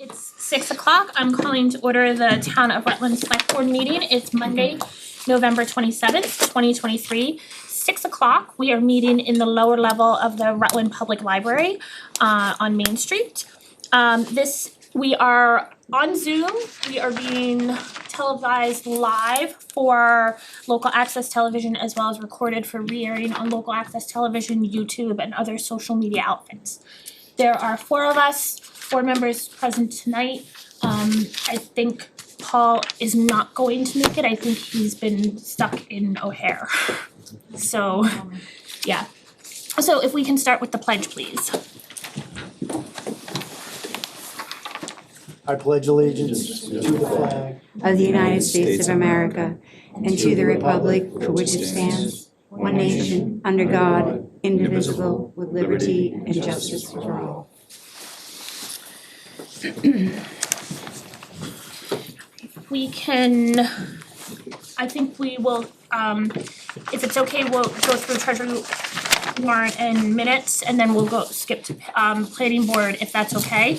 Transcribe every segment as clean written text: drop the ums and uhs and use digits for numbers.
It's 6 o'clock. I'm calling to order the Town of Rutland Select Board meeting. It's Monday, November 27th, 2023. 6 o'clock, we are meeting in the lower level of the Rutland Public Library on Main Street. We are on Zoom. We are being televised live for local access television as well as recorded for re-airing on local access television, YouTube, and other social media outlets. There are 4 of us, 4 members present tonight. I think Paul is not going to make it. I think he's been stuck in O'Hare. So, yeah. So if we can start with the pledge, please. I pledge allegiance to the flag of the United States of America and to the republic for which it stands, one nation, under God, indivisible, with liberty and justice for all. We can, I think we will, if it's okay, we'll go through treasury warrant and minutes, and then we'll skip to planning board, if that's okay.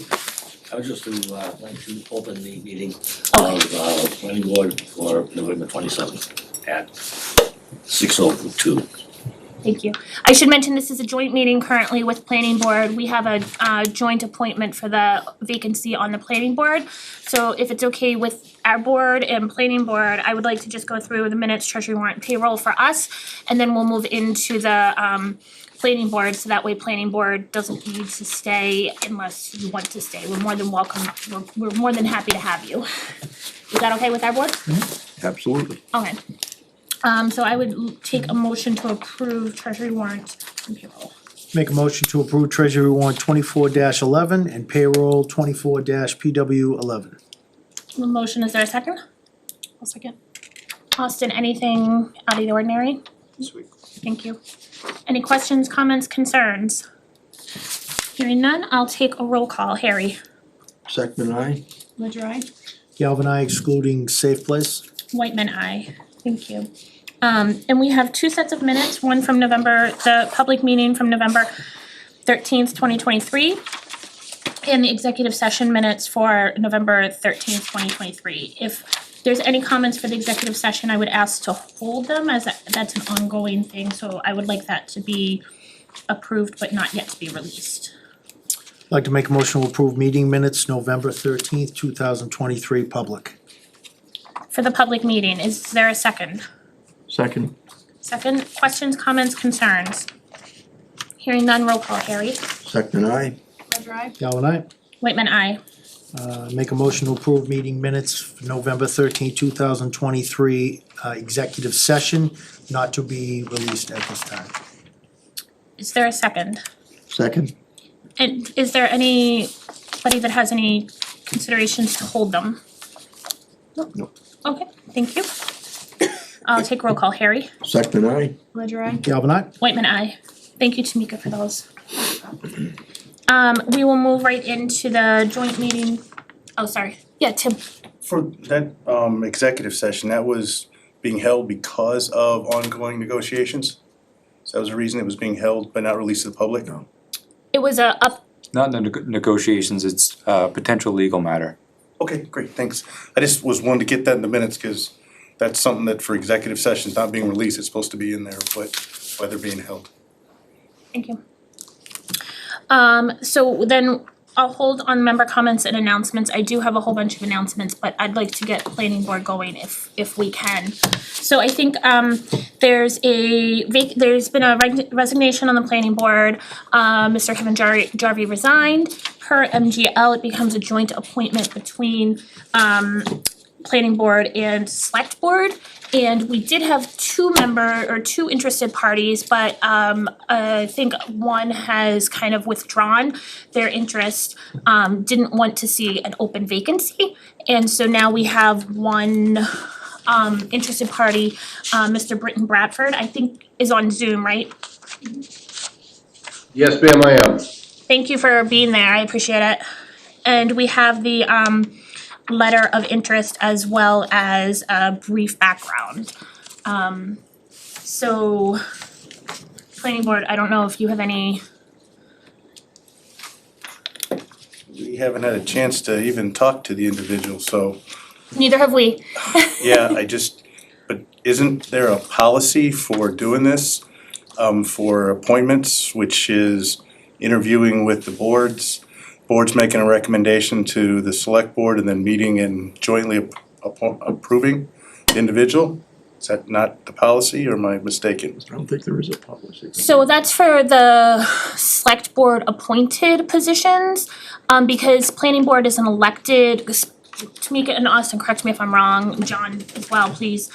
I was just like to open the meeting of planning board for November 27th at 6:02. Thank you. I should mention this is a joint meeting currently with planning board. We have a joint appointment for the vacancy on the planning board. So if it's okay with our board and planning board, I would like to just go through the minutes, treasury warrant, payroll for us, and then we'll move into the planning board, so that way planning board doesn't need to stay unless you want to stay. We're more than welcome, we're more than happy to have you. Is that okay with our board? Absolutely. Okay. So I would take a motion to approve treasury warrant and payroll. Make a motion to approve treasury warrant 24-11 and payroll 24-PW11. The motion, is there a second? I'll second. Austin, anything out of the ordinary? Sweet. Thank you. Any questions, comments, concerns? Hearing none, I'll take a roll call. Harry? Second, aye. Ledger, aye. Galvin, I excluding safe place. Whitman, aye. Thank you. And we have 2 sets of minutes, one from November, the public meeting from November 13th, 2023, and the executive session minutes for November 13th, 2023. If there's any comments for the executive session, I would ask to hold them, as that's an ongoing thing, so I would like that to be approved but not yet to be released. I'd like to make a motion to approve meeting minutes November 13th, 2023, public. For the public meeting, is there a second? Second, Second, questions, comments, concerns? Hearing none, roll call. Harry? second, aye. Ledger, aye. Galvin, I Whitman, aye. make a motion to approve meeting minutes for November 13th, 2023, executive session, not to be released at this time. Is there a second? Second, And is there anybody that has any considerations to hold them? No. Okay, thank you. I'll take roll call. Harry? second, aye. Ledger, aye. Galvin, I Whitman, aye. Thank you, Tamika, for those. We will move right into the joint meeting. Oh, sorry. Yeah, Tim. For that executive session, that was being held because of ongoing negotiations? So that was the reason it was being held but not released to the public? No. It was Not in the negotiations, it's a potential legal matter. Okay, great, thanks. I just was wanting to get that in the minutes because that's something that for executive sessions not being released, it's supposed to be in there, but why they're being held. Thank you. So then I'll hold on member comments and announcements. I do have a whole bunch of announcements, but I'd like to get planning board going if we can. So I think there's been a resignation on the planning board. Mr. Kevin Jarvie resigned. Per MGL, it becomes a joint appointment between planning board and select board. And we did have 2 interested parties, but I think one has kind of withdrawn their interest, didn't want to see an open vacancy. And so now we have one interested party, Mr. Britton Bradford, I think is on Zoom, right? Yes, ma'am, I am. Thank you for being there, I appreciate it. And we have the letter of interest as well as a brief background. So, planning board, I don't know if you have any We We haven't had a chance to even talk to the individual, so, Neither have we. yeah, but isn't there a policy for doing this? For appointments, which is interviewing with the boards making a recommendation to the select board and then meeting and jointly approving the individual? Is that not the policy, or am I mistaken? I don't think there is a policy. So that's for the select board appointed positions, because planning board is an elected, Tamika and Austin, correct me if I'm wrong, John as well, please.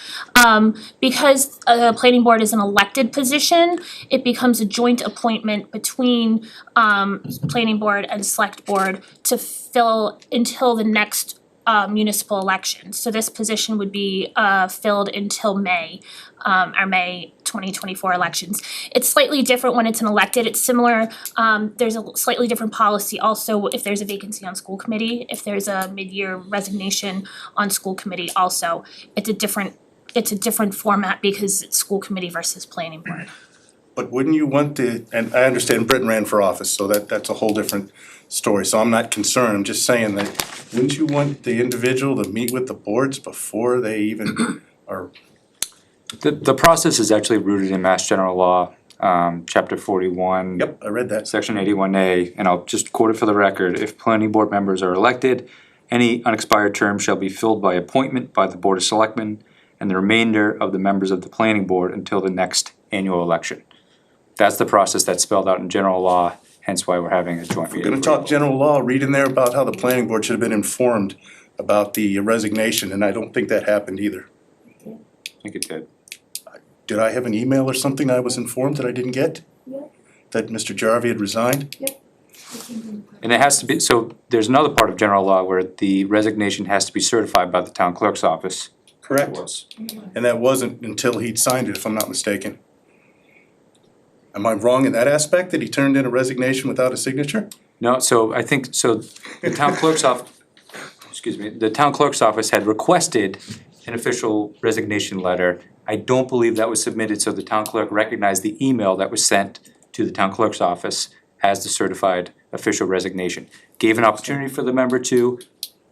Because planning board is an elected position, it becomes a joint appointment between planning board and select board to fill until the next municipal election. So this position would be filled until May, our May 2024 elections. It's slightly different when it's an elected, it's similar, there's a slightly different policy also if there's a vacancy on school committee, if there's a mid-year resignation on school committee also. It's a different format because it's school committee versus planning board. But wouldn't you want and I understand Britton ran for office, so that's a whole different story, so I'm not concerned, I'm just saying that, wouldn't you want the individual to meet with the boards before they even are? The process is actually rooted in Mass General Law, chapter 41. Yep, I read that. Section 81A, and I'll just quote it for the record. If planning board members are elected, any unexpired term shall be filled by appointment by the Board of Selectmen and the remainder of the members of the planning board until the next annual election. That's the process that's spelled out in general law, hence why we're having a joint We're meeting. gonna talk general law, read in there about how the planning board should have been informed about the resignation, and I don't think that happened either. I think it did. Did I have an email or something I was informed that I didn't get? That Mr. Jarvie had resigned? And it has to be, so there's another part of general law where the resignation has to be certified by the town clerk's office. Correct. Was. And that wasn't until he'd signed it, if I'm not mistaken. Am I wrong in that aspect, that he turned in a resignation without a signature? No, so I think, so the town clerk's the town clerk's office had requested an official resignation letter. I don't believe that was submitted, so the town clerk recognized the email that was sent to the town clerk's office as the certified official resignation. Gave an opportunity for the member to,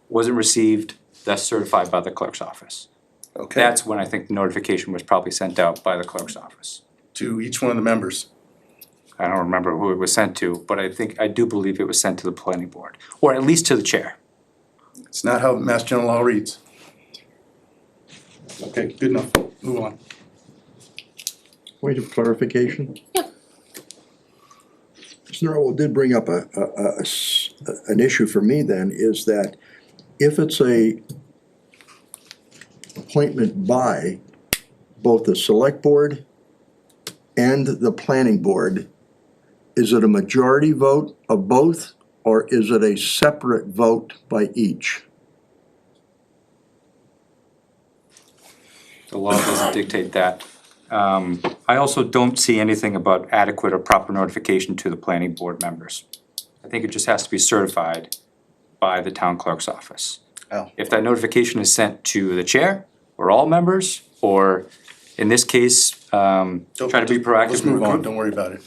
wasn't received, thus certified by the clerk's office. Okay, That's when I think the notification was probably sent out by the clerk's office. to each one of the members. I don't remember who it was sent to, but I do believe it was sent to the planning board, or at least to the chair. It's not how Mass General Law reads. Okay, good enough, move on. Point of clarification? Yeah. Mr. Norwell did bring up an issue for me then, is that if it's a appointment by both the select board and the planning board, is it a majority vote of both, or is it a separate vote by each? The law doesn't dictate that. I also don't see anything about adequate or proper notification to the planning board members. I think it just has to be certified by the town clerk's office. Oh. If that notification is sent to the chair or all members, or in this case, try to be proactive. Let's move on, don't worry about it.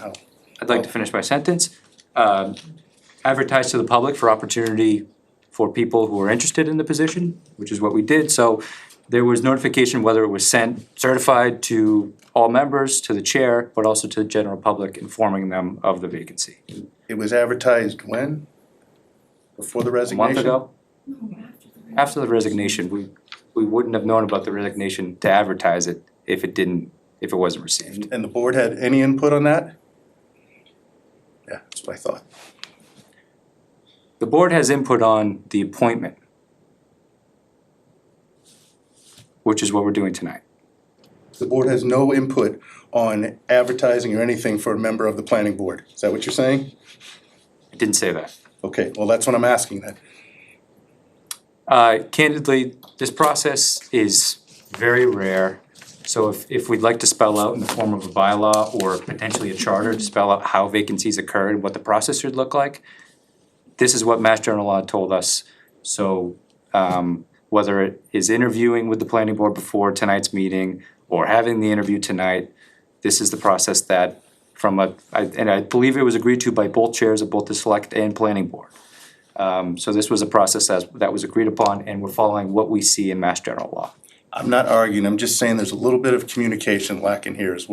I'd like to finish my sentence. Advertise to the public for opportunity for people who are interested in the position, which is what we did. So there was notification whether it was sent certified to all members, to the chair, but also to the general public, informing them of the vacancy. It was advertised when? Before the A resignation? month ago? After the resignation, we wouldn't have known about the resignation to advertise it if it wasn't received. And the board had any input on that? Yeah, that's what I thought. The board has input on the appointment, which is what we're doing tonight. The board has no input on advertising or anything for a member of the planning board. Is that what you're saying? I didn't say that. Okay, well, that's what I'm asking then. Candidly, this process is very rare. So if we'd like to spell out in the form of a bylaw or potentially a charter to spell out how vacancies occur and what the process should look like, this is what Mass General Law told us. So whether it is interviewing with the planning board before tonight's meeting or having the interview tonight, this is the process that and I believe it was agreed to by both chairs of both the select and planning board. So this was a process that was agreed upon, and we're following what we see in Mass General Law. I'm not arguing, I'm just saying there's a little bit of communication lacking here is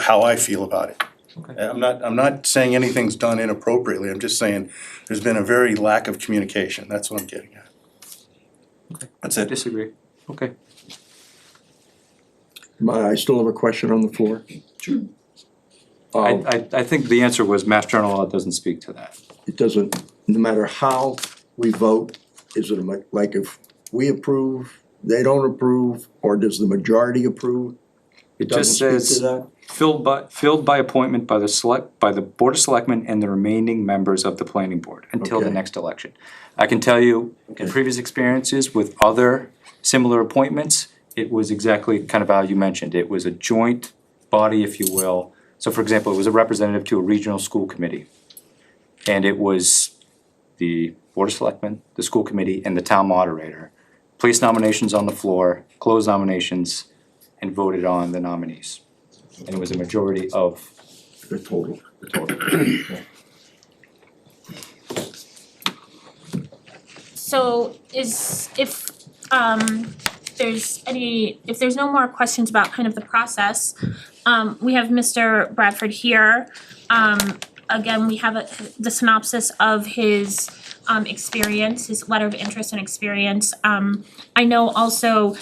how I feel about it. Okay. I'm not saying anything's done inappropriately, I'm just saying there's been a very lack of communication, that's what I'm getting at. Okay. That's it. Disagree. Okay. I still have a question on the floor. Sure. I think the answer was Mass General Law doesn't speak to that. It doesn't, no matter how we vote, is it like if we approve, they don't approve, or does the majority approve? It just says filled by appointment by the Board of Selectmen and the remaining members of the planning board until the Okay. next election. I can tell you, in previous experiences with other similar appointments, it was exactly kind of how you mentioned. It was a joint body, if you will. So for example, it was a representative to a regional school committee. And it was the Board of Selectmen, the school committee, and the town moderator. Placed nominations on the floor, closed nominations, and voted on the nominees. And it was a majority of. The total. So if there's no more questions about kind of the process, we have Mr. Bradford here. Again, we have the synopsis of his experience, his letter of interest and experience. I know also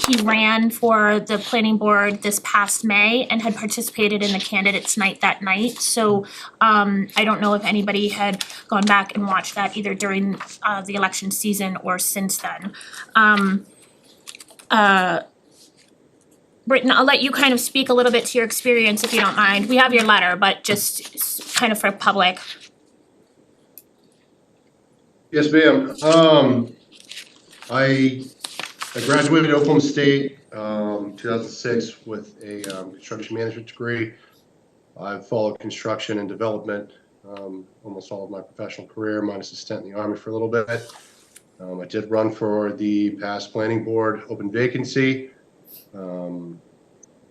he ran for the planning board this past May and had participated in the candidates night that night. So I don't know if anybody had gone back and watched that either during the election season or since then. Britton, I'll let you kind of speak a little bit to your experience if you don't mind. We have your letter, but just kind of for public. Yes, ma'am. I graduated Oklahoma State 2006 with a construction management degree. I've followed construction and development almost all of my professional career, minus a stint in the Army for a little bit. I did run for the past planning board open vacancy.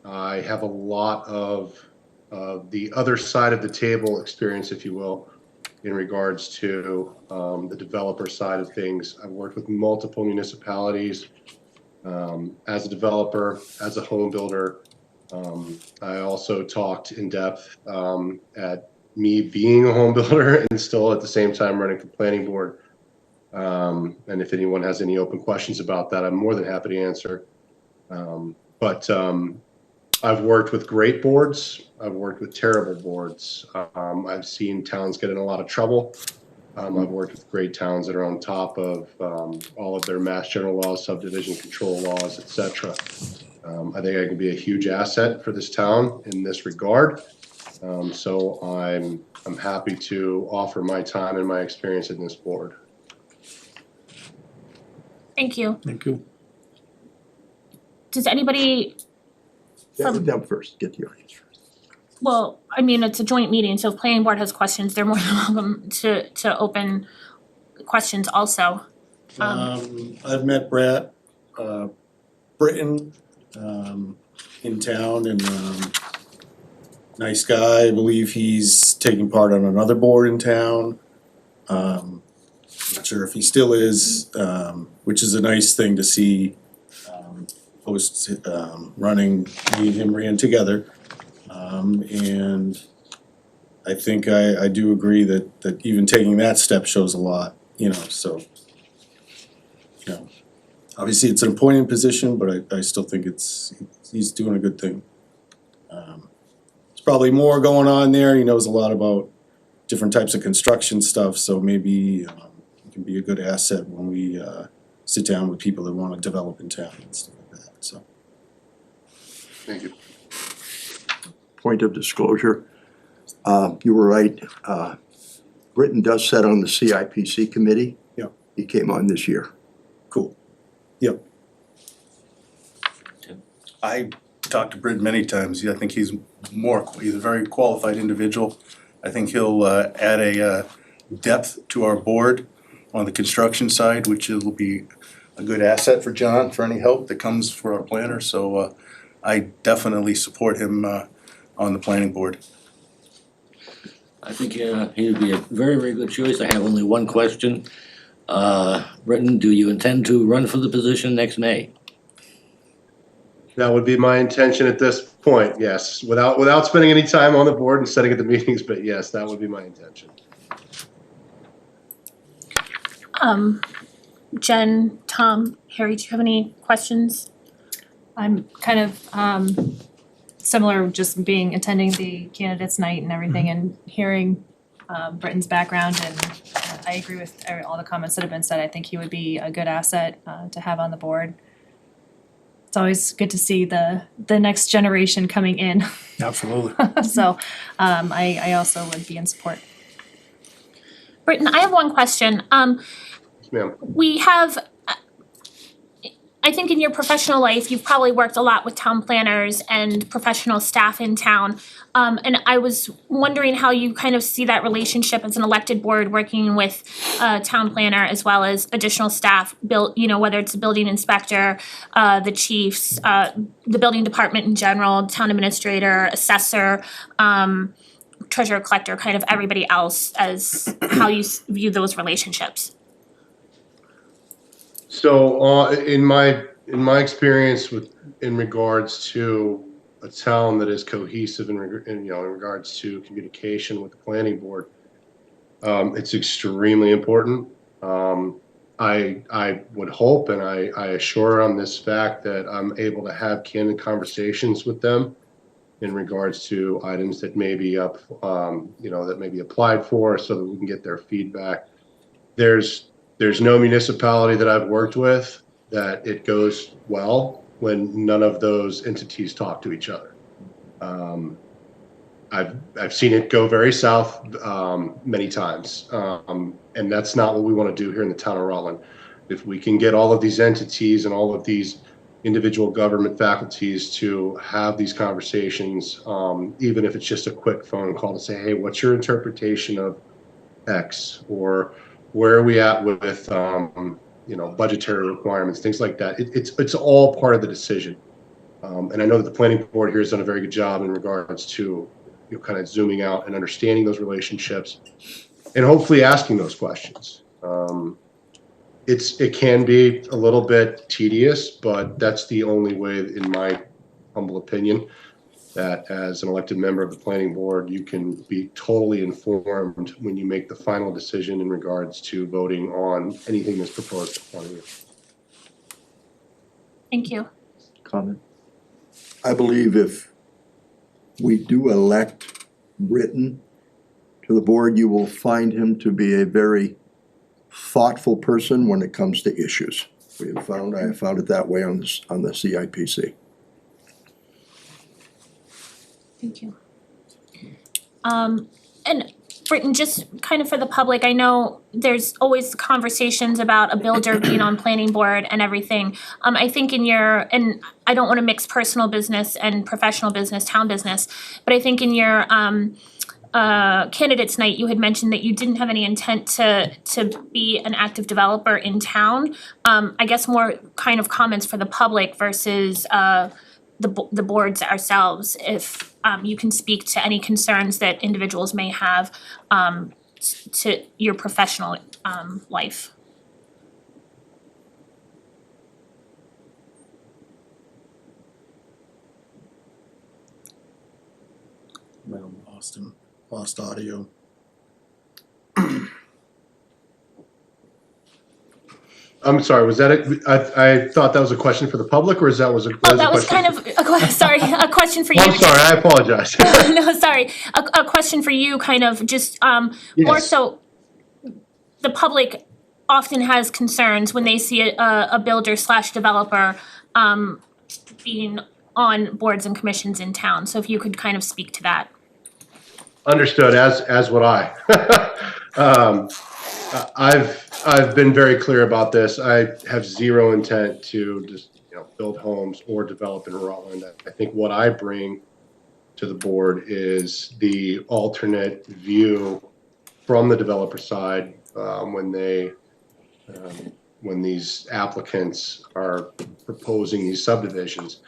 I have a lot of the other side of the table experience, if you will, in regards to the developer side of things. I've worked with multiple municipalities as a developer, as a home builder. I also talked in depth at me being a home builder and still at the same time running for planning board. And if anyone has any open questions about that, I'm more than happy to answer. But I've worked with great boards. I've worked with terrible boards. I've seen towns get in a lot of trouble. I've worked with great towns that are on top of all of their Mass General laws, subdivision control laws, etc. I think I can be a huge asset for this town in this regard. So I'm happy to offer my time and my experience in this board. Thank you. Thank you. Does anybody, Them first, get the audience first. well, I mean, it's a joint meeting, so if planning board has questions, they're more than welcome to open questions also. I've met Britton, in town and, nice guy. I believe he's taking part on another board in town. Not sure if he still is, which is a nice thing to see, post, running, me and him ran together. And I think I do agree that even taking that step shows a lot, so. Obviously, it's an appointed position, but I still think he's doing a good thing. There's probably more going on there, he knows a lot about different types of construction stuff, so maybe he can be a good asset when we sit down with people that wanna develop in town and stuff like that, so. Thank you. Point of disclosure, you were right, Britton does sit on the CIPC committee. Yeah. He came on this year. Cool. Yep. I talked to Brit many times, I think he's a very qualified individual. I think he'll add a depth to our board on the construction side, which will be a good asset for John, for any help that comes for our planner, so I definitely support him on the planning board. I think he would be a very, very good choice. I have only one question. Britton, do you intend to run for the position next May? That would be my intention at this point, yes, without spending any time on the board and setting at the meetings, but yes, that would be my intention. Jen, Tom, Harry, do you have any questions? I'm kind of similar, just attending the candidates night and everything and hearing Britton's background, and I agree with all the comments that have been said. I think he would be a good asset to have on the board. It's always good to see the next generation coming in. Absolutely. So I also would be in support. Britton, I have one question. Yes, ma'am. We have, I think in your professional life, you've probably worked a lot with town planners and professional staff in town. And I was wondering how you kind of see that relationship as an elected board working with a town planner as well as additional staff, whether it's a building inspector, the chiefs, the building department in general, town administrator, assessor, treasurer, collector, kind of everybody else, as how you view those relationships. So, in my experience in regards to a town that is cohesive in regards to communication with the planning board, it's extremely important. I would hope and I assure on this fact that I'm able to have candid conversations with them in regards to items that may be up, that may be applied for, so that we can get their feedback. There's no municipality that I've worked with that it goes well when none of those entities talk to each other. I've seen it go very south many times, and that's not what we want to do here in the town of Rutland. If we can get all of these entities and all of these individual government faculties to have these conversations, even if it's just a quick phone call to say, hey, what's your interpretation of X, or where are we at with budgetary requirements, things like that. It's all part of the decision. And I know that the planning board here has done a very good job in regards to kind of zooming out and understanding those relationships and hopefully asking those questions. It can be a little bit tedious, but that's the only way, in my humble opinion, that as an elected member of the planning board, you can be totally informed when you make the final decision in regards to voting on anything that's proposed in front of you. Thank you. Comment? I believe if we do elect Britton to the board, you will find him to be a very thoughtful person when it comes to issues. I have found it that way on the CIPC. Thank you. And Britton, just kind of for the public, I know there's always conversations about a builder being on planning board and everything. I think and I don't wanna mix personal business and professional business, town business, but I think in your candidates night, you had mentioned that you didn't have any intent to be an active developer in town. I guess more kind of comments for the public versus the boards ourselves, if you can speak to any concerns that individuals may have to your professional life. Well, lost audio. I'm sorry, was that it? I thought that was a question for the public, or that was a Kind of a question for you. I'm sorry, I apologize. No, sorry. A question for you, kind of just more Yes. so. The public often has concerns when they see a builder / developer being on boards and commissions in town. So if you could kind of speak to that. Understood, as would I. I've been very clear about this. I have zero intent to just build homes or develop in Rutland. I think what I bring to the board is the alternate view from the developer side when these applicants are proposing these subdivisions.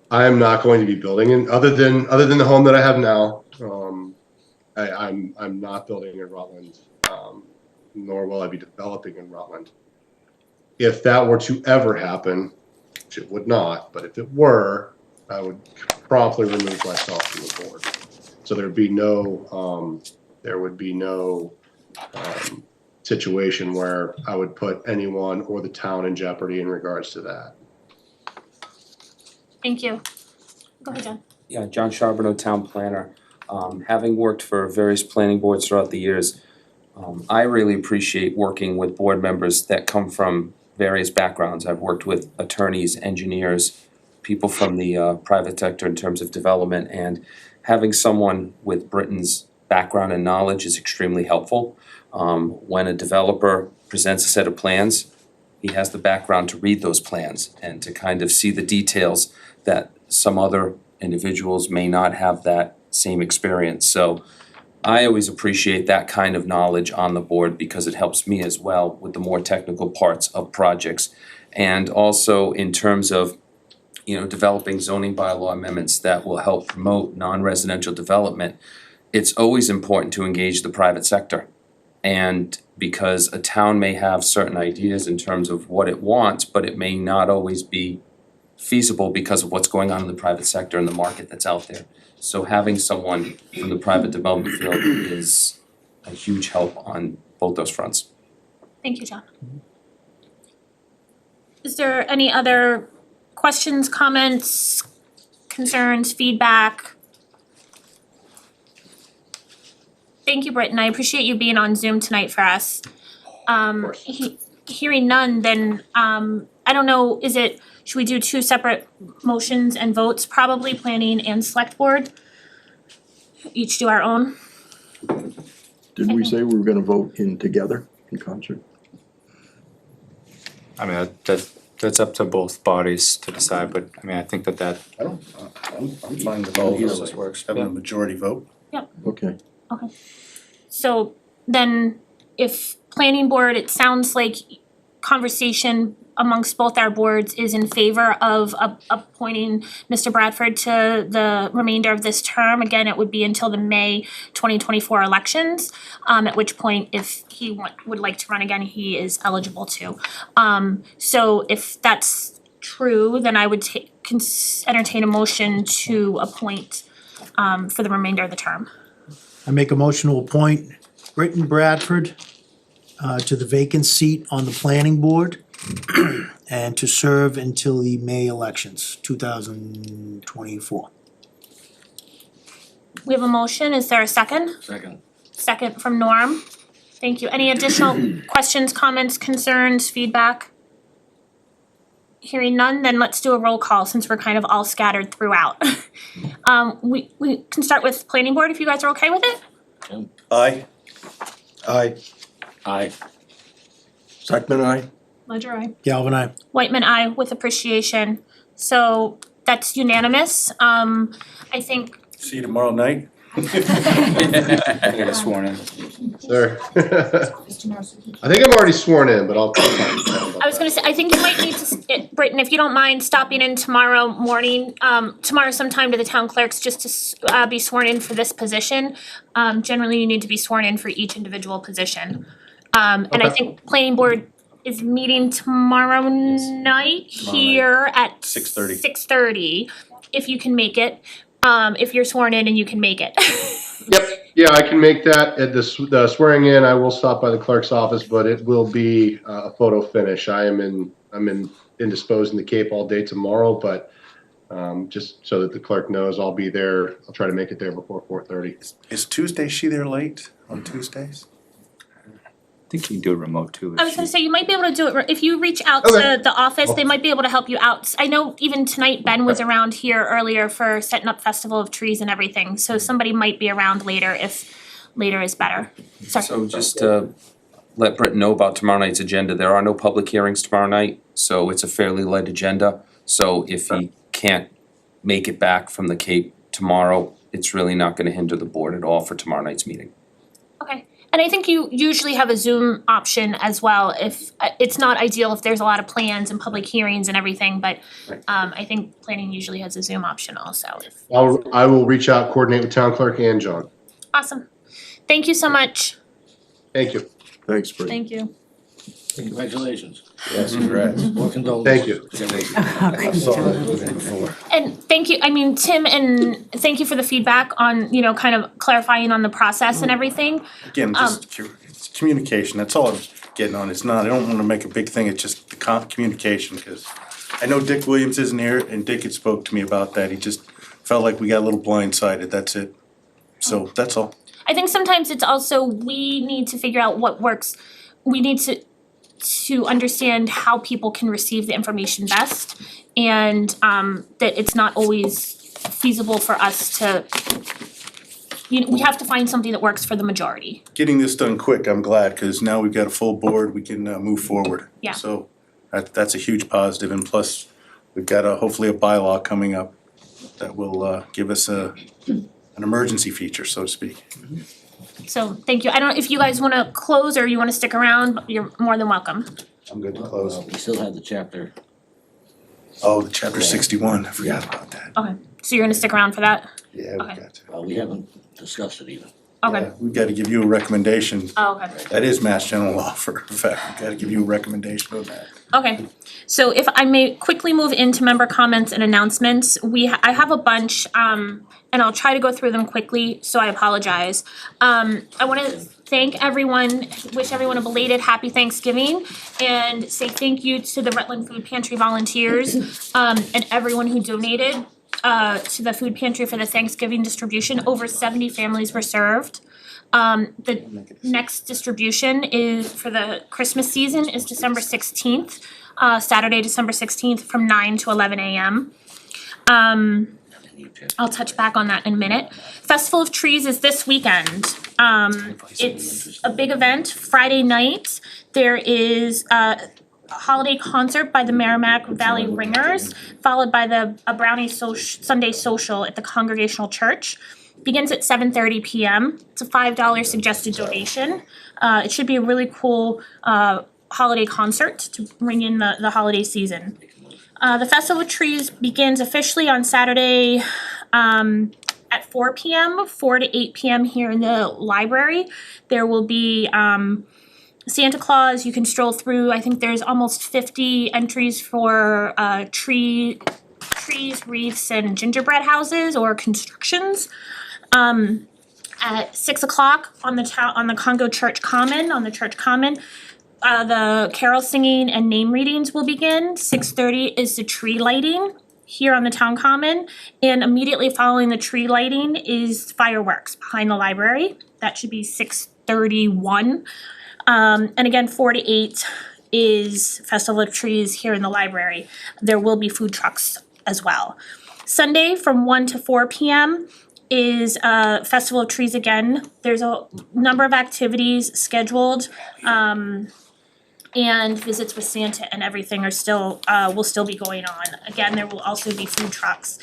I am not going to be building, and other than the home that I have now, I'm not building in Rutland, nor will I be developing in Rutland. If that were to ever happen, which it would not, but if it were, I would promptly remove myself from the board. So there would be no situation where I would put anyone or the town in jeopardy in regards to that. Thank you. Go ahead, John. Yeah, John Charbonneau, Town Planner. Having worked for various planning boards throughout the years, I really appreciate working with board members that come from various backgrounds. I've worked with attorneys, engineers, people from the private sector in terms of development, and having someone with Britton's background and knowledge is extremely helpful. When a developer presents a set of plans, he has the background to read those plans and to kind of see the details that some other individuals may not have that same experience. So I always appreciate that kind of knowledge on the board because it helps me as well with the more technical parts of projects. And also in terms of, developing zoning bylaw amendments that will help promote non-residential development, it's always important to engage the private sector. And because a town may have certain ideas in terms of what it wants, but it may not always be feasible because of what's going on in the private sector and the market that's out there. So having someone from the private development field is a huge help on both those fronts. Thank you, John. Is there any other questions, comments, concerns, feedback? Thank you, Britton. I appreciate you being on Zoom tonight for us. Hearing none, then I don't know, should we do two separate motions and votes, probably planning and select board? Each do our own? Didn't we say we were gonna vote in together, in concert? I mean, that's up to both bodies to decide, but I mean, I think that I'm fine with all Either of way those, works. having a majority vote. Okay. So then if planning board, it sounds like conversation amongst both our boards is in favor of appointing Mr. Bradford to the remainder of this term. Again, it would be until the May 2024 elections, at which point if he would like to run again, he is eligible to. So if that's true, then I would entertain a motion to appoint for the remainder of the term. I make a motion to appoint Britton Bradford to the vacant seat on the planning board and to serve until the May elections, 2024. We have a motion, is there a second? Second. Second from Norm. Thank you. Any additional questions, comments, concerns, feedback? Hearing none, then let's do a roll call since we're kind of all scattered throughout. We can start with planning board if you guys are okay with it? Aye. Aye. Aye. Second, aye? Ledger I. Galvin, I. Whitman, aye, with appreciation. So that's unanimous. I think, See you tomorrow night. I get it sworn in. Sir. I think I'm already sworn in, but I'll. I was gonna say, I think you might need to, Britton, if you don't mind stopping in tomorrow morning, tomorrow sometime to the town clerks just to be sworn in for this position. Generally, you need to be sworn in for each individual position. And I Okay. think planning board is meeting tomorrow night here at 6:30. 6:30, if you can make it, if you're sworn in and you can make it. Yep, yeah, I can make that at the swearing in. I will stop by the clerk's office, but it will be a photo finish. I'm indisposed in the Cape all day tomorrow, but just so that the clerk knows, I'll be there. I'll try to make it there before 4:30. Is Tuesday, she there late on Tuesdays? I think you can do it remote too. I was gonna say, you might be able to do it, if you reach out Okay. to the office, they might be able to help you out. I know even tonight Ben was around here earlier for setting up Festival of Trees and everything, so somebody might be around later if later is better. Sorry. So just to let Britton know about tomorrow night's agenda, there are no public hearings tomorrow night, so it's a fairly light agenda. So if he can't make it back from the Cape tomorrow, it's really not gonna hinder the board at all for tomorrow night's meeting. Okay, and I think you usually have a Zoom option as well, if it's not ideal if there's a lot of plans and public hearings and everything, but I think planning usually has a Zoom option also. I will reach out, coordinate with town clerk and John. Awesome. Thank you so much. Thank you. Thanks, Brett. Thank you. Congratulations. Yes, congrats. More condolences. Thank you. I saw that before. And thank you, I mean, Tim, and thank you for the feedback on, you know, kind of clarifying on the process and everything. Again, just it's communication, that's all I'm getting on, it's not, I don't wanna make a big thing, it's just the communication, cause I know Dick Williams isn't here, and Dick had spoke to me about that, he just felt like we got a little blindsided, that's it. So, that's all. I think sometimes it's also, we need to figure out what works. We need to understand how people can receive the information best, and that it's not always feasible for us to, you know, we have to find something that works for the majority. Getting this done quick, I'm glad, cause now we've got a full board, we can move forward. Yeah. So, that's a huge positive, and plus, we've got hopefully a bylaw coming up that will give us an emergency feature, so to speak. So, thank you. I don't know if you guys wanna close or you wanna stick around, but you're more than welcome. I'm good to close. We still have the chapter. Oh, the chapter 61, I forgot about that. Okay, so you're gonna stick around for that? Yeah, we Okay. got to. We haven't discussed it even. Okay, Yeah, we've gotta give you a recommendation. oh, okay. That is Mass General Law for a fact, we've gotta give you a recommendation on that. Okay, so if I may quickly move into member comments and announcements, I have a bunch, and I'll try to go through them quickly, so I apologize. I wanna thank everyone, wish everyone a belated happy Thanksgiving, and say thank you to the Rutland Food Pantry volunteers, and everyone who donated to the food pantry for the Thanksgiving distribution. Over 70 families were served. The next distribution is for the Christmas season is December 16th, Saturday, December 16th from 9 to 11 a.m. I'll touch back on that in a minute. Festival of Trees is this weekend. It's a big event. Friday night, there is a holiday concert by the Merrimack Valley Ringers, followed by a Brownie Sunday social at the Congregational Church. Begins at 7:30 p.m. It's a $5 suggested donation. It should be a really cool holiday concert to bring in the holiday season. The Festival of Trees begins officially on Saturday at 4 p.m., 4 to 8 p.m. here in the library. There will be Santa Claus. You can stroll through. I think there's almost 50 entries for trees, wreaths, and gingerbread houses or constructions. At 6 o'clock on the Congo Church Common, the carol singing and name readings will begin. 6:30 is the tree lighting here on the town common, and immediately following the tree lighting is fireworks behind the library. That should be 6:31. And again, 4 to 8 is Festival of Trees here in the library. There will be food trucks as well. Sunday from 1 to 4 p.m. is Festival of Trees again. There's a number of activities scheduled, and visits with Santa and everything are still will still be going on. Again, there will also be food trucks.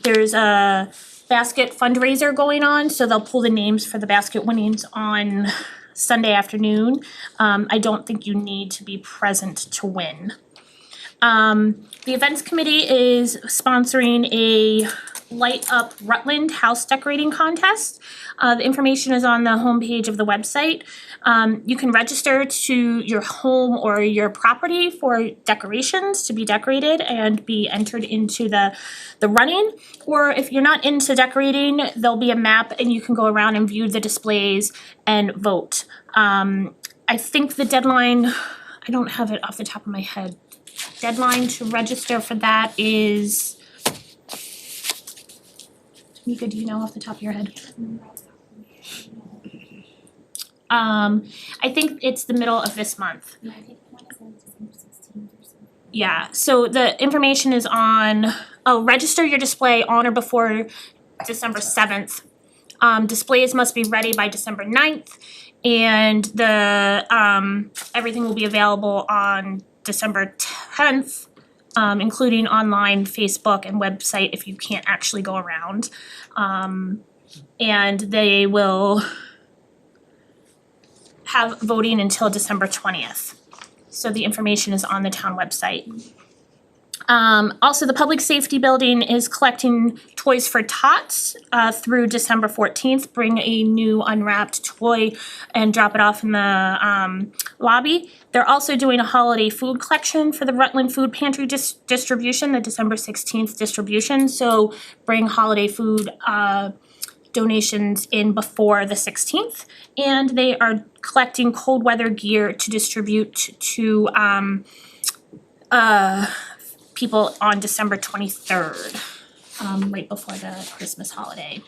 There's a basket fundraiser going on, so they'll pull the names for the basket winnings on Sunday afternoon. I don't think you need to be present to win. The events committee is sponsoring a Light Up Rutland house decorating contest. The information is on the homepage of the website. You can register to your home or your property for decorations to be decorated and be entered into the running. Or if you're not into decorating, there'll be a map and you can go around and view the displays and vote. I think the deadline, I don't have it off the top of my head. Deadline to register for that is, Tamika, do you know off the top of your head? I think it's the middle of this month. Yeah, so the information is on, register your display on or before December 7th. Displays must be ready by December 9th, and everything will be available on December 10th, including online, Facebook, and website if you can't actually go around. And they will have voting until December 20th. So the information is on the town website. Also, the Public Safety Building is collecting Toys for Tots through December 14th. Bring a new unwrapped toy and drop it off in the lobby. They're also doing a holiday food collection for the Rutland Food Pantry distribution, the December 16th distribution. So bring holiday food donations in before the 16th. And they are collecting cold weather gear to distribute to people on December 23rd, right before the Christmas holiday.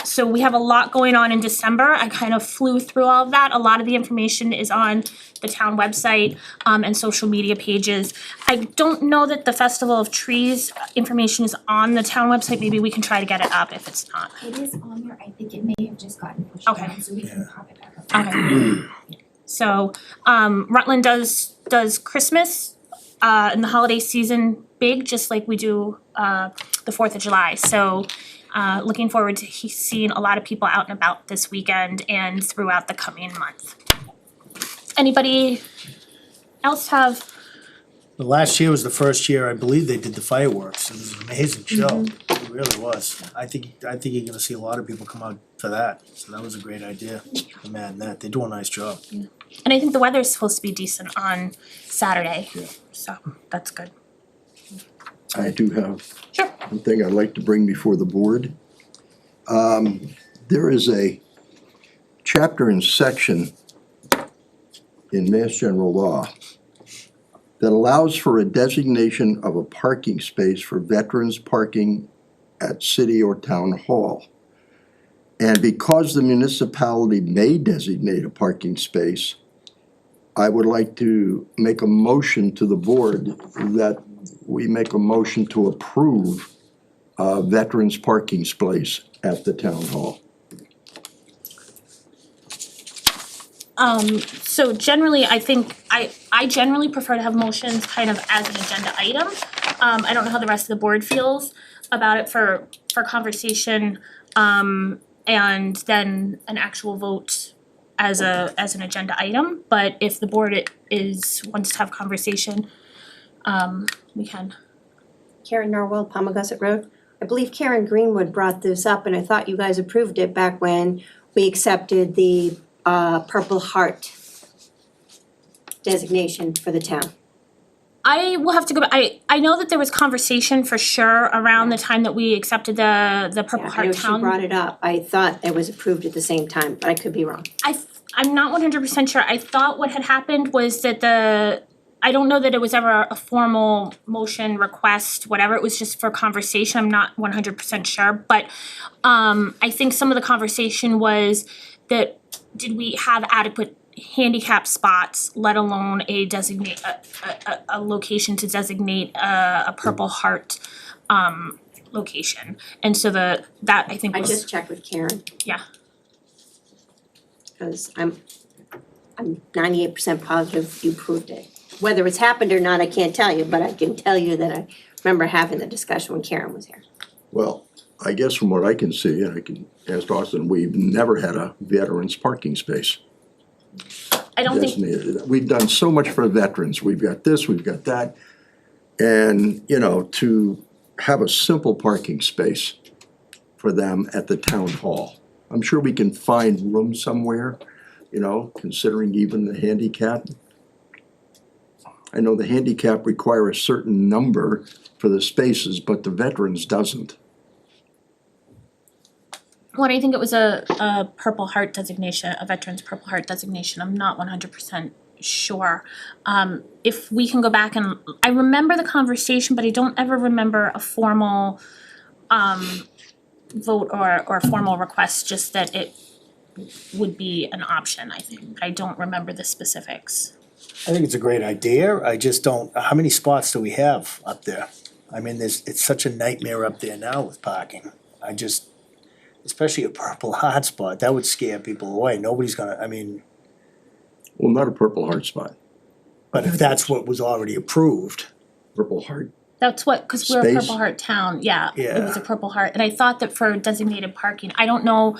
So we have a lot going on in December. I kind of flew through all of that. A lot of the information is on the town website, and social media pages. I don't know that the Festival of Trees information is on the town website. Maybe we can try to get it up if it's not. It is on there, I think it may have just gotten pushed Okay. down, so we can pop it back up. Okay. So, Rutland does Christmas, and the holiday season big, just like we do, the 4th of July. So, looking forward to seeing a lot of people out and about this weekend and throughout the coming month. Anybody else have? The last year was the first year, I believe they did the fireworks. It was an amazing show. It really was. I think you're gonna see a lot of people come out for that. So that was a great idea. Imagine that. They do a nice job. And I think the weather is supposed to be decent on Saturday. Yeah. So that's good. I do have Sure. one thing I'd like to bring before the board. There is a chapter and section in Mass General Law that allows for a designation of a parking space for veterans parking at city or town hall. And because the municipality may designate a parking space, I would like to make a motion to the board that we make a motion to approve a veterans parking space at the town hall. So generally, I think, I generally prefer to have motions kind of as an agenda item. I don't know how the rest of the board feels about it for conversation, and then an actual vote as an agenda item. But if the board wants to have conversation, we can. Karen Norwell, Palmagussit Road. I believe Karen Greenwood brought this up, and I thought you guys approved it back when we accepted the Purple Heart designation for the town. I will have to go back. I know that there was conversation for sure around the time that we accepted the Purple I know Heart she Town. brought it up. I thought it was approved at the same time, but I could be wrong. I'm not 100% sure. I thought what had happened was that I don't know that it was ever a formal motion request, whatever. It was just for conversation. I'm not 100% sure. But I think some of the conversation was that did we have adequate handicap spots, let alone a location to designate a Purple Heart location. And so that I think I was. just checked with Karen. Yeah. Because I'm 98% positive you approved it. Whether it's happened or not, I can't tell you, but I can tell you that I remember having the discussion when Karen was here. Well, I guess from what I can see, and I can ask Austin, we've never had a veterans parking space I don't think. designated. We've done so much for veterans. We've got this, we've got that. And, to have a simple parking space for them at the town hall. I'm sure we can find room somewhere, considering even the handicap. I know the handicap require a certain number for the spaces, but the veterans doesn't. Well, I think it was a Purple Heart designation, a Veterans Purple Heart designation. I'm not 100% sure. If we can go back and, I remember the conversation, but I don't ever remember a formal vote or a formal request, just that it would be an option, I think. I don't remember the specifics. I think it's a great idea. I just don't, how many spots do we have up there? I mean, it's such a nightmare up there now with parking. Especially a Purple Heart spot, that would scare people away. Nobody's gonna, Well, not a Purple Heart spot, but if that's what was already approved. Purple Heart. That's what, because we're a Space? Purple Heart town, yeah, it Yeah. was a Purple Heart, and I thought that for designated parking, I don't know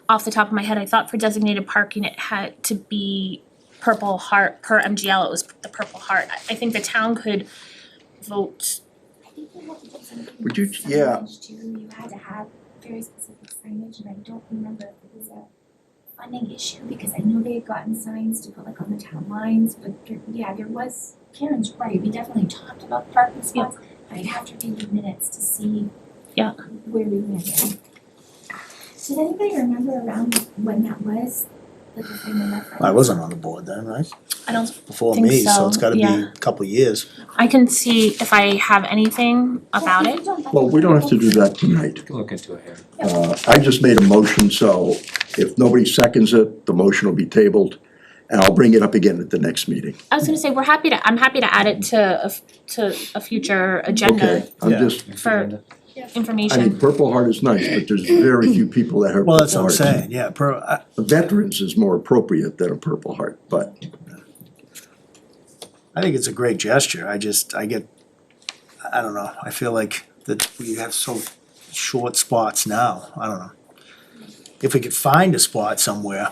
off the top of my head, I thought for designated parking, it had to be Purple Heart, per MGL, it was the Purple Heart. I think the town could vote. I think we had to do something Would you- with yeah. signage too, you had to have very specific signage, and I don't remember if it was a funding issue, because I know they had gotten signs to put like on the town lines, but there was, Karen's right, we definitely talked about the parking spots, but I'd have to read the minutes to see Yeah. where we went. Did anybody remember around when that was? Like if they remember? I wasn't on the board then, right? I don't Before think me, so so, it's gotta be yeah. a couple of years. I can see if I have anything about it. Well, we don't have to do that tonight. Look into it here. I just made a motion, so if nobody seconds it, the motion will be tabled. And I'll bring it up again at the next meeting. I was gonna say, I'm happy to add it to a future agenda Okay, I'm Yeah. just, for I mean, information. Purple Heart is nice, but there's very few people that have Well, that's Purple what I'm Hearts. saying, yeah, A Veterans is more appropriate than a Purple Heart, but I think it's a great gesture, I don't know, I feel like that we have so short spots now, I don't know. If we could find a spot somewhere.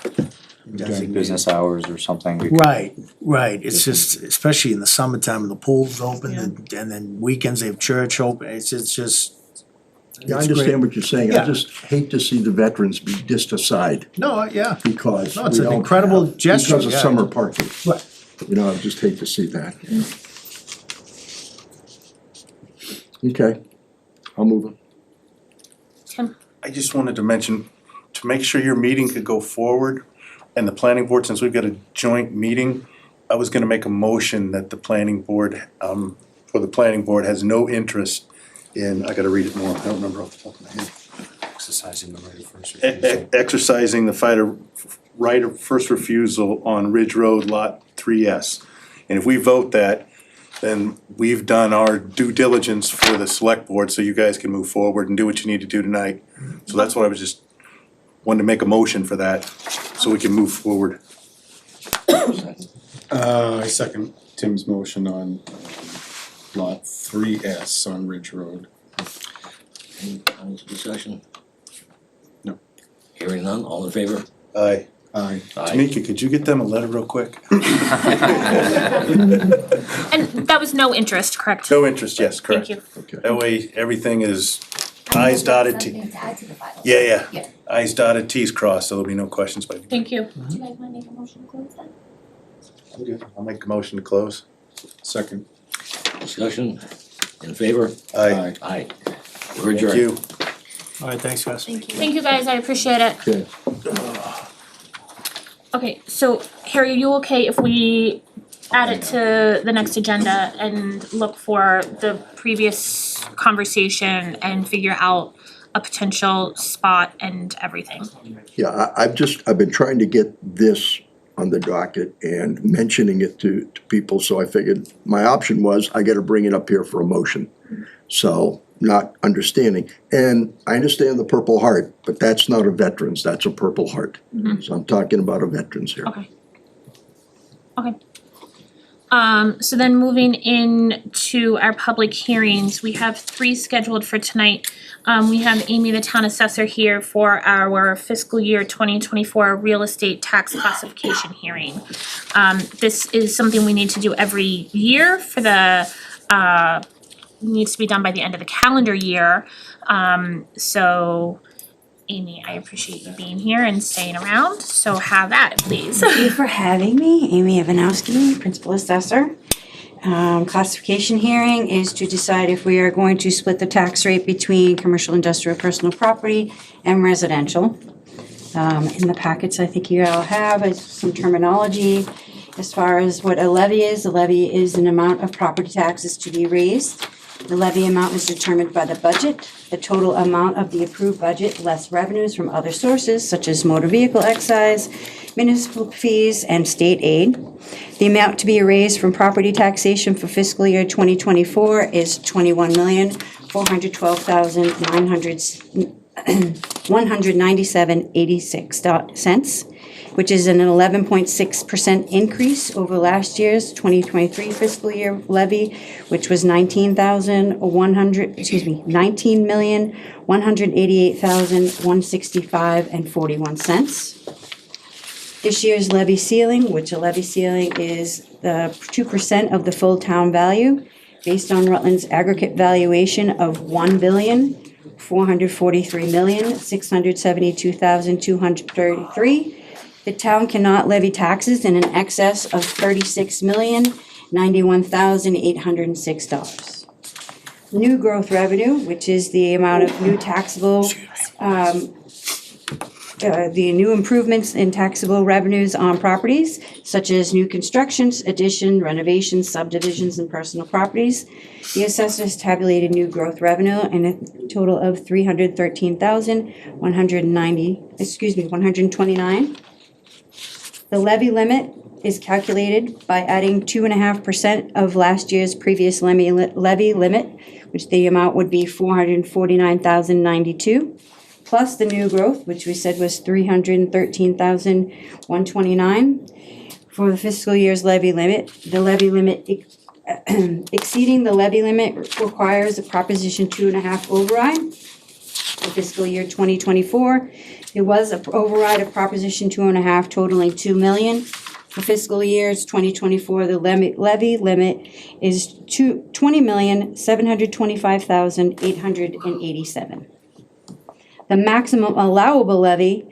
During business hours or something. we could- Right, it's just, especially in the summertime when the pool's open and then weekends they have church open, it's just. yeah, I it's great. understand what you're saying. I Yeah. just hate to see the veterans be dished aside No, yeah, because No, it's we an don't incredible have- gesture, because of yeah. summer parking. Right. You know, I just hate to see that. Okay, I'll move it. Tim, I just wanted to mention, to make sure your meeting could go forward, and the planning board, since we've got a joint meeting, I was gonna make a motion that the planning board, for the planning board has no interest in, I gotta read it more, I don't remember off the top of my head. Exercising the right of first refusal. Exercising the right of first refusal on Ridge Road Lot 3S. And if we vote that, then we've done our due diligence for the select board, so you guys can move forward and do what you need to do tonight. So that's what I was just, wanted to make a motion for that, so we can move forward. I second Tim's motion on lot 3S on Ridge Road. Any discussion? No. Hearing none, all in favor? Aye. Aye. Tamika, could you get them a letter real quick? and that was no interest, correct? No interest, yes, Thank correct. you. Okay. That way, everything is I's dotted, Something to add to the bylaws. yeah, Yeah. I's dotted, T's crossed, so there'll be no questions by me. Thank you. Do you guys wanna make a motion to close then? I'll make a motion to close. Second. Discussion, in favor? Aye. Aye. We're Thank adjourned. you. Alright, thanks guys. Thank you guys, I appreciate it. Okay. Okay, so Harry, are you okay if we add it to the next agenda and look for the previous conversation and figure out a potential spot and everything? Yeah, I've been trying to get this on the docket and mentioning it to people, so I figured my option was I gotta bring it up here for a motion. So, not understanding, and I understand the Purple Heart, but that's not a veterans, that's a Purple Heart. So I'm talking about a veterans here. Okay. Okay. So then moving in to our public hearings, we have 3 scheduled for tonight. We have Amy, the town assessor, here for our fiscal year 2024 real estate tax classification hearing. This is something we need to do every year for the, needs to be done by the end of the calendar year. So Amy, I appreciate you being here and staying around, so have at it, please. Thank you for having me. Amy Ivanowski, Principal Assessor. Classification hearing is to decide if we are going to split the tax rate between commercial, industrial, personal property, and residential. In the packets, I think you all have some terminology as far as what a levy is. A levy is an amount of property taxes to be raised. The levy amount is determined by the budget. The total amount of the approved budget less revenues from other sources such as motor vehicle excise, municipal fees, and state aid. The amount to be raised from property taxation for fiscal year 2024 is $21,412,197.86, which is an 11.6% increase over last year's 2023 fiscal year levy, which was $19,188,165.41. This year's levy ceiling, which a levy ceiling is the 2% of the full town value, based on Rutland's aggregate valuation of $1,443,672,233. The town cannot levy taxes in an excess of $36,091,806. New growth revenue, which is the amount of new taxable, the new improvements in taxable revenues on properties, such as new constructions, addition, renovations, subdivisions, and personal properties. The assessor has tabulated new growth revenue in a total of $129. The levy limit is calculated by adding 2.5% of last year's previous levy limit, which the amount would be $449,092, plus the new growth, which we said was $313,129 for the fiscal year's levy limit. The levy limit exceeding the levy limit requires a Proposition 2.5 override. For fiscal year 2024, there was an override of Proposition 2.5 totaling $2 million. For fiscal years 2024, the levy limit is $20,725,887. The maximum allowable levy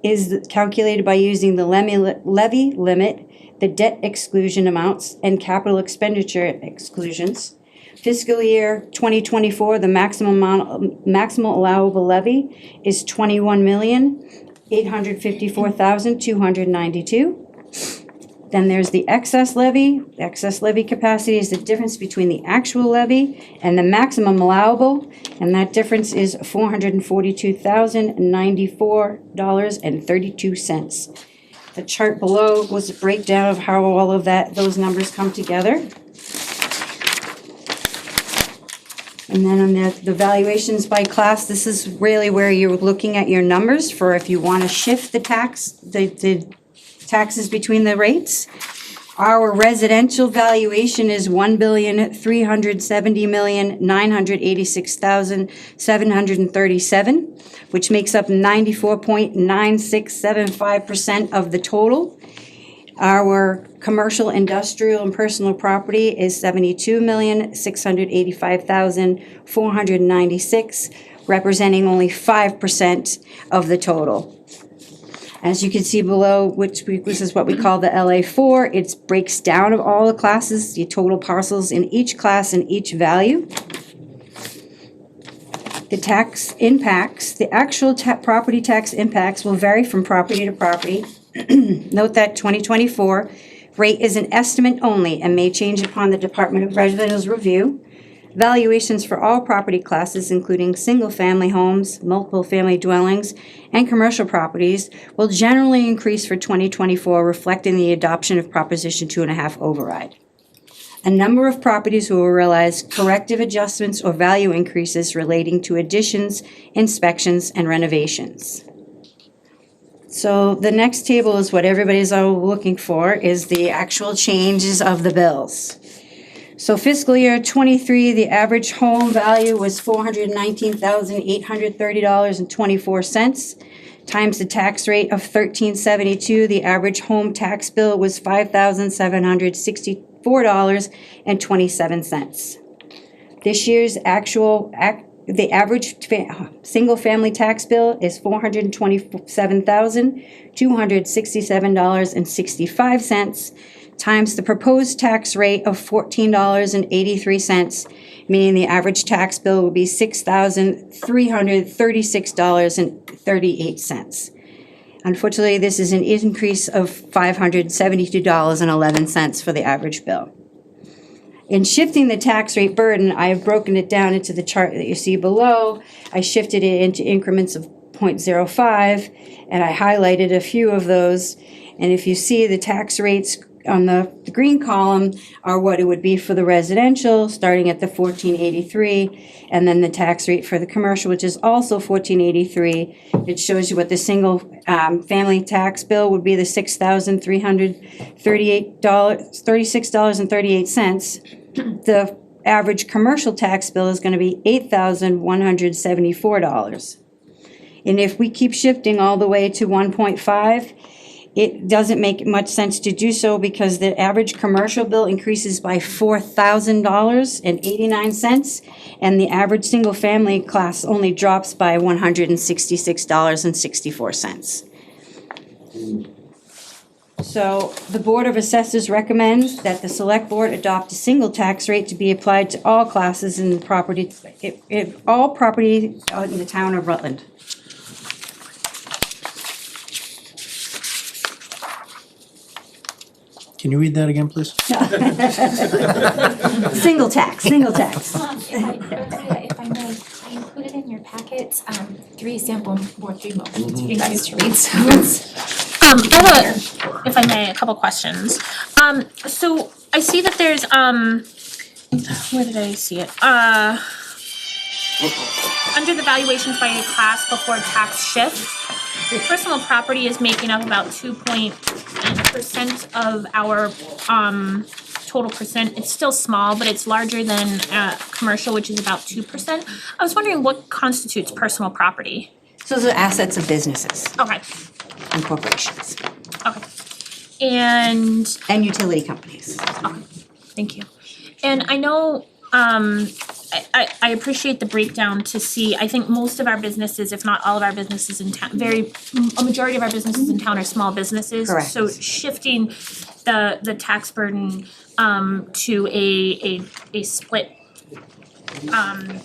is calculated by using the levy limit, the debt exclusion amounts, and capital expenditure exclusions. Fiscal year 2024, the maximum allowable levy is $21,854,292. Then there's the excess levy. The excess levy capacity is the difference between the actual levy and the maximum allowable, and that difference is $442,094.32. The chart below was a breakdown of how all of those numbers come together. And then on the valuations by class, this is really where you're looking at your numbers for if you want to shift the taxes between the rates. Our residential valuation is $1,370,986,737, which makes up 94.9675% of the total. Our commercial, industrial, and personal property is $72,685,496, representing only 5% of the total. As you can see below, this is what we call the LA4, it breaks down of all the classes, the total parcels in each class and each value. The tax impacts, the actual property tax impacts will vary from property to property. Note that 2024 rate is an estimate only and may change upon the Department of Revenue review. Valuations for all property classes, including single-family homes, multiple-family dwellings, and commercial properties, will generally increase for 2024, reflecting the adoption of Proposition 2.5 override. A number of properties will realize corrective adjustments or value increases relating to additions, inspections, and renovations. So the next table is what everybody's all looking for, is the actual changes of the bills. So fiscal year '23, the average home value was $419,830.24, times the tax rate of $13.72. The average home tax bill was $5,764.27. This year's the average single-family tax bill is $427,267.65, times the proposed tax rate of $14.83, meaning the average tax bill will be $6,336.38. Unfortunately, this is an increase of $572.11 for the average bill. In shifting the tax rate burden, I have broken it down into the chart that you see below. I shifted it into increments of 0.05, and I highlighted a few of those. And if you see the tax rates on the green column are what it would be for the residential, starting at the $14.83, and then the tax rate for the commercial, which is also $14.83. It shows you what the single family tax bill would be, the $6,336.38. The average commercial tax bill is going to be $8,174. And if we keep shifting all the way to 1.5, It doesn't make much sense to do so because the average commercial bill increases by $4,000.89, and the average single-family class only drops by $166.64. So the Board of Assessors recommends that the Select Board adopt a single tax rate to be applied to all classes in the property, all property in the town of Rutland. Can you read that again, please? Single tax, single tax. If I may, I included in your packets, 3 sample Board 3 motions for you guys to read, so it's. I have if I may, a couple questions. So I see that there's, where did I see it? Under the valuations by a class before tax shift, personal property is making up about 2.8% of our, total percent. It's still small, but it's larger than, commercial, which is about 2%. I was wondering what constitutes personal property? So those are assets of businesses Okay, and corporations okay. And and utility companies. thank you. And I know, I appreciate the breakdown to see, I think most of our businesses, if not all of our businesses in town, a majority of our businesses in town are small businesses. Correct. So shifting the tax burden, to a split,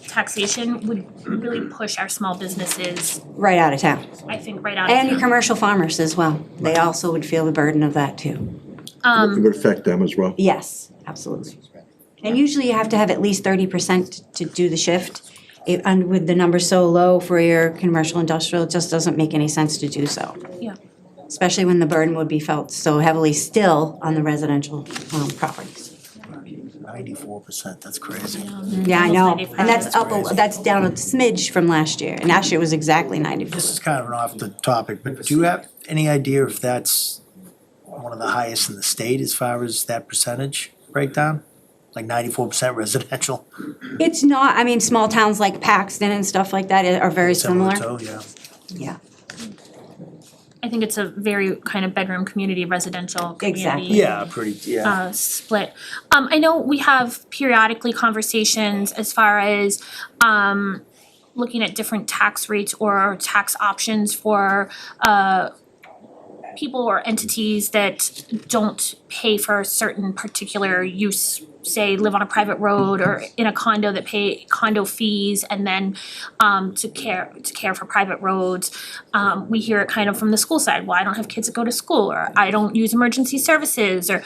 taxation would really push our small businesses, Right out of town. I think, right out of And your town. commercial farmers as well. They also would feel the burden of that too. It would affect them as well. Yes, absolutely. And usually you have to have at least 30% to do the shift. And with the number so low for your commercial industrial, it just doesn't make any sense to do so. Yeah. Especially when the burden would be felt so heavily still on the residential properties. 94%, that's crazy. Yeah, I know. Almost 95. And that's up, crazy. that's down a smidge from last year. And last year was exactly 94. This is kind of an off the topic, but do you have any idea if that's one of the highest in the state as far as that percentage breakdown? Like 94% residential? It's not, I mean, small towns like Paxton and stuff like that are very similar. Similar to, yeah. Yeah, I think it's a very kind of bedroom community, residential community. Exactly. Yeah, pretty, yeah. Split. I know we have periodically conversations as far as looking at different tax rates or tax options for people or entities that don't pay for a certain particular use, say live on a private road or in a condo that pay condo fees and then to care for private roads. We hear it kind of from the school side, well, I don't have kids that go to school, or I don't use emergency services, or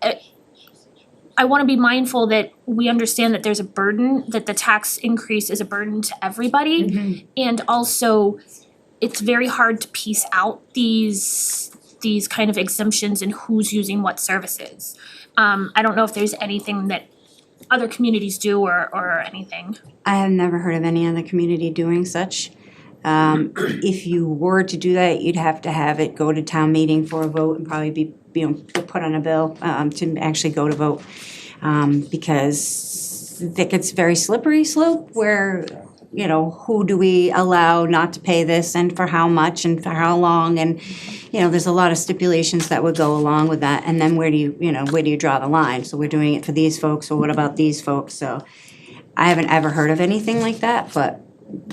I wanna be mindful that we understand that there's a burden, that the tax increase is a burden to everybody. And also, it's very hard to piece out these kind of exemptions and who's using what services. I don't know if there's anything that other communities do or anything. I have never heard of any other community doing such. If you were to do that, you'd have to have it go to town meeting for a vote and probably be put on a bill to actually go to vote. Because I think it's very slippery slope where, you know, who do we allow not to pay this and for how much and for how long, and, you know, there's a lot of stipulations that would go along with that, and then where do you draw the line? So we're doing it for these folks, or what about these folks? So I haven't ever heard of anything like that, but,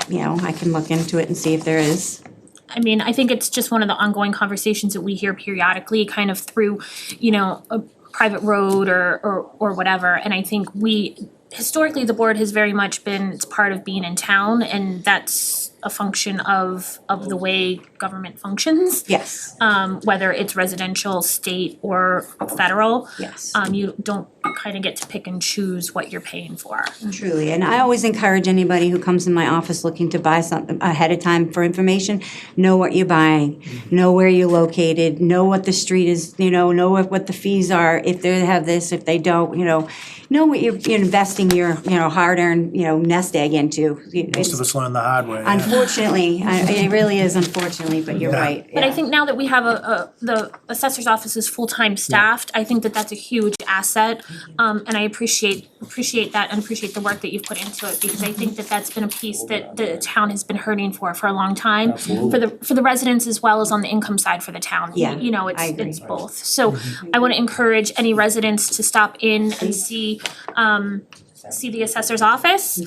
you know, I can look into it and see if there is. I mean, I think it's just one of the ongoing conversations that we hear periodically, kind of through, you know, a private road or whatever, and I think historically, the board has very much been, it's part of being in town, and that's a function of the way government functions. Yes. Whether it's residential, state, or federal. Yes. You don't kind of get to pick and choose what you're paying for. Truly, and I always encourage anybody who comes in my office looking to buy something ahead of time for information, know what you're buying, know where you're located, know what the street is, know what the fees are, if they have this, if they don't, know what you're investing your, hard-earned, nest egg into. Most of us learn the hard way. Yeah. Unfortunately, it really is unfortunately, but you're right, But I yeah. think now that we have the assessor's office is full-time staffed, I think that that's a huge asset. And I appreciate that and appreciate the work that you've put into it, because I think that that's been a piece that the town has been hurting for a long time. For the residents as well as on the income side for the town. Yeah, You know, I agree. it's both. So I wanna encourage any residents to stop in and see the assessor's office.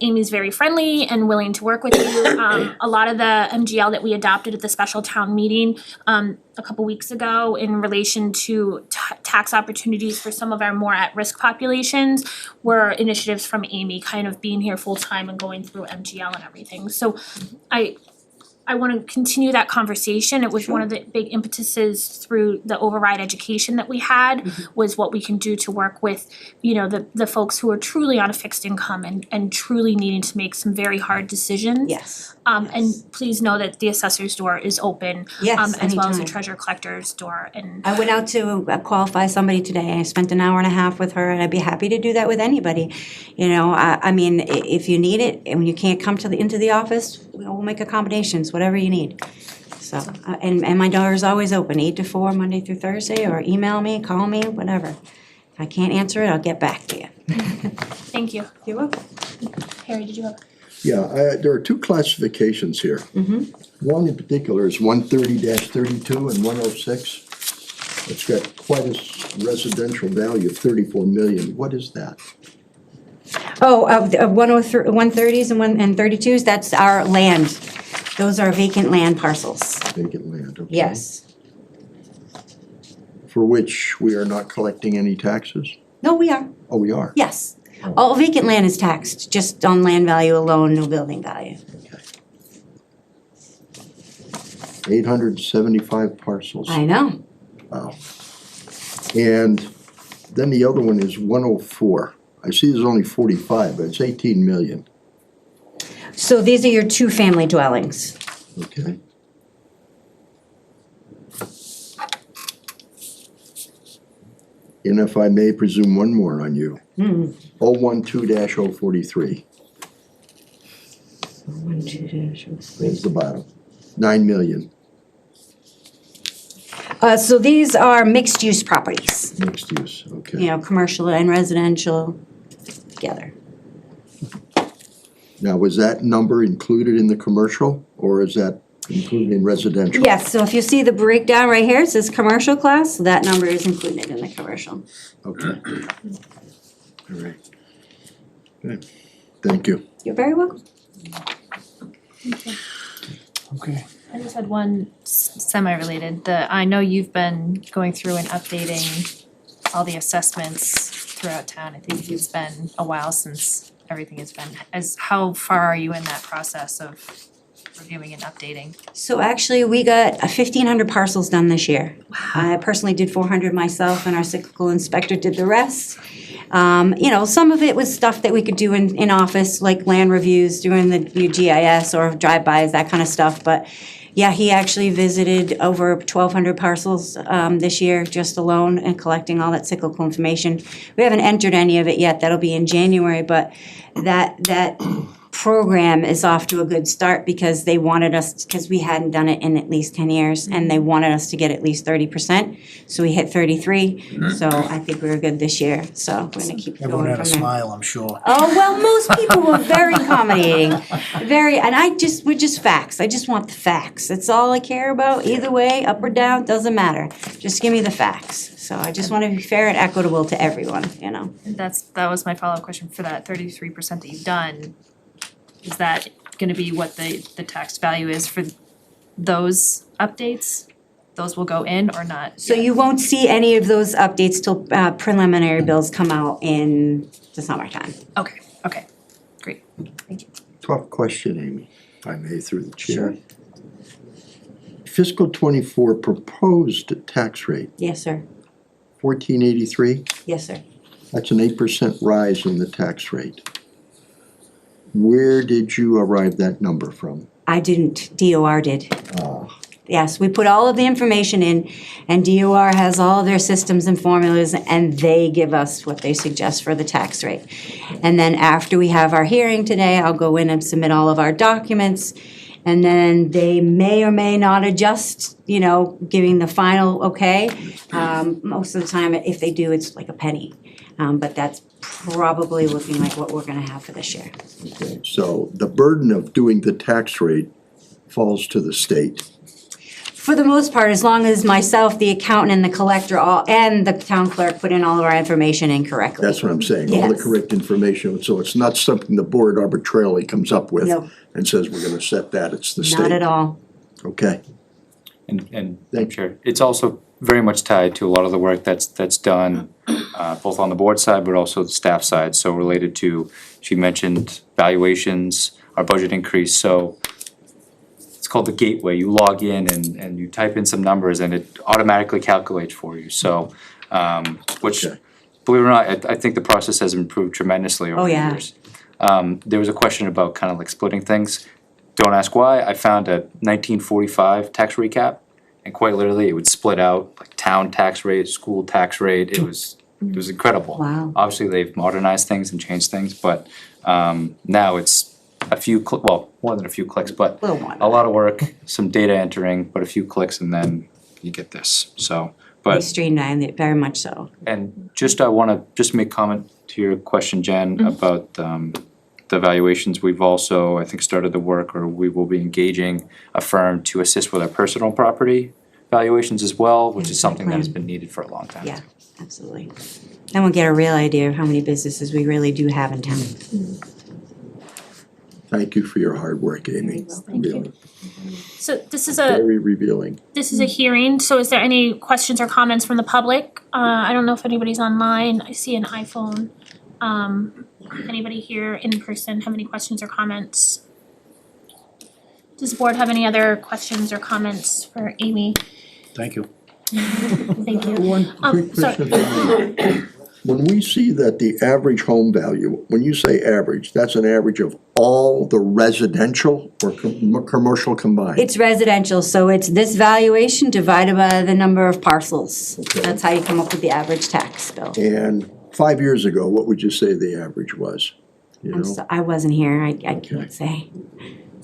Amy's very friendly and willing to work with you. A lot of the MGL that we adopted at the special town meeting a couple weeks ago in relation to tax opportunities for some of our more at-risk populations were initiatives from Amy kind of being here full-time and going through MGL and everything. So I wanna continue that conversation. It was one of the big impetuses through the override education that we had, was what we can do to work with, you know, the folks who are truly on a fixed income and truly needing to make some very hard decisions. Yes. And please know that the assessor's door is open, Yes, as well as the anytime. treasurer collector's door, and I went out to qualify somebody today. I spent an hour and a half with her, and I'd be happy to do that with anybody. You know, I mean, if you need it and you can't come into the office, we'll make accommodations, whatever you need. So, and my door is always open, 8 to 4, Monday through Thursday, or email me, call me, whatever. If I can't answer it, I'll get back to you. thank you. You're welcome. Harry, did you have? Yeah, there are two classifications here. One in particular is 130-32 and 106. It's got quite a residential value of 34 million. What is that? Oh, 130s and 32s, that's our land. Those are vacant land parcels. Vacant land, okay. Yes. For which we are not collecting any taxes? No, we are. Oh, we are? Yes. All vacant land is taxed, just on land value alone, no building value. 875 parcels. I know. Wow. And then the other one is 104. I see there's only 45, but it's 18 million. So these are your two-family dwellings. Okay. And if I may presume one more on you. 012-043. There's the bottom. 9 million, So these are mixed-use properties, mixed use, okay. you know, commercial and residential together. Now, was that number included in the commercial, or is that included in residential? Yes, so if you see the breakdown right here, it says commercial class, so that number is included in the commercial. Okay. All right. Good. Thank you. You're very welcome. Okay. I just had one semi-related, I know you've been going through and updating all the assessments throughout town. I think it's been a while since everything has been, how far are you in that process of reviewing and updating? So actually, we got 1,500 parcels done this year. I personally did 400 myself, and our cyclical inspector did the rest. You know, some of it was stuff that we could do in office, like land reviews, doing the GIS or drive-bys, that kind of stuff. But yeah, he actually visited over 1,200 parcels this year, just alone, and collecting all that cyclical information. We haven't entered any of it yet. That'll be in January, but that program is off to a good start because they wanted us, because we hadn't done it in at least 10 years, and they wanted us to get at least 30%. So we hit 33, so I think we were good this year, so we're gonna keep Everyone going had from a there. smile, I'm sure. Oh, well, most people were very accommodating, and we're just facts. I just want the facts. That's all I care about. Either way, up or down, doesn't matter. Just give me the facts. So I just want to be fair and equitable to everyone, you know? That was my follow-up question for that 33% that you've done. Is that gonna be what the tax value is for those updates? Those will go in or not? So you won't see any of those updates till preliminary bills come out in the summertime. Okay, great, thank you. Tough question, Amy, if I may, through the chair. Fiscal '24 proposed tax rate, Yes, sir. 1483. Yes, sir. That's an 8% rise in the tax rate. Where did you arrive that number from? I didn't, DOR did. Yes, we put all of the information in, and DOR has all of their systems and formulas, and they give us what they suggest for the tax rate. And then after we have our hearing today, I'll go in and submit all of our documents, and then they may or may not adjust, you know, giving the final okay. Most of the time, if they do, it's like a penny. But that's probably looking like what we're gonna have for this year. Okay, so the burden of doing the tax rate falls to the state. For the most part, as long as myself, the accountant, and the collector, and the town clerk put in all of our information incorrectly. That's what I'm saying, all the Yes. correct information, so it's not something the board arbitrarily comes up with No. and says, we're gonna set that, it's the state. Not at all. Okay, And Thank Chair, it's also very much tied to a lot of the work that's done, both on the board side, but also the staff side. So related to, she mentioned valuations, our budget increase, so it's called the gateway. You log in and you type in some numbers and it automatically calculates for you. So, which, Okay. believe it or not, I think the process has improved tremendously over Oh, the yeah. years. There was a question about kind of like splitting things. Don't ask why. I found a 1945 tax recap, and quite literally, it would split out like town tax rate, school tax rate. It was incredible. Wow. Obviously, they've modernized things and changed things, but now it's a few, well, more than a few clicks, but Little one. a lot of work, some data entering, but a few clicks, and then you get this. So, They but streamlined it, very much so. and just, I wanna just make comment to your question, Jen, about the valuations. We've also, I think, started the work, or we will be engaging a firm to assist with our personal property valuations as well, which is something that has been needed for a long time. Yeah, absolutely. Then we'll get a real idea of how many businesses we really do have in town. thank you for your hard work, Amy. Thank you. Really, So this is very revealing. a hearing, so is there any questions or comments from the public? I don't know if anybody's online, I see an iPhone. Anybody here in person have any questions or comments? Does the board have any other questions or comments for Amy? Thank you. Thank you. One quick sorry. question. When we see that the average home value, when you say average, that's an average of all the residential or commercial combined? It's residential, so it's this valuation divided by the number of parcels. Okay. That's how you come up with the average tax bill. And 5 years ago, what would you say the average was? You know, I wasn't here, I Okay. can't say.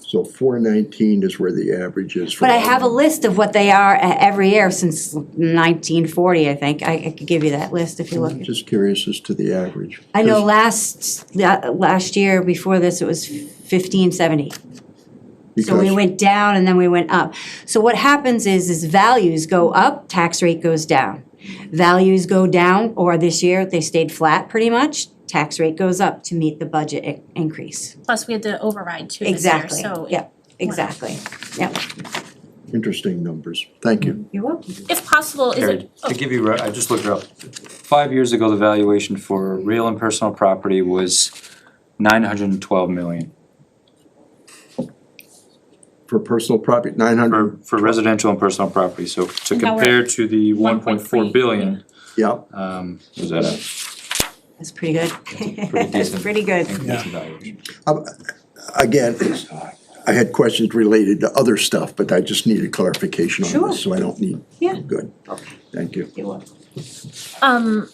so 419 is where the average is for. But I all have a of them. last of what they are every year since 1940, I think. I could give you that list if you look. I'm just curious as to the average. I know 'Cause- last year, before this, it was 1570. So we because- went down and then we went up. So what happens is values go up, tax rate goes down. Values go down, or this year, they stayed flat pretty much, tax rate goes up to meet the budget increase. Plus, we had the override too this year, Exactly, so yep, exactly, yep. Interesting numbers. Thank you. You're welcome. if possible, is Carrie, it, to give you, I just looked it up. 5 years ago, the valuation for real and personal property was 912 million. For personal property, 900, For residential and personal property, so to Now we're compare to the 1.4 1.3, billion, yeah. was that a That's pretty good. pretty That's decent pretty good. increase in valuation? Again, I had questions related to other stuff, but I just needed clarification on Sure. this, so I don't need. Yeah. Good. Thank you. You're welcome.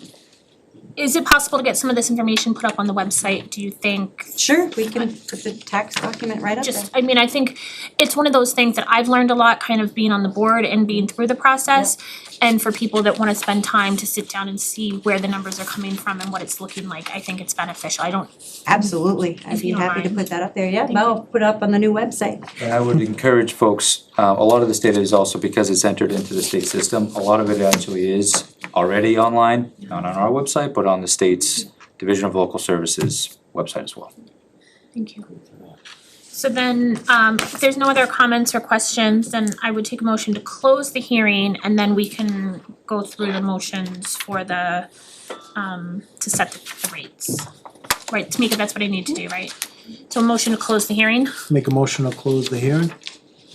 is it possible to get some of this information put up on the website, do you think? Sure, we can put the tax document right up there. Just, I mean, I think it's one of those things that I've learned a lot kind of being on the board and being through the process. And for people that wanna spend time to sit down and see where the numbers are coming from and what it's looking like, I think it's beneficial. I don't, Absolutely, I'd If be you don't happy to mind. put that up there, yeah, Thank I'll put it up on the new website. And I would encourage folks, a lot of this data is also because it's entered into the state system, a lot of it actually is already online, not on our website, but on the state's Division of Local Services website as well. thank you. So then, if there's no other comments or questions, then I would take a motion to close the hearing and then we can go through the motions for the, to set the rates. Right, Tamika, that's what I need to do, right? So a motion to close the hearing, Make a motion to close the hearing?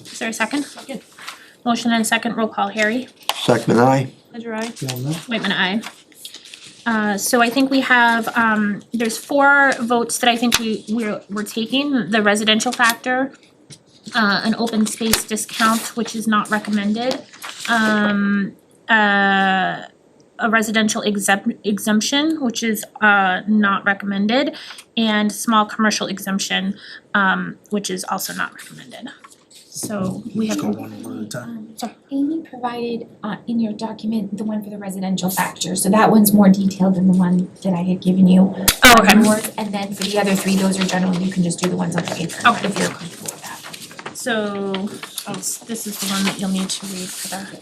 is there a second? Second. Motion and second, roll call, Harry. Second, aye. Ledger, aye. Galvin? Whitman, aye. So I think we have, there's 4 votes that I think we're taking, the residential factor, an open space discount, which is not recommended. A residential exemption, which is not recommended, and small commercial exemption, which is also not recommended. So we have. Let's go one at a time. Sorry. Amy provided in your document the one for the residential factor, so that one's more detailed than the one that I had given you. Oh, okay. Yours, and then for the other three, those are generally, you can just do the ones on the paper, Okay. if you're comfortable with that. So, this is the one that you'll need to read for the.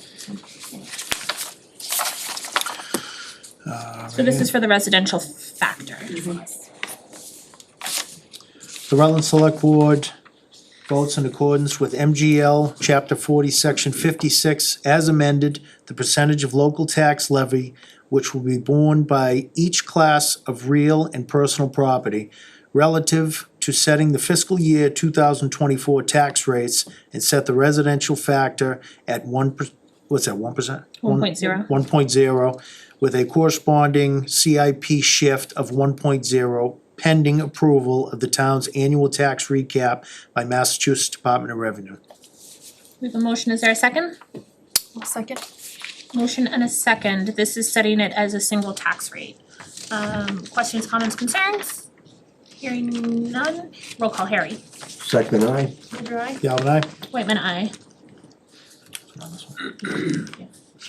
So this is for the residential factor. The Rutland Select Board votes in accordance with MGL Chapter 40, Section 56, as amended, the percentage of local tax levy which will be borne by each class of real and personal property relative to setting the fiscal year 2024 tax rates and set the residential factor at 1%, 1.0. 1.0, with a corresponding CIP shift of 1.0 pending approval of the town's annual tax recap by Massachusetts Department of Revenue. We have a motion, is there a second? I'll second. Motion and a second, this is setting it as a single tax rate. Questions, comments, concerns? Hearing none, roll call, Harry. Second I. Ledger, aye. Galvin aye? Whitman, aye.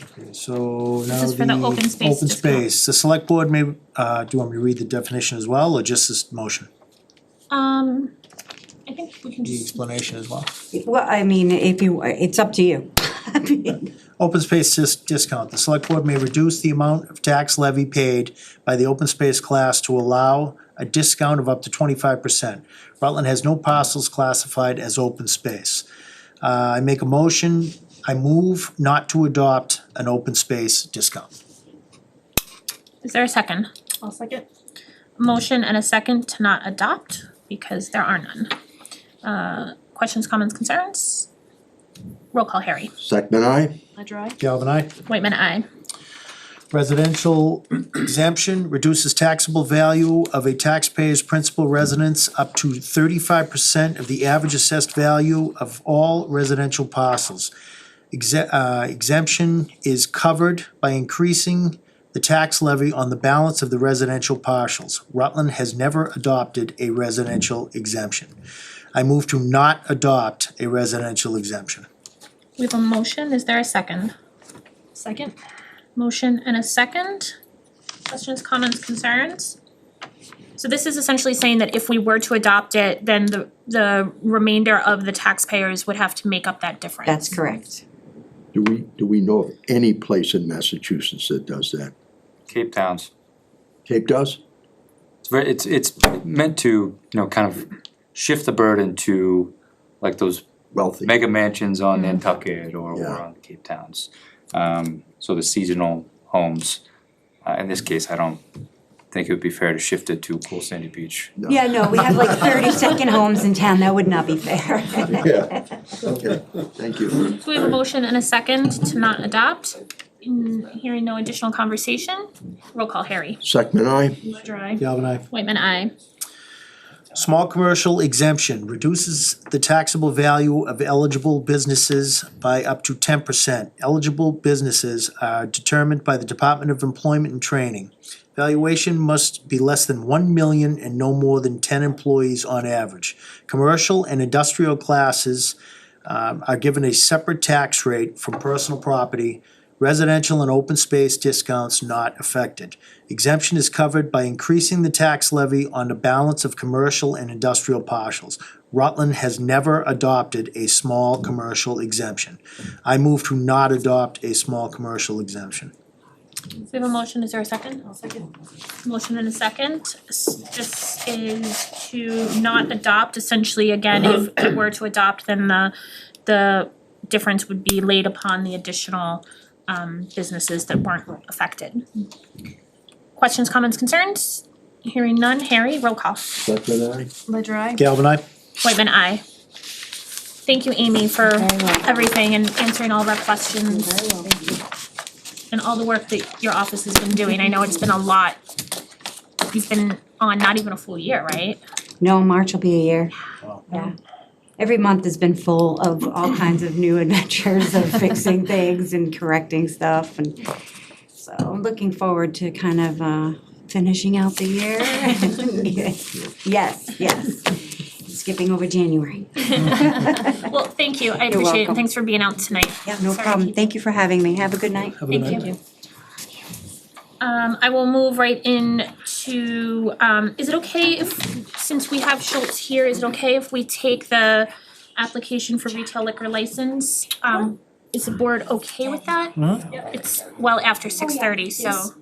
Okay, so now This is for the open space open discount. space. The select board may, do you want me to read the definition as well, or just this motion? I think we can The just, explanation as well? Well, I mean, if you, it's up to you. I mean, Open space discount. The select board may reduce the amount of tax levy paid by the open space class to allow a discount of up to 25%. Rutland has no parcels classified as open space. I make a motion, I move not to adopt an open space discount. is there a second? I'll second. Motion and a second to not adopt, because there are none. Questions, comments, concerns? Roll call, Harry. Second I. Ledger, aye. Galvin aye? Whitman, aye. Residential exemption reduces taxable value of a taxpayer's principal residence up to 35% of the average assessed value of all residential parcels. Exemption is covered by increasing the tax levy on the balance of the residential parcels. Rutland has never adopted a residential exemption. I move to not adopt a residential exemption. We have a motion, is there a second? Second. Motion and a second. Questions, comments, concerns? So this is essentially saying that if we were to adopt it, then the remainder of the taxpayers would have to make up that difference. that's correct. Do we know of any place in Massachusetts that does that? Cape Towns. Cape does? It's meant to, you know, kind of shift the burden to like those Wealthy. mega mansions on Nantucket or Yeah. on Cape Towns. So the seasonal homes, in this case, I don't think it would be fair to shift it to Cool Sandy Beach. No. Yeah, no, we have like 30-second homes in town, that would not be fair. Yeah, okay, thank you. So we have a motion and a second to not adopt. Hearing no additional conversation, roll call, Harry. Second I. Ledger, aye. Galvin aye? Whitman, aye. Small commercial exemption reduces the taxable value of eligible businesses by up to 10%. Eligible businesses are determined by the Department of Employment and Training. Valuation must be less than 1 million and no more than 10 employees on average. Commercial and industrial classes are given a separate tax rate from personal property. Residential and open space discounts not affected. Exemption is covered by increasing the tax levy on the balance of commercial and industrial parcels. Rutland has never adopted a small commercial exemption. I move to not adopt a small commercial exemption. So we have a motion, is there a second? I'll second. Motion and a second. This is to not adopt, essentially, again, if it were to adopt, then the difference would be laid upon the additional businesses that weren't affected. Questions, comments, concerns? Hearing none, Harry, roll call. Second I. Ledger, aye. Galvin aye? Whitman, aye. Thank you, Amy, for Very well. everything and answering all of our questions Very well, thank you. and all the work that your office has been doing. I know it's been a lot. You've been on not even a full year, right? No, March will be a year. Wow. Yeah. every month has been full of all kinds of new adventures of fixing things and correcting stuff. And so I'm looking forward to kind of finishing out the year. Yes. Skipping over January. Well, thank you, I appreciate it, and welcome. thanks for being out tonight. Yeah, no Sorry. problem. Thank you for having me. Have a good night. Have a good Thank night. you. I will move right into, is it okay if, since we have Schultz here, is it okay if we take the application for retail liquor license? Is the board okay with that? It's well after 6:30, so,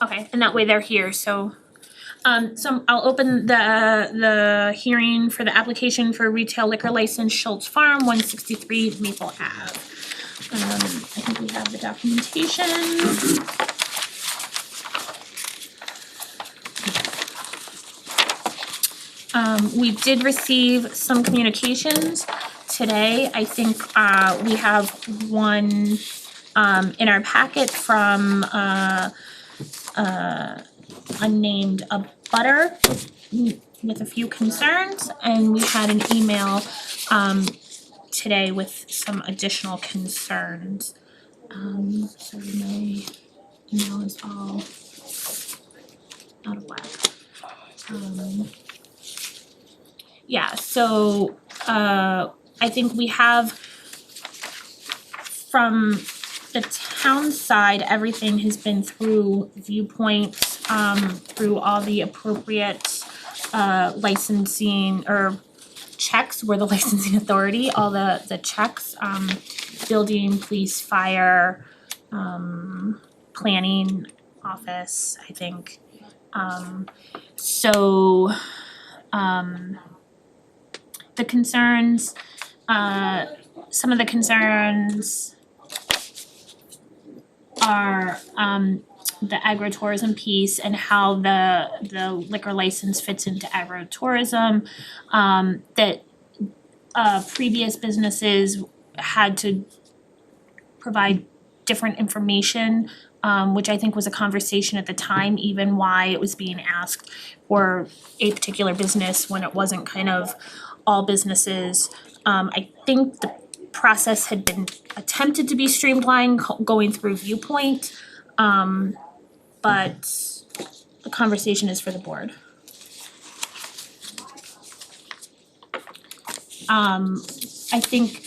okay, and that way they're here, so. So I'll open the hearing for the application for retail liquor license Schultz Farm, 163 Maple Ave. I think we have the documentation. We did receive some communications today. I think we have one in our packet from unnamed abutter with a few concerns, and we had an email today with some additional concerns. So my email is all out of whack. Yeah, so I think we have from the town side, everything has been through Viewpoint, through all the appropriate licensing or checks. We're the licensing authority, all the checks, building, police, fire, planning office, I think. The concerns, some of the concerns are the agritourism piece and how the liquor license fits into agritourism. That previous businesses had to provide different information, which I think was a conversation at the time, even why it was being asked for a particular business when it wasn't kind of all businesses. I think the process had been attempted to be streamlined going through Viewpoint, but the conversation is for the board. I think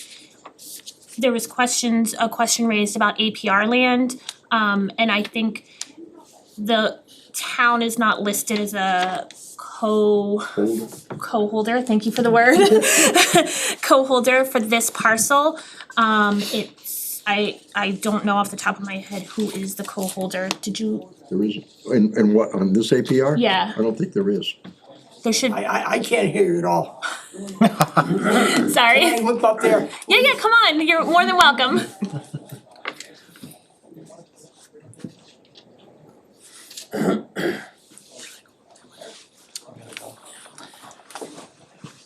there was a question raised about APR land, and I think the town is not listed as a co-holder, thank you for the word, co-holder for this parcel. I don't know off the top of my head who is the co-holder. Did you? There is, and what, on this APR? Yeah. I don't think there is. There should. I can't hear you at all. Sorry. Hey, look up there. Yeah, come on, you're more than welcome.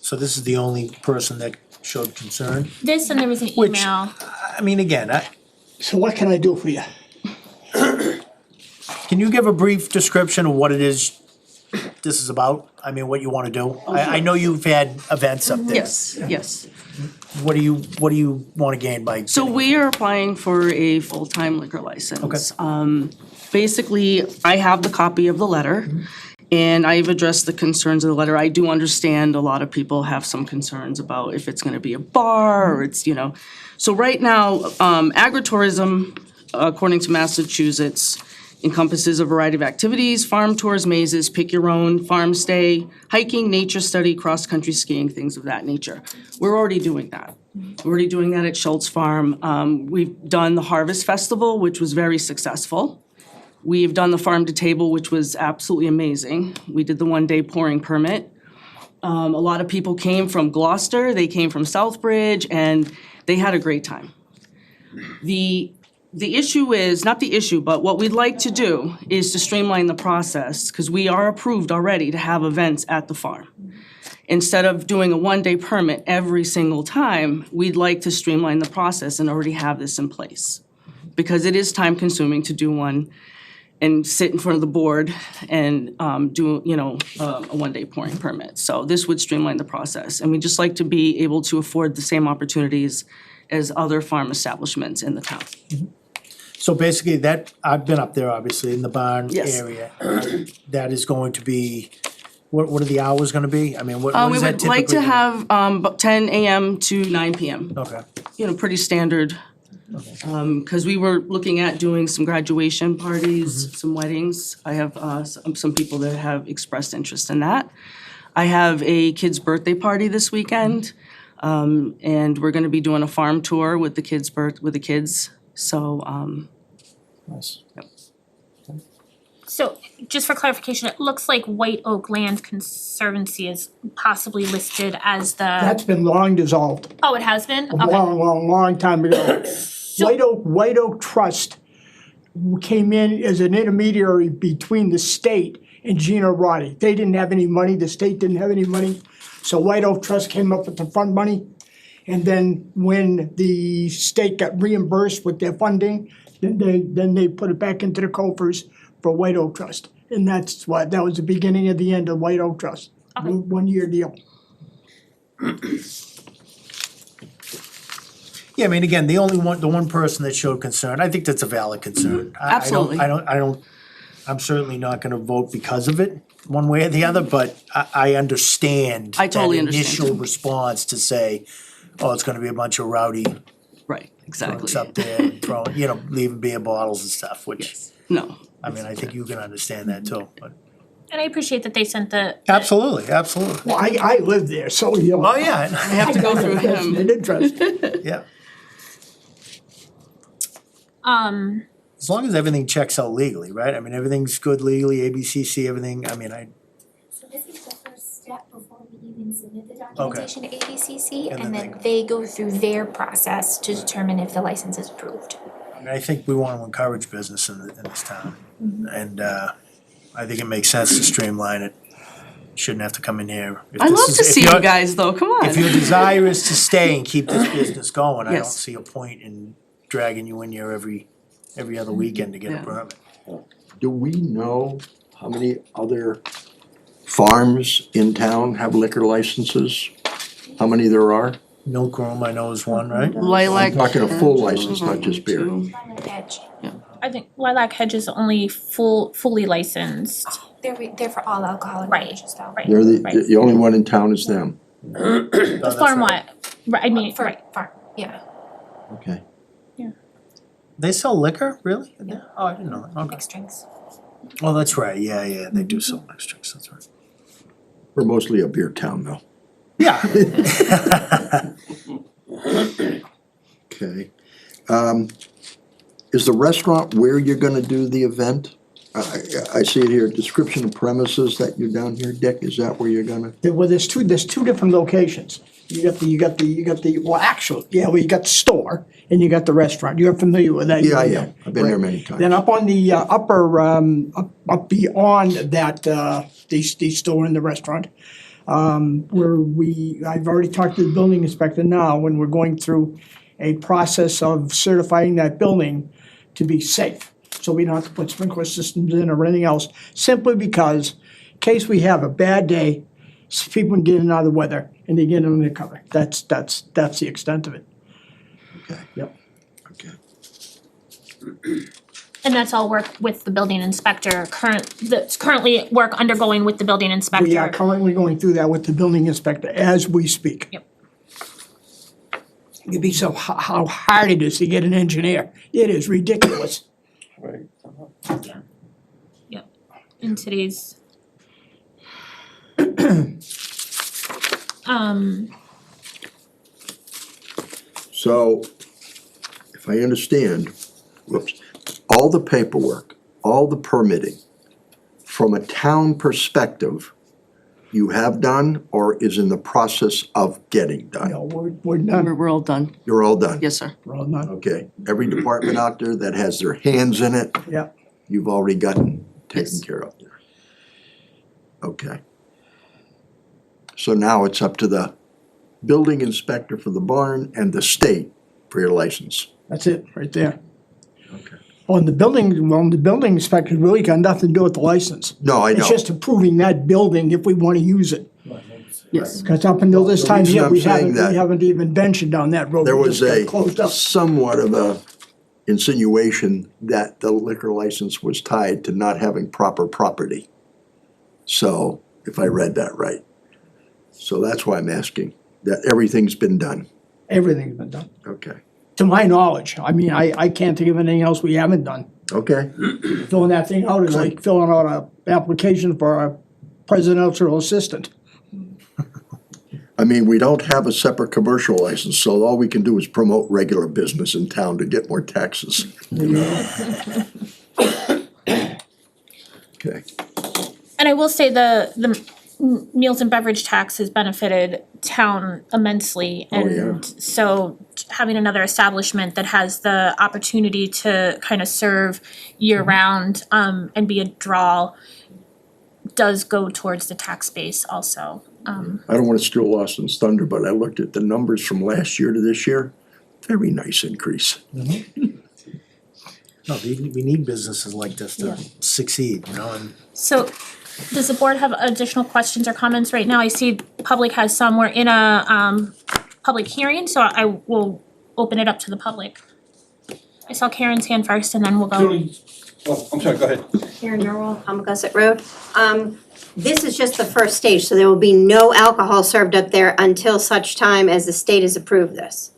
So this is the only person that showed concern? This, and there was an Which- email. I mean, again, So what can I do for you? can you give a brief description of what it is this is about? I mean, what you wanna do? I know you've had events up there. Yes. What do you wanna gain by? So we are applying for a full-time liquor license. Basically, I have the copy of the letter, and I've addressed the concerns of the letter. I do understand a lot of people have some concerns about if it's gonna be a bar, or it's, So right now, agritourism, according to Massachusetts, encompasses a variety of activities: farm tours, mazes, pick your own, farm stay, hiking, nature study, cross-country skiing, things of that nature. We're already doing that. We're already doing that at Schultz Farm. We've done the Harvest Festival, which was very successful. We've done the Farm to Table, which was absolutely amazing. We did the one-day pouring permit. A lot of people came from Gloucester, they came from Southbridge, and they had a great time. The issue is, not the issue, but what we'd like to do is to streamline the process, because we are approved already to have events at the farm. Instead of doing a one-day permit every single time, we'd like to streamline the process and already have this in place. Because it is time-consuming to do one, and sit in front of the board and do, a one-day pouring permit. So this would streamline the process, and we'd just like to be able to afford the same opportunities as other farm establishments in the town. So basically that, I've been up there obviously in the barn Yes. area. That is going to be, what are the hours gonna be? I mean, what We is that would like to typically? have about 10 a.m. to 9 p.m. Okay, Pretty standard. Because we were looking at doing some graduation parties, some weddings. I have some people that have expressed interest in that. I have a kid's birthday party this weekend, and we're gonna be doing a farm tour with the kids. So, nice. So just for clarification, it looks like White Oak Land Conservancy is possibly listed as the, That's been long dissolved, oh, it has been? a Okay. long time ago. White Oak Trust came in as an intermediary between the state and Gina Roddy. They didn't have any money, the state didn't have any money, so White Oak Trust came up with the fund money. And then when the state got reimbursed with their funding, then they put it back into the coffers for White Oak Trust. And that was the beginning of the end of White Oak Trust, Okay. 1 year deal. Yeah, I mean, again, the one person that showed concern, I think that's a valid concern. Absolutely. I don't, I'm certainly not gonna vote because of it, one way or the other, but I understand I totally that understand. initial response to say, oh, it's gonna be a bunch of rowdy right, exactly. folks up there and throwing, leaving beer bottles and stuff, which, No, I mean, I think you can understand that too, but. And I appreciate that they sent the, Absolutely. Well, I lived there, so, Oh, yeah, I have to go through him. An interest. yeah, as as long as everything checks out legally, right? I mean, everything's good legally, ABCC, everything, I mean, So this is the first step before we even submit the documentation to ABCC, And and then then they go through their process to determine if the license is approved. And I think we want to encourage business in this town. And I think it makes sense to streamline it. Shouldn't have to come in here. If I this love is- to if see you're- you guys though, come on. If your desire is to stay and keep this business going, I don't Yes. see a point in dragging you in here every other weekend to get a Yeah. permit. Do we know how many other farms in town have liquor licenses? How many there are? Milk Room, I know is one, right? Lilac. I'm talking a full license, not just beer. Edge. I think Lilac Hedge is only fully licensed. They're for all alcoholic Right. beverages though. Right. They're Right. the only one in town is them. The farm what? Right, I mean, For right. farm, yeah, Okay. They sell liquor, really? Oh, I didn't know that, okay. mixed drinks. Oh, that's right, yeah, they do sell mixed drinks, that's right. We're mostly a beer town though. Yeah. Okay. Is the restaurant where you're gonna do the event? I see it here, description of premises that you're down here, Dick, is that where you're gonna? Well, there's two different locations. You got the, well, actually, you got the store and you got the restaurant. You're familiar with that? Yeah, I am. I've been there many times. Then up on the upper, up beyond that, the store and the restaurant, I've already talked to the building inspector now, when we're going through a process of certifying that building to be safe. So we don't have to put sprinkler systems in or anything else, simply because in case we have a bad day, people can get in out of the weather and they get under cover. That's the extent of it. Okay. Yep. Okay. And that's all work with the building inspector, that's currently work undergoing with the building inspector. We are currently going through that with the building inspector as we speak. Yep. You'd be how hard it is to get an engineer. It is ridiculous. Yep, in today's. So, if I understand, all the paperwork, all the permitting, from a town perspective, you have done or is in the process of getting done? No, we're done. We're all done. You're all done? Yes, sir. We're all done. Okay, every department out there that has their hands in it, Yeah. you've already gotten taken Yes. care of there. Okay. So now it's up to the building inspector for the barn and the state for your license. That's it, right there. Okay. On the building inspector really got nothing to do with the license. No, I know. It's just approving that building if we wanna use it. Yes. Cause up until this The time reason here, I'm we saying haven't, that- we haven't even ventured down that road. There We was just got a closed up. somewhat of a insinuation that the liquor license was tied to not having proper property. So, if I read that right. So that's why I'm asking, that everything's been done. Everything's been done. Okay, To my knowledge, I mean, I can't think of anything else we haven't done. okay. Filling that thing out is like filling out a application for a presidential assistant. I mean, we don't have a separate commercial license, so all we can do is promote regular business in town to get more taxes. Okay, And I will say the meals and beverage tax has benefited town immensely. Oh, yeah. And so having another establishment that has the opportunity to kind of serve year-round and be a draw does go towards the tax base also. I don't wanna steal Austin's thunder, but I looked at the numbers from last year to this year, very nice increase. No, we need businesses like this to succeed, you know, and So does the board have additional questions or comments right now? I see public has some. We're in a public hearing, so I will open it up to the public. I saw Karen's hand first and then we'll go. Oh, I'm sorry, go ahead. Karen Norwell, Palmagussit Road. This is just the first stage, so there will be no alcohol served up there until such time as the state has approved this.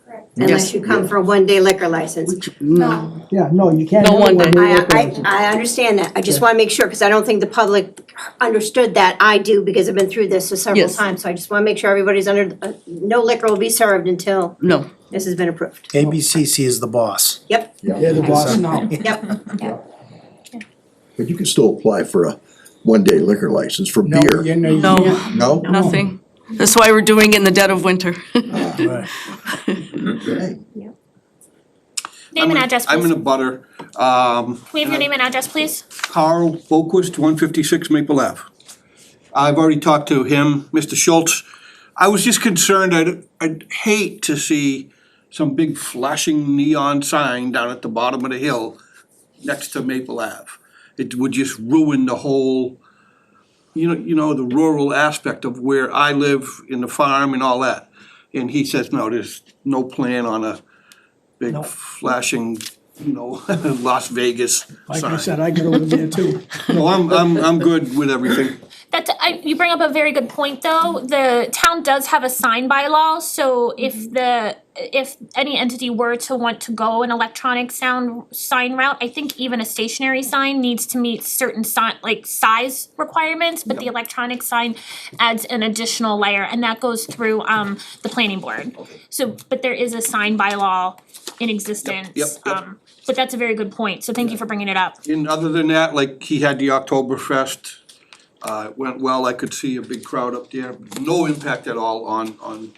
Correct. Unless you come for a one-day liquor license. No. Yeah, no, you can't. No have one day. I understand that. I just wanna make sure, cause I don't think the public understood that. I do, because I've been through this several Yes. times. So I just wanna make sure everybody's no liquor will be served until No. this has been approved. ABCC is the boss. Yep, They're the boss now. yep. But you can still apply for a one-day liquor license for No, beer. you know, you No. can't. No? Nothing. That's why we're doing it in the dead of winter. Right. Okay. Name and address, I'm in please. a butter. Can we have your name and address, please? Carl Boquist, 156 Maple Ave. I've already talked to him, Mr. Schultz. I was just concerned, I'd hate to see some big flashing neon sign down at the bottom of the hill next to Maple Ave. It would just ruin the whole, you know, the rural aspect of where I live in the farm and all that. And he says, no, there's no plan on a big No. flashing, Las Vegas Like sign. I said, I could live there too. No, I'm good with everything. You bring up a very good point, though. The town does have a sign bylaw, so if any entity were to want to go an electronic sign route, I think even a stationary sign needs to meet certain size requirements, but the electronic sign adds an additional layer, and that goes through the planning board. So, but there is a sign bylaw in existence. Yep. But that's a very good point, so thank you for bringing it up. And other than that, like he had the Oktoberfest, it went well, I could see a big crowd up there, no impact at all on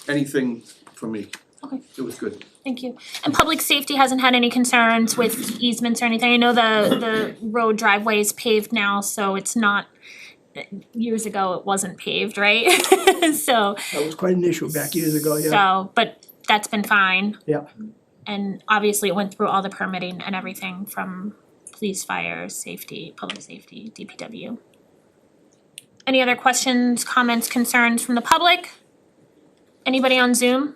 anything for me. Okay. It was good. Thank you. And public safety hasn't had any concerns with easements or anything? I know the road driveway is paved now, so it's not, years ago it wasn't paved, right? So, That was quite an issue back years ago, yeah. so, but that's been fine. Yeah. And obviously it went through all the permitting and everything from police, fire, safety, public safety, DPW. Any other questions, comments, concerns from the public? Anybody on Zoom?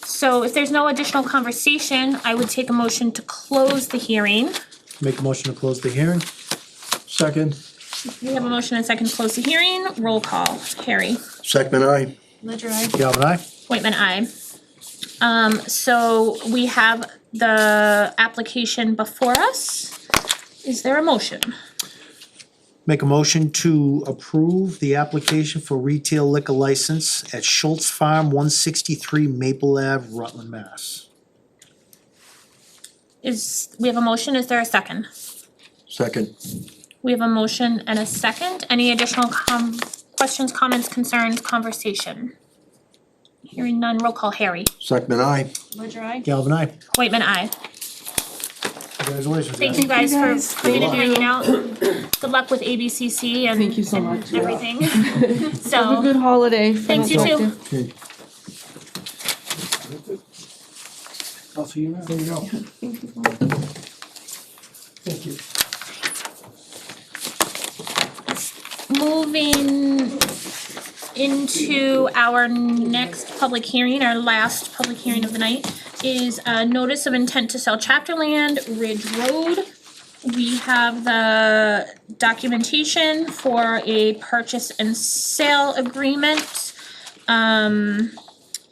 So if there's no additional conversation, I would take a motion to close the hearing. Make a motion to close the hearing? Second. We have a motion and second to close the hearing. Roll call. Harry. Second, aye. Ledger, I. Galvin aye? Whitman, aye. So we have the application before us. Is there a motion? Make a motion to approve the application for retail liquor license at Schultz Farm, 163 Maple Ave, Rutland, Mass. We have a motion, is there a second? Second. We have a motion and a second. Any additional questions, comments, concerns, conversation? Hearing none, roll call. Harry. Second, aye. Ledger, I. Galvin aye? Whitman, aye. Congratulations, Thank guys. you guys guys. for coming and Thank hanging out. Good luck with ABCC and Thank you so and much. everything. Have a So, good holiday. thanks, you too. Okay. I'll see you around. There you go. Thank you. Moving into our next public hearing, our last public hearing of the night, is a notice of intent to sell chapter land, Ridge Road. We have the documentation for a purchase and sale agreement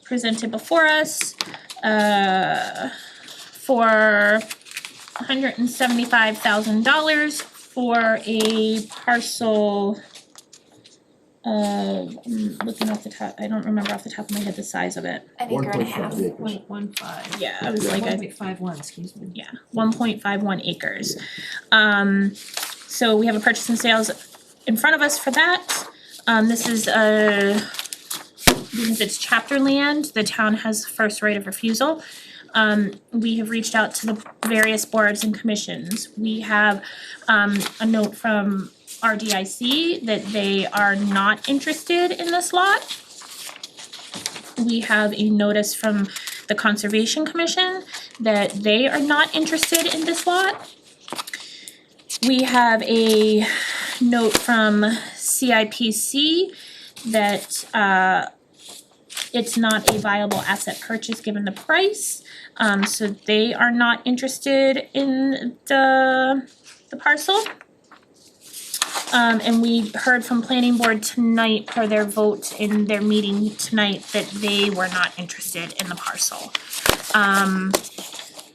presented before us for $175,000 for a parcel. I'm looking off the top, I don't remember off the top of my head the size of it. An acre and a half. 1.15. Yeah, I was like, I, 1.51, excuse me. yeah, 1.51 acres. So we have a purchase and sales in front of us for that. This is because it's chapter land, the town has first right of refusal. We have reached out to the various boards and commissions. We have a note from RDIC that they are not interested in this lot. We have a notice from the Conservation Commission that they are not interested in this lot. We have a note from CIPC that it's not a viable asset purchase given the price. So they are not interested in the parcel. And we heard from planning board tonight per their vote in their meeting tonight that they were not interested in the parcel.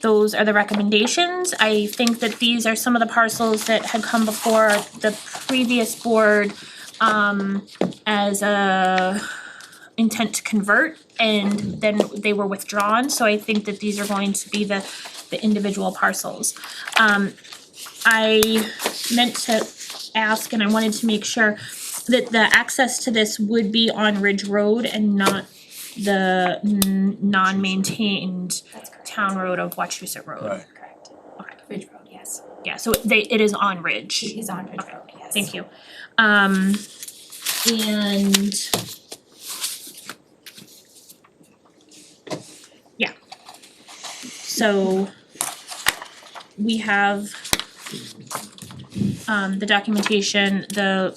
Those are the recommendations. I think that these are some of the parcels that had come before the previous board as a intent to convert, and then they were withdrawn, so I think that these are going to be the individual parcels. I meant to ask, and I wanted to make sure that the access to this would be on Ridge Road and not the non-maintained town road of Wachusett Road. Right. Correct. Ridge Road, yes. Yeah, so it is on Ridge. It is on Ridge Okay, Road, yes. Thank you. And yeah. So we have the documentation, I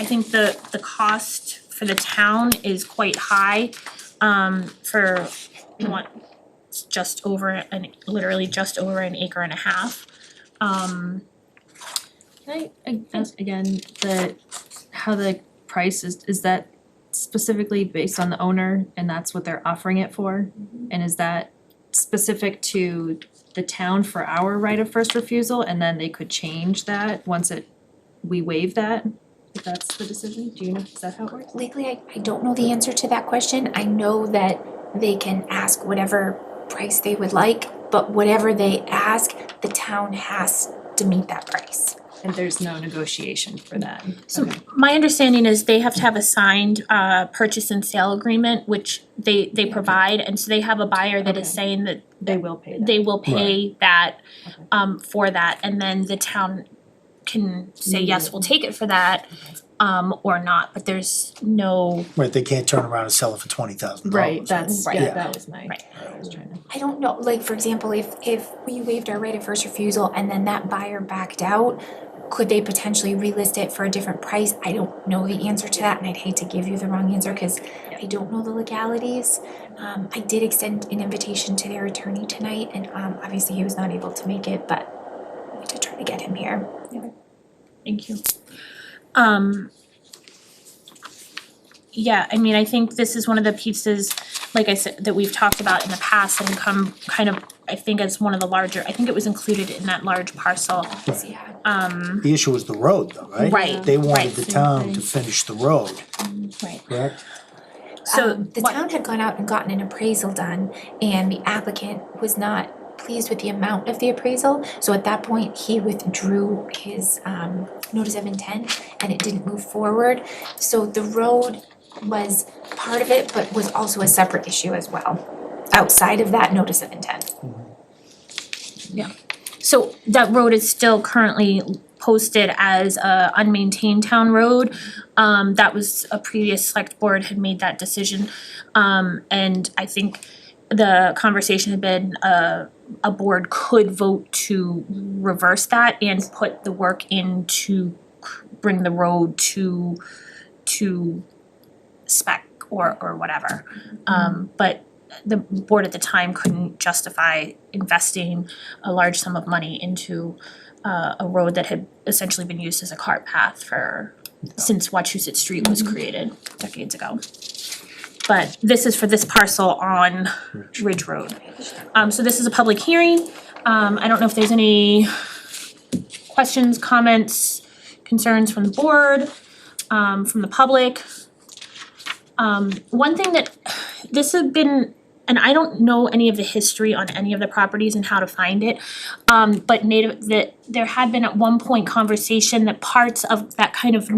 think the cost for the town is quite high, for what, just over literally just over an acre and a half. Can I ask again, how the price is that specifically based on the owner and that's what they're offering it for? And is that specific to the town for our right of first refusal, and then they could change that once we waive that? If that's the decision, do you know, is that how it works? Legally, I don't know the answer to that question. I know that they can ask whatever price they would like, but whatever they ask, the town has to meet that price. And there's no negotiation for that? So my understanding is they have to have a signed purchase and sale agreement, which they provide, and so they have a buyer that is saying that They will pay that? they will pay that for that, and then the town can say, yes, we'll take it for that, or not, but there's no. Right, they can't turn around and sell it for $20,000. Right, that's, Right. yeah, that was my, Right. I was trying to. I don't know, like, for example, if we waived our right of first refusal and then that buyer backed out, could they potentially relist it for a different price? I don't know the answer to that, and I'd hate to give you the wrong answer, cause I don't know the legalities. I did extend an invitation to their attorney tonight, and obviously he was not able to make it, but we did try to get him here. Thank you. Yeah, I mean, I think this is one of the pieces, like I said, that we've talked about in the past and come kind of, I think as one of the larger, I think it was included in that large parcel. Yeah. The issue was the road though, right? Right, They wanted right. the town to finish the road, Right. correct? So The town had gone out and gotten an appraisal done, and the applicant was not pleased with the amount of the appraisal, so at that point, he withdrew his notice of intent, and it didn't move forward. So the road was part of it, but was also a separate issue as well, outside of that notice of intent. Yeah, so that road is still currently posted as a unmaintained town road. That was a previous select board had made that decision. And I think the conversation had been, a board could vote to reverse that and put the work in to bring the road to spec or whatever. But the board at the time couldn't justify investing a large sum of money into a road that had essentially been used as a cart path since Wachusett Street was created decades ago. But this is for this parcel on Ridge Road. So this is a public hearing. I don't know if there's any questions, comments, concerns from the board, from the public. One thing that this has been, and I don't know any of the history on any of the properties and how to find it, but there had been at one point conversation that parts of that kind of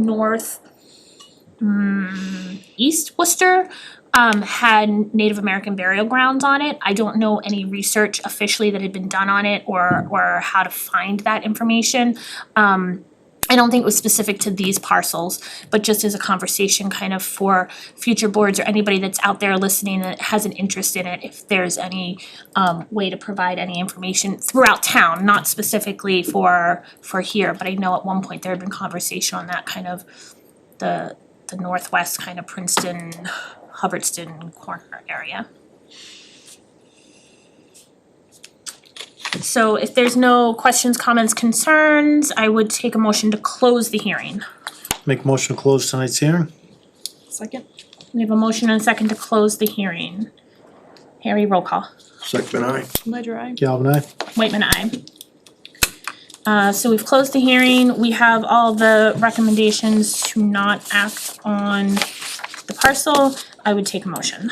east Worcester had Native American burial grounds on it. I don't know any research officially that had been done on it or how to find that information. I don't think it was specific to these parcels, but just as a conversation kind of for future boards or anybody that's out there listening that has an interest in it, if there's any way to provide any information throughout town, not specifically for here, but I know at one point there had been conversation on that kind of the northwest kind of Princeton, Hubbardston corner area. So if there's no questions, comments, concerns, I would take a motion to close the hearing. Make a motion to close tonight's hearing? Second. We have a motion and a second to close the hearing. Harry, roll call. Second, aye. Ledger I. Galvin aye? Whitman, aye. So we've closed the hearing. We have all the recommendations to not act on the parcel. I would take a motion.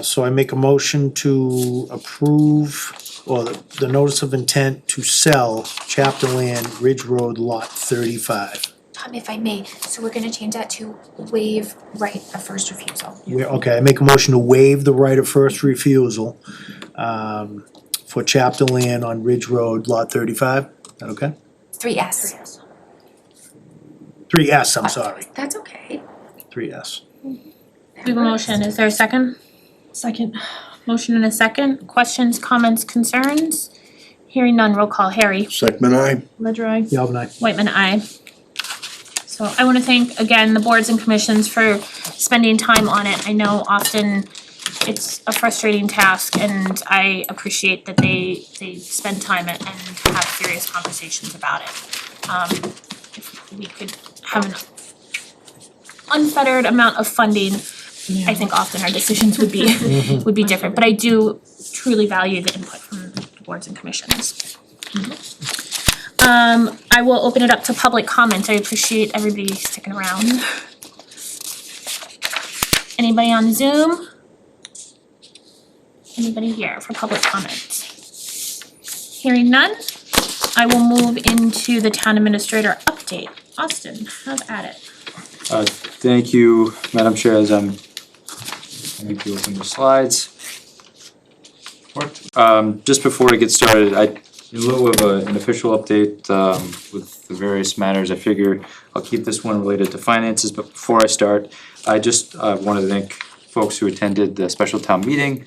So I make a motion to approve, or the notice of intent to sell chapter land, Ridge Road, lot 35. If I may, so we're gonna change that to waive right of first refusal. Okay, I make a motion to waive the right of first refusal for chapter land on Ridge Road, lot 35. Is that okay? 3S. 3S, I'm sorry, That's okay. 3S. We have a motion. Is there a second? Second. Motion and a second. Questions, comments, concerns? Hearing none, roll call. Harry. Second, aye. Ledger I. Galvin aye? Whitman, aye. So I wanna thank again the boards and commissions for spending time on it. I know often it's a frustrating task and I appreciate that they spend time and have serious conversations about it. If we could have an unfettered amount of funding, I think often our decisions would be different, but I do truly value the input from the boards and commissions. I will open it up to public comment. I appreciate everybody sticking around. Anybody on Zoom? Anybody here for public comment? Hearing none, I will move into the town administrator update. Austin, have at it. Thank you, Madam Chair, as I'm going to open the slides. Just before I get started, in lieu of an official update with the various matters, I figure I'll keep this one related to finances, but before I start, I just wanted to thank folks who attended the special town meeting.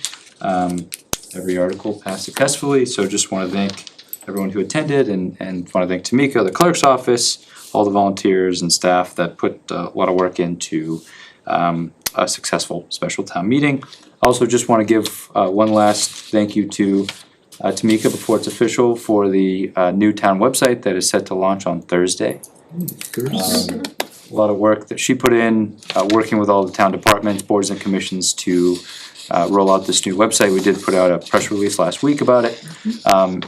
Every article passed successfully, so just want to thank everyone who attended and want to thank Tamika, the clerk's office, all the volunteers and staff that put a lot of work into a successful special town meeting. Also just want to give one last thank you to Tamika before it's official for the new town website that is set to launch on Thursday. A lot of work that she put in, working with all the town departments, boards and commissions to roll out this new website. We did put out a press release last week about it,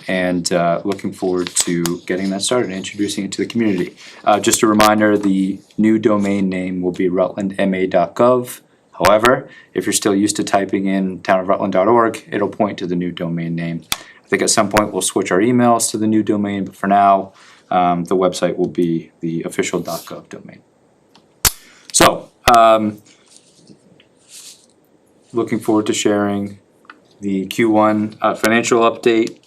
and looking forward to getting that started and introducing it to the community. Just a reminder, the new domain name will be rutlandma.gov. However, if you're still used to typing in townofrutland.org, it'll point to the new domain name. I think at some point we'll switch our emails to the new domain, but for now, the website will be the official .gov domain. So, looking forward to sharing the Q1 financial update.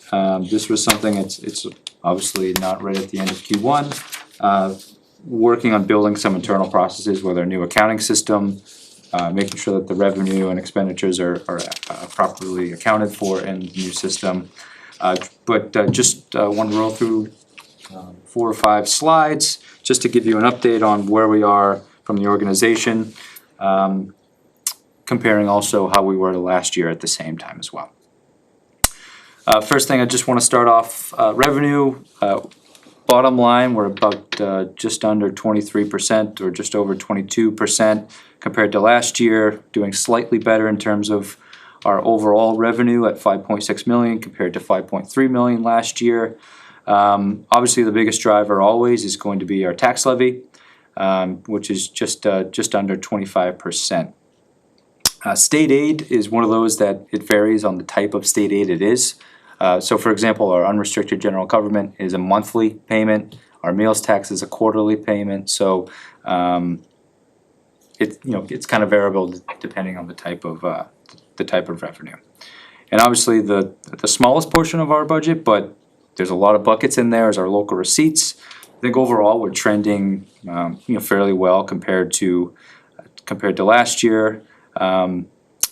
This was something, it's obviously not right at the end of Q1. Working on building some internal processes with our new accounting system. making sure that the revenue and expenditures are properly accounted for in the new system. But just want to roll through 4 or 5 slides, just to give you an update on where we are from the organization, comparing also how we were last year at the same time as well. First thing, I just want to start off, revenue, bottom line, we're about just under 23% or just over 22% compared to last year, doing slightly better in terms of our overall revenue at 5.6 million compared to 5.3 million last year. Obviously, the biggest driver always is going to be our tax levy, which is just under 25%. State aid is one of those that it varies on the type of state aid it is. So for example, our unrestricted general government is a monthly payment. Our meals tax is a quarterly payment. So it's kind of variable depending on the type of revenue. And obviously the smallest portion of our budget, but there's a lot of buckets in there, is our local receipts. I think overall we're trending fairly well compared to last year.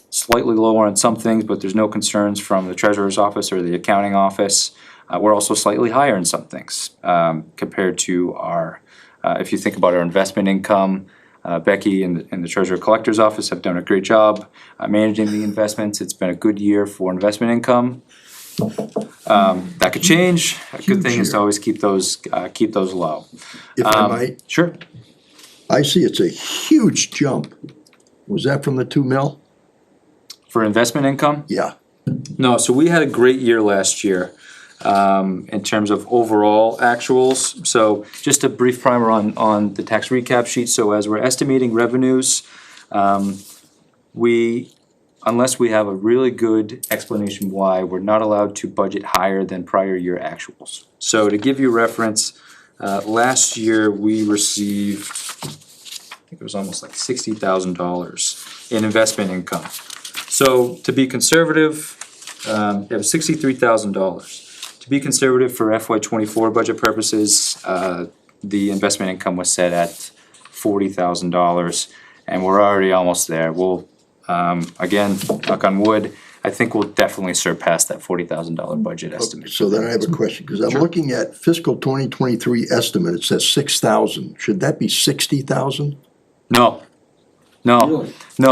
Slightly lower on some things, but there's no concerns from the treasurer's office or the accounting office. We're also slightly higher in some things compared to our, if you think about our investment income, Becky and the treasurer collector's office have done a great job managing the investments. It's been a good year for investment income. That could change. A good thing is to always keep those low. If I might? Sure. I see it's a huge jump. Was that from the 2 mil? For investment income? Yeah. No, so we had a great year last year in terms of overall actuals. So just a brief primer on the tax recap sheet. So as we're estimating revenues, unless we have a really good explanation why, we're not allowed to budget higher than prior year actuals. So to give you reference, last year we received, I think it was almost like $60,000 in investment income. So to be conservative, it was $63,000. To be conservative for FY24 budget purposes, the investment income was set at $40,000, and we're already almost there. We'll, again, knock on wood, I think we'll definitely surpass that $40,000 budget estimate. So then I have a question, because I'm looking at fiscal 2023 estimate, it says 6,000. Should that be 60,000? No,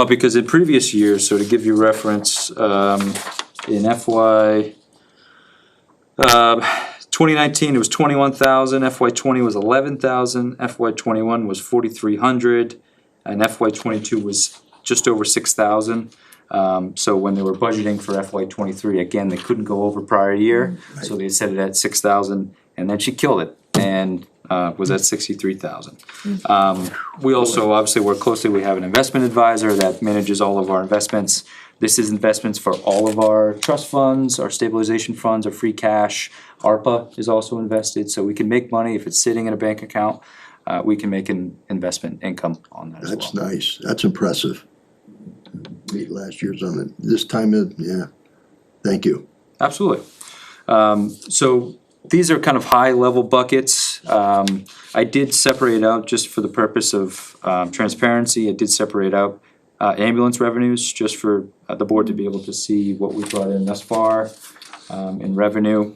because in previous years, so to give you reference, in FY 2019 it was 21,000, FY20 was 11,000, FY21 was 4,300, and FY22 was just over 6,000. So when they were budgeting for FY23, again, they couldn't go over prior year, so they set it at 6,000, and then she killed it and was at 63,000. We also obviously work closely. We have an investment advisor that manages all of our investments. This is investments for all of our trust funds, our stabilization funds, our free cash. ARPA is also invested, so we can make money if it's sitting in a bank account. We can make an investment income on that as well. That's nice. That's impressive. Beat last year's on it. This time, yeah. Thank you. Absolutely. So these are kind of high-level buckets. I did separate out, just for the purpose of transparency, I did separate out ambulance revenues, just for the board to be able to see what we brought in thus far in revenue.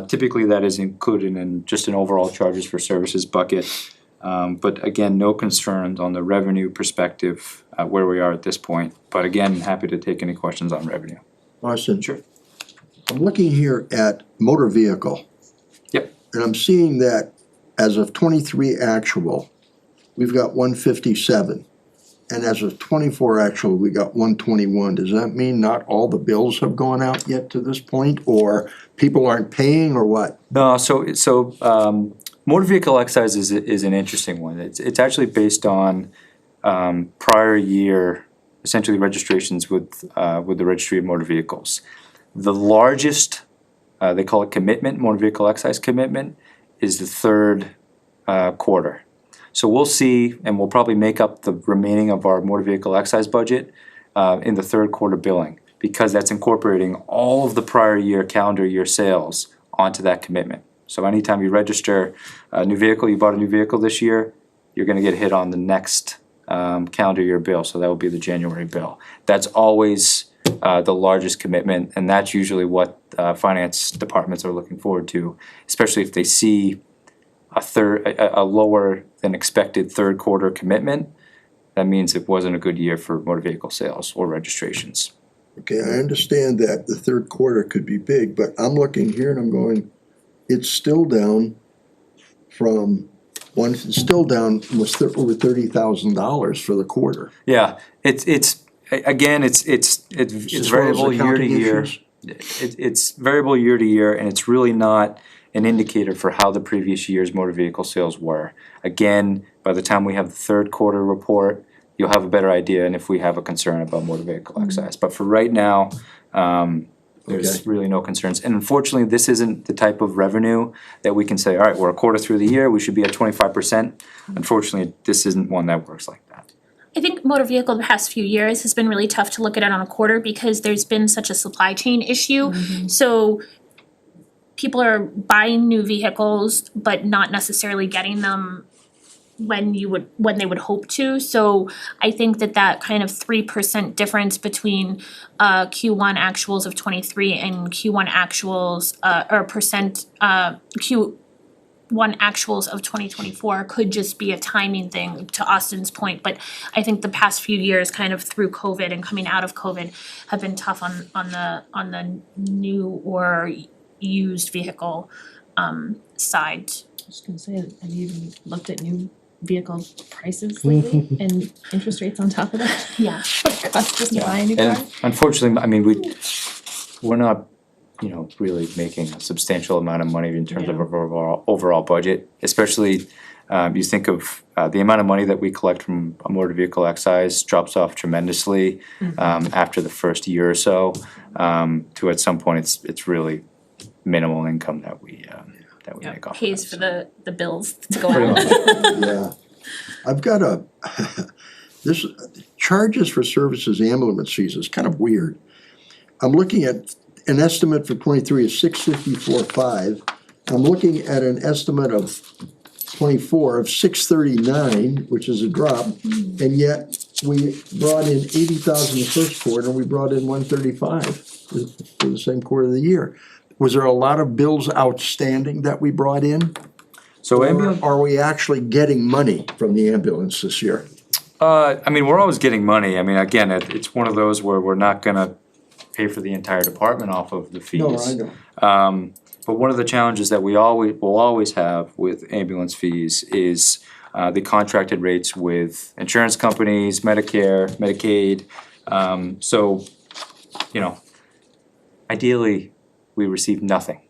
Typically, that is included in just an overall charges for services bucket. But again, no concerns on the revenue perspective where we are at this point. But again, happy to take any questions on revenue. Austin. Sure. I'm looking here at motor vehicle. Yep. And I'm seeing that as of 23 actual, we've got 157. And as of 24 actual, we got 121. Does that mean not all the bills have gone out yet to this point, or people aren't paying, or what? No, so motor vehicle excise is an interesting one. It's actually based on prior year, essentially registrations with the Registry of Motor Vehicles. The largest, they call it commitment, motor vehicle excise commitment, is the third quarter. So we'll see, and we'll probably make up the remaining of our motor vehicle excise budget in the third quarter billing, because that's incorporating all of the prior year calendar year sales onto that commitment. So anytime you register a new vehicle, you bought a new vehicle this year, you're gonna get hit on the next calendar year bill, so that would be the January bill. That's always the largest commitment, and that's usually what finance departments are looking forward to, especially if they see a lower than expected third quarter commitment. That means it wasn't a good year for motor vehicle sales or registrations. Okay, I understand that the third quarter could be big, but I'm looking here and I'm going, it's still down from it's still down almost over $30,000 for the quarter. Yeah, it's As far as variable year to accounting year. issues? It's variable year to year, and it's really not an indicator for how the previous year's motor vehicle sales were. Again, by the time we have the third quarter report, you'll have a better idea, and if we have a concern about motor vehicle excise. But for right now, there's really no concerns. And unfortunately, this isn't the type of revenue that we can say, all right, we're a quarter through the year, we should be at 25%. Unfortunately, this isn't one that works like that. I think motor vehicle the past few years has been really tough to look at it on a quarter because there's been such a supply chain issue. So people are buying new vehicles, but not necessarily getting them when they would hope to. So I think that kind of 3% difference between Q1 actuals of '23 and Q1 actuals or percent Q1 actuals of 2024 could just be a timing thing, to Austin's point. But I think the past few years, kind of through COVID and coming out of COVID, have been tough on the new or used vehicle side. I was gonna say, have you even looked at new vehicle prices lately and interest rates on top of that? Yeah. What it costs just to buy a new car? And unfortunately, I mean, we're not, really making a substantial amount of money in terms of our overall budget, especially you think of the amount of money that we collect from a motor vehicle excise drops off tremendously after the first year or so. To at some point, it's really minimal income that we make off. Pays for the bills to go Pretty out. Yeah. I've got this charges for services ambulance fees is kind of weird. I'm looking at an estimate for '23 of $654,500. I'm looking at an estimate of '24 of $639,000, which is a drop, and yet we brought in $80,000 the first quarter, and we brought in $135,000 for the same quarter of the year. Was there a lot of bills outstanding that we brought in? So Or are we actually getting money from the ambulance this year? I mean, we're always getting money. I mean, again, it's one of those where we're not gonna pay for the entire department off of the fees. No, I know. But one of the challenges that we will always have with ambulance fees is the contracted rates with insurance companies, Medicare, Medicaid. So, ideally, we receive nothing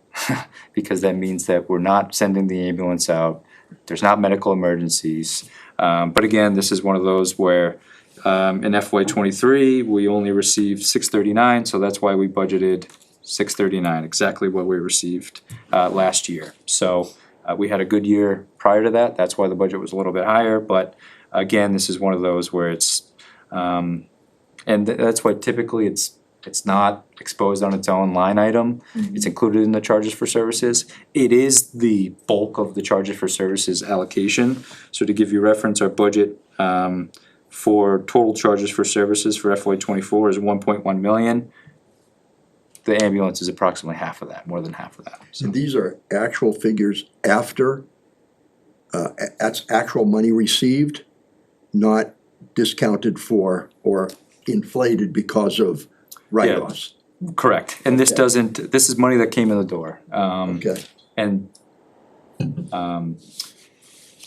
because that means that we're not sending the ambulance out. There's not medical emergencies. But again, this is one of those where in FY '23, we only received $639,000, so that's why we budgeted $639,000, exactly what we received last year. So we had a good year prior to that, that's why the budget was a little bit higher, but again, this is one of those where it's, that's why typically it's not exposed on its own line item. It's included in the charges for services. It is the bulk of the charges for services allocation. So to give you reference, our budget for total charges for services for FY '24 is $1.1 million. The ambulance is approximately half of that, more than half of that. And these are actual figures after, that's actual money received, not discounted for or inflated because of write-offs. Correct, and this this is money that came in the door. Okay. And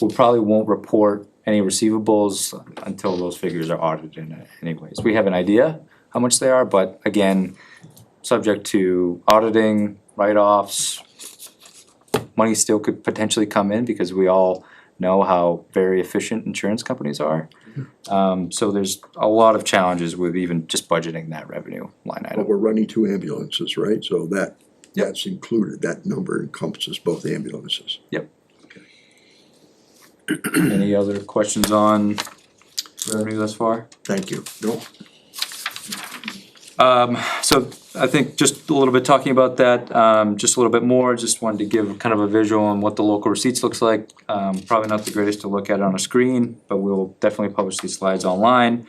we probably won't report any receivables until those figures are audited anyways. We have an idea how much they are, but again, subject to auditing, write-offs, money still could potentially come in because we all know how very efficient insurance companies are. So there's a lot of challenges with even just budgeting that revenue line item. But we're running 2 ambulances, right? So that's included, that number encompasses both ambulances. Yep. Any other questions on revenue thus far? Thank you. No? So I think just a little bit talking about that, just a little bit more, just wanted to give kind of a visual on what the local receipts looks like. Probably not the greatest to look at on a screen, but we'll definitely publish these slides online.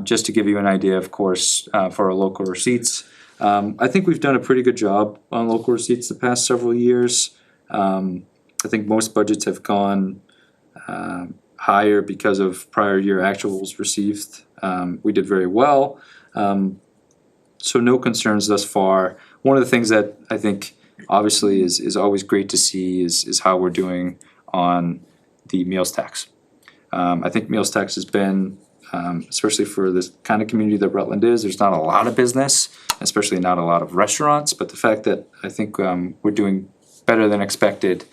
Just to give you an idea, of course, for our local receipts. I think we've done a pretty good job on local receipts the past several years. I think most budgets have gone higher because of prior year actuals received. We did very well. So no concerns thus far. One of the things that I think obviously is always great to see is how we're doing on the meals tax. I think meals tax has been, especially for this kind of community that Rutland is, there's not a lot of business, especially not a lot of restaurants, but the fact that I think we're doing better than expected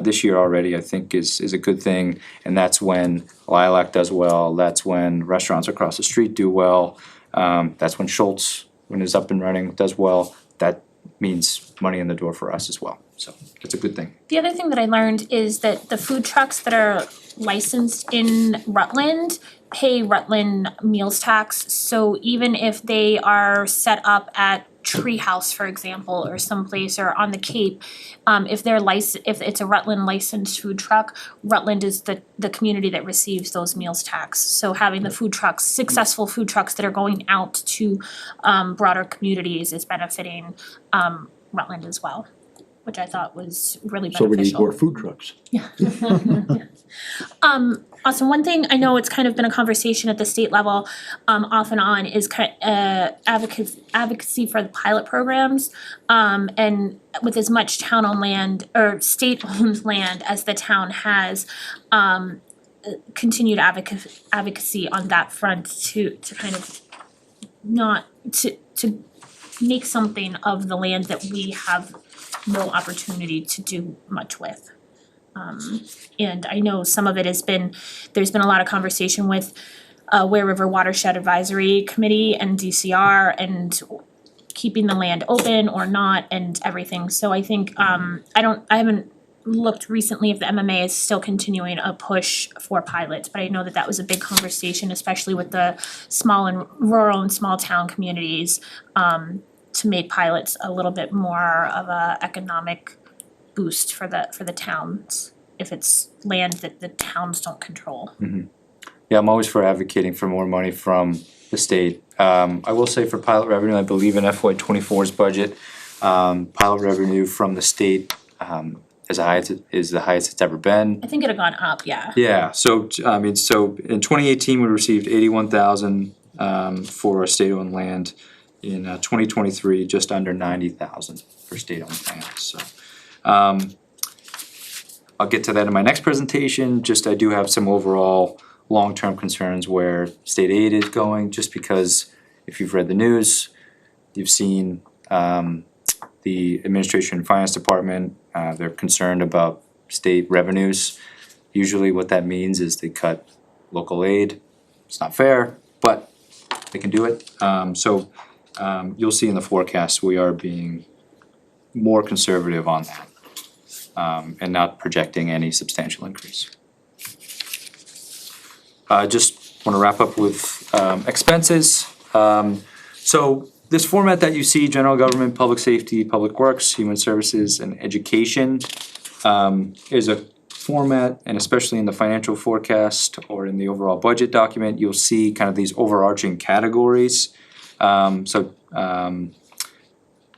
this year already, I think is a good thing. And that's when Lilac does well, that's when restaurants across the street do well, that's when Schultz, when it's up and running, does well. That means money in the door for us as well. So it's a good thing. The other thing that I learned is that the food trucks that are licensed in Rutland pay Rutland meals tax. So even if they are set up at Treehouse, for example, or someplace or on the Cape, if it's a Rutland licensed food truck, Rutland is the community that receives those meals tax. So having the food trucks, successful food trucks that are going out to broader communities is benefiting Rutland as well, which I thought was really beneficial. So we need more food trucks. Also, one thing I know it's kind of been a conversation at the state level, off and on, is advocacy for the pilot programs. And with as much town-owned land or state-owned land as the town has, continued advocacy on that front to kind of not to make something of the land that we have no opportunity to do much with. And I know some of it there's been a lot of conversation with Ware River Watershed Advisory Committee and DCR and keeping the land open or not and everything. So I think, I haven't looked recently if the MMA is still continuing a push for pilots, but I know that was a big conversation, especially with the small and rural and small town communities, to make pilots a little bit more of a economic boost for the towns, if it's land that the towns don't control. Mm-hmm. Yeah, I'm always for advocating for more money from the state. I will say for pilot revenue, I believe in FY 24's budget, pilot revenue from the state is the highest it's ever been. I think it had gone up, yeah. Yeah, so in 2018, we received 81,000 for our state-owned land. In 2023, just under 90,000 for state-owned land, so. I'll get to that in my next presentation. Just I do have some overall long-term concerns where state aid is going, just because if you've read the news, you've seen the Administration and Finance Department, they're concerned about state revenues. Usually what that means is they cut local aid. It's not fair, but they can do it. You'll see in the forecast, we are being more conservative on that. And not projecting any substantial increase. Just wanna wrap up with expenses. So this format that you see, general government, public safety, public works, human services, and education, is a format, and especially in the financial forecast or in the overall budget document, you'll see kind of these overarching categories.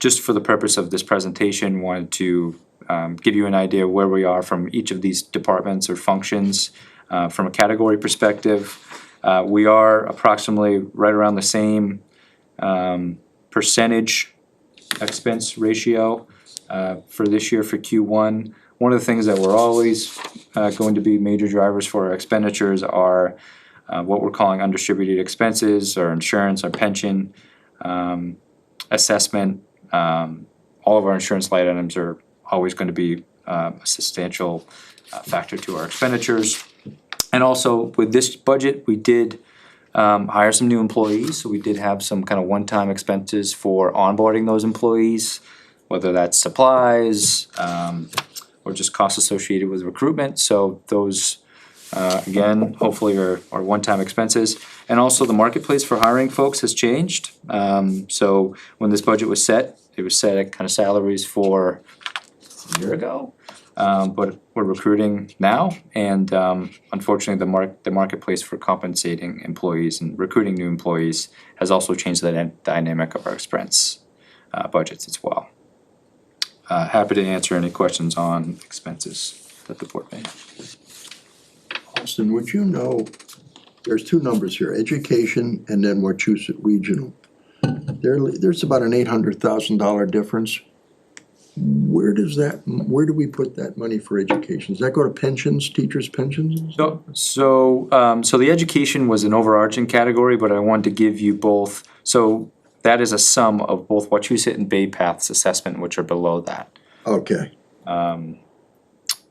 Just for the purpose of this presentation, wanted to give you an idea where we are from each of these departments or functions. From a category perspective, we are approximately right around the same percentage expense ratio for this year for Q1. One of the things that we're always going to be major drivers for our expenditures are what we're calling undistributed expenses, our insurance, our pension, assessment. All of our insurance line items are always going to be a substantial factor to our expenditures. And also with this budget, we did hire some new employees, so we did have some kind of one-time expenses for onboarding those employees, whether that's supplies or just costs associated with recruitment. So those again, hopefully are one-time expenses. And also the marketplace for hiring folks has changed. So when this budget was set, it was set at kind of salaries for a year ago. But we're recruiting now, and unfortunately, the marketplace for compensating employees and recruiting new employees has also changed the dynamic of our expense budgets as well. Happy to answer any questions on expenses that the board may have. Austin, would you know, there's two numbers here, education and then Wachusett Regional. There's about an $800,000 difference. Where do we put that money for education? Does that go to pensions, teachers' pensions? So the education was an overarching category, but I wanted to give you both. So that is a sum of both Wachusett and Bay Path's assessment, which are below that. Okay.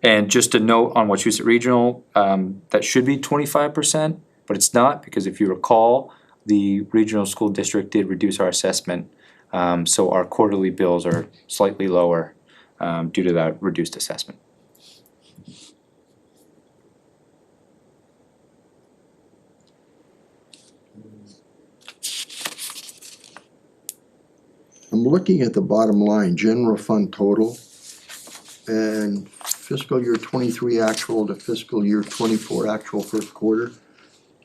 And just a note on Wachusett Regional, that should be 25%, but it's not, because if you recall, the regional school district did reduce our assessment. So our quarterly bills are slightly lower due to that reduced assessment. I'm looking at the bottom line, general fund total, and fiscal year 23 actual to fiscal year 24 actual first quarter.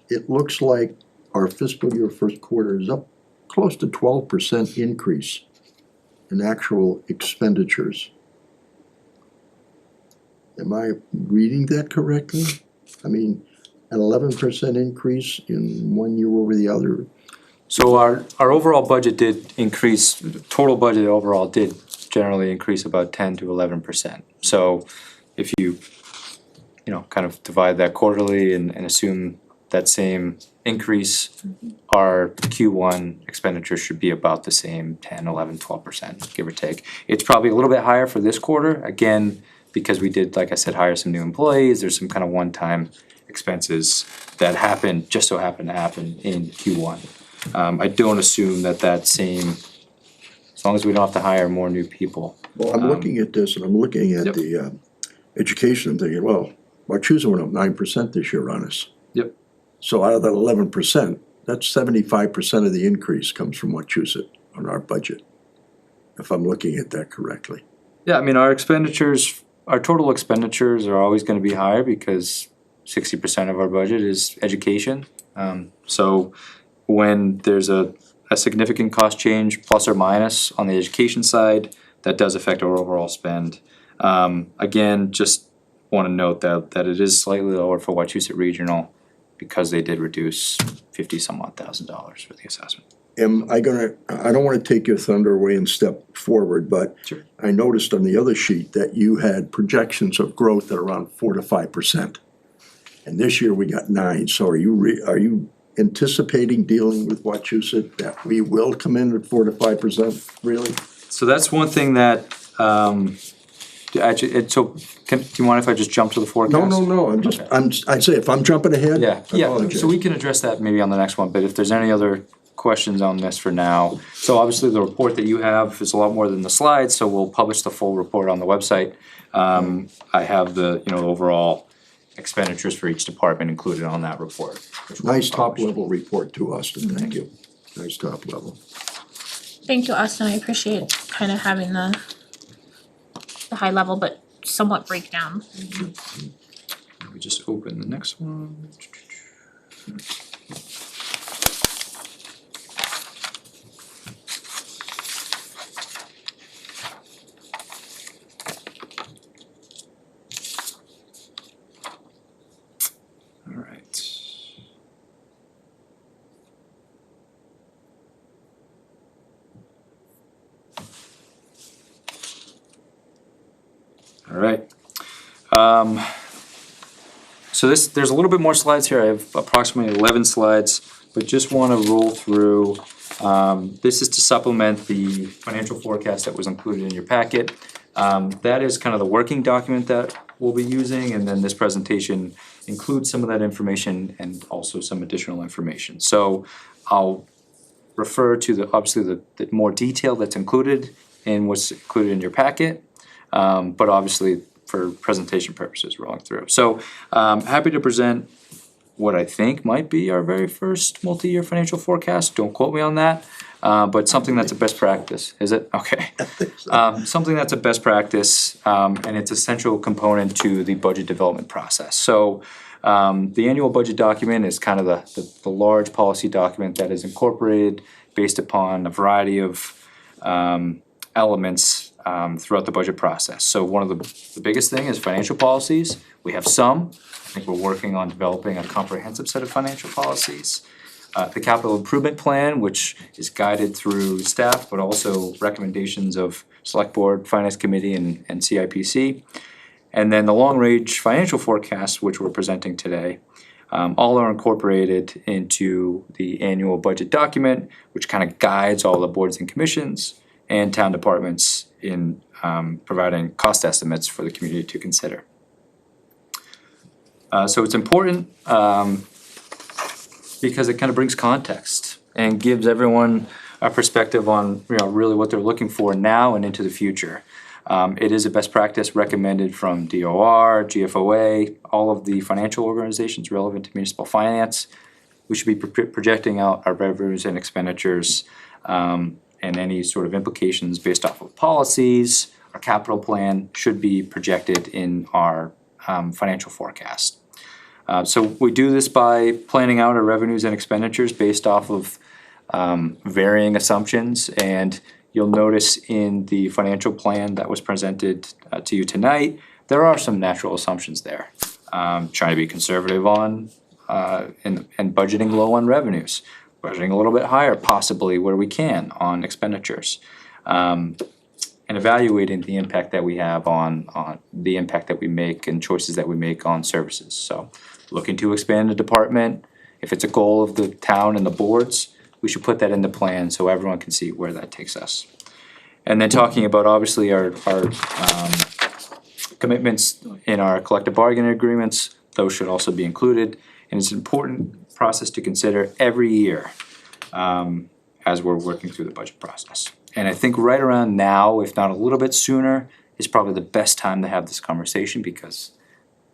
It looks like our fiscal year first quarter is up close to 12% increase in actual expenditures. Am I reading that correctly? I mean, an 11% increase in one year over the other. So our overall budget did increase, total budget overall did generally increase about 10 to 11%. So if you kind of divide that quarterly and assume that same increase, our Q1 expenditure should be about the same, 10, 11, 12%, give or take. It's probably a little bit higher for this quarter, again, because we did, like I said, hire some new employees. There's some kind of one-time expenses that just so happened to happen in Q1. I don't assume that same, as long as we don't have to hire more new people. Well, I'm looking at this and I'm looking at the education, I'm thinking, well, Wachusett went up 9% this year on us. Yep. So out of that 11%, that's 75% of the increase comes from Wachusett on our budget, if I'm looking at that correctly. Yeah, I mean, our total expenditures are always gonna be higher because 60% of our budget is education. So when there's a significant cost change, plus or minus on the education side, that does affect our overall spend. Again, just wanna note that it is slightly lower for Wachusett Regional because they did reduce $50-some-odd-thousand for the assessment. I don't wanna take your thunder away and step forward, but Sure. I noticed on the other sheet that you had projections of growth at around 4 to 5%. And this year we got 9, so are you anticipating dealing with Wachusett that we will come in at 4 to 5%, really? So that's one thing that, actually, do you mind if I just jump to the forecast? No, I'd say if I'm jumping ahead, I Yeah, apologize. so we can address that maybe on the next one, but if there's any other questions on this for now. So obviously the report that you have is a lot more than the slides, so we'll publish the full report on the website. I have the, overall expenditures for each department included on that report. Nice top-level report to Austin, thank you. Nice top level. Thank you, Austin, I appreciate kind of having the high level but somewhat breakdown. Let me just open the next one. All right. All right. So there's a little bit more slides here. I have approximately 11 slides, but just want to roll through. This is to supplement the financial forecast that was included in your packet. That is kind of the working document that we'll be using, and then this presentation includes some of that information and also some additional information. So I'll refer to obviously the more detail that's included in what's included in your packet. But obviously for presentation purposes rolling through. So happy to present what I think might be our very first multi-year financial forecast, don't quote me on that. But something that's a best practice, is it? Okay. Something that's a best practice, and it's a central component to the budget development process. So, the annual budget document is kind of the large policy document that is incorporated based upon a variety of, elements, throughout the budget process. So one of the biggest thing is financial policies. We have some. I think we're working on developing a comprehensive set of financial policies. The capital improvement plan, which is guided through staff, but also recommendations of select board, finance committee, and CIPC. And then the long-range financial forecast, which we're presenting today, all are incorporated into the annual budget document, which kind of guides all the boards and commissions and town departments in providing cost estimates for the community to consider. So it's important because it kind of brings context and gives everyone a perspective on, really what they're looking for now and into the future. It is a best practice recommended from DOR, GFOA, all of the financial organizations relevant to municipal finance. We should be projecting out our revenues and expenditures, and any sort of implications based off of policies. Our capital plan should be projected in our financial forecast. So we do this by planning out our revenues and expenditures based off of varying assumptions. And you'll notice in the financial plan that was presented to you tonight, there are some natural assumptions there. Trying to be conservative on and budgeting low on revenues, budgeting a little bit higher possibly where we can on expenditures. And evaluating the impact that we have on the impact that we make and choices that we make on services. So looking to expand the department, if it's a goal of the town and the boards, we should put that in the plan so everyone can see where that takes us. And then talking about obviously our commitments in our collective bargaining agreements, those should also be included. And it's an important process to consider every year as we're working through the budget process. And I think right around now, if not a little bit sooner, is probably the best time to have this conversation because,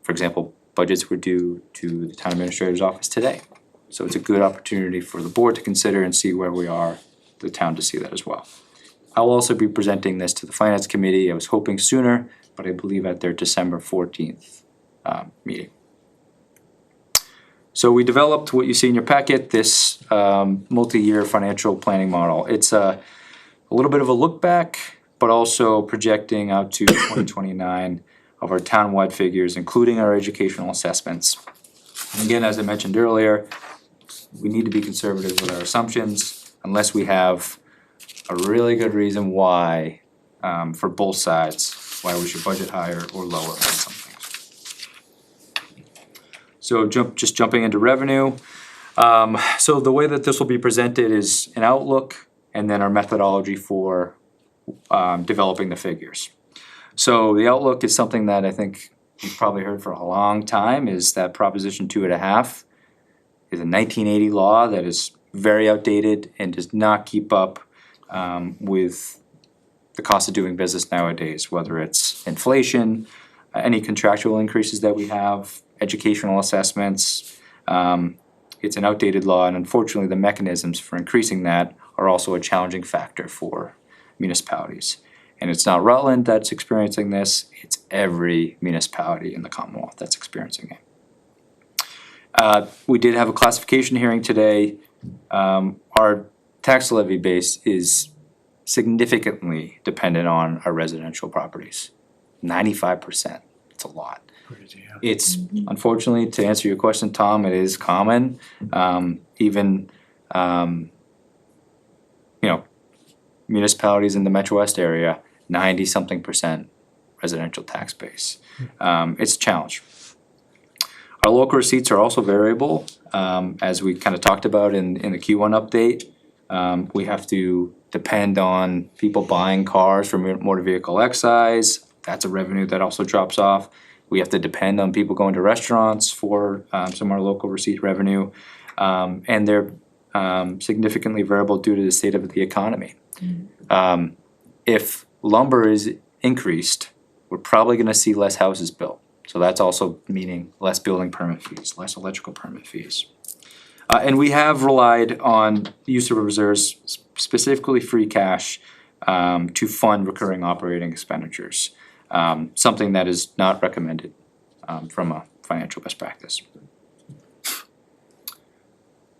for example, budgets were due to the town administrator's office today. So it's a good opportunity for the board to consider and see where we are, the town to see that as well. I'll also be presenting this to the finance committee. I was hoping sooner, but I believe at their December 14th meeting. So we developed what you see in your packet, this multi-year financial planning model. It's a little bit of a look back, but also projecting out to 2029 of our townwide figures, including our educational assessments. And again, as I mentioned earlier, we need to be conservative with our assumptions unless we have a really good reason why, for both sides, why we should budget higher or lower on some things. So just jumping into revenue. So the way that this will be presented is an outlook and then our methodology for developing the figures. So the outlook is something that I think you've probably heard for a long time, is that Proposition 2.5 is a 1980 law that is very outdated and does not keep up with the cost of doing business nowadays, whether it's inflation, any contractual increases that we have, educational assessments. It's an outdated law, and unfortunately the mechanisms for increasing that are also a challenging factor for municipalities. And it's not Rutland that's experiencing this, it's every municipality in the Commonwealth that's experiencing it. We did have a classification hearing today. Our tax levy base is significantly dependent on our residential properties. 95%, it's a lot. Crazy, yeah. It's, unfortunately, to answer your question, Tom, it is common, even, municipalities in the Metro West area, 90-something% residential tax base. It's a challenge. Our local receipts are also variable, as we kind of talked about in the Q1 update. We have to depend on people buying cars for motor vehicle excise. That's a revenue that also drops off. We have to depend on people going to restaurants for some of our local receipt revenue. And they're significantly variable due to the state of the economy. If lumber is increased, we're probably gonna see less houses built. So that's also meaning less building permit fees, less electrical permit fees. And we have relied on the use of reserves, specifically free cash, to fund recurring operating expenditures. Something that is not recommended from a financial best practice.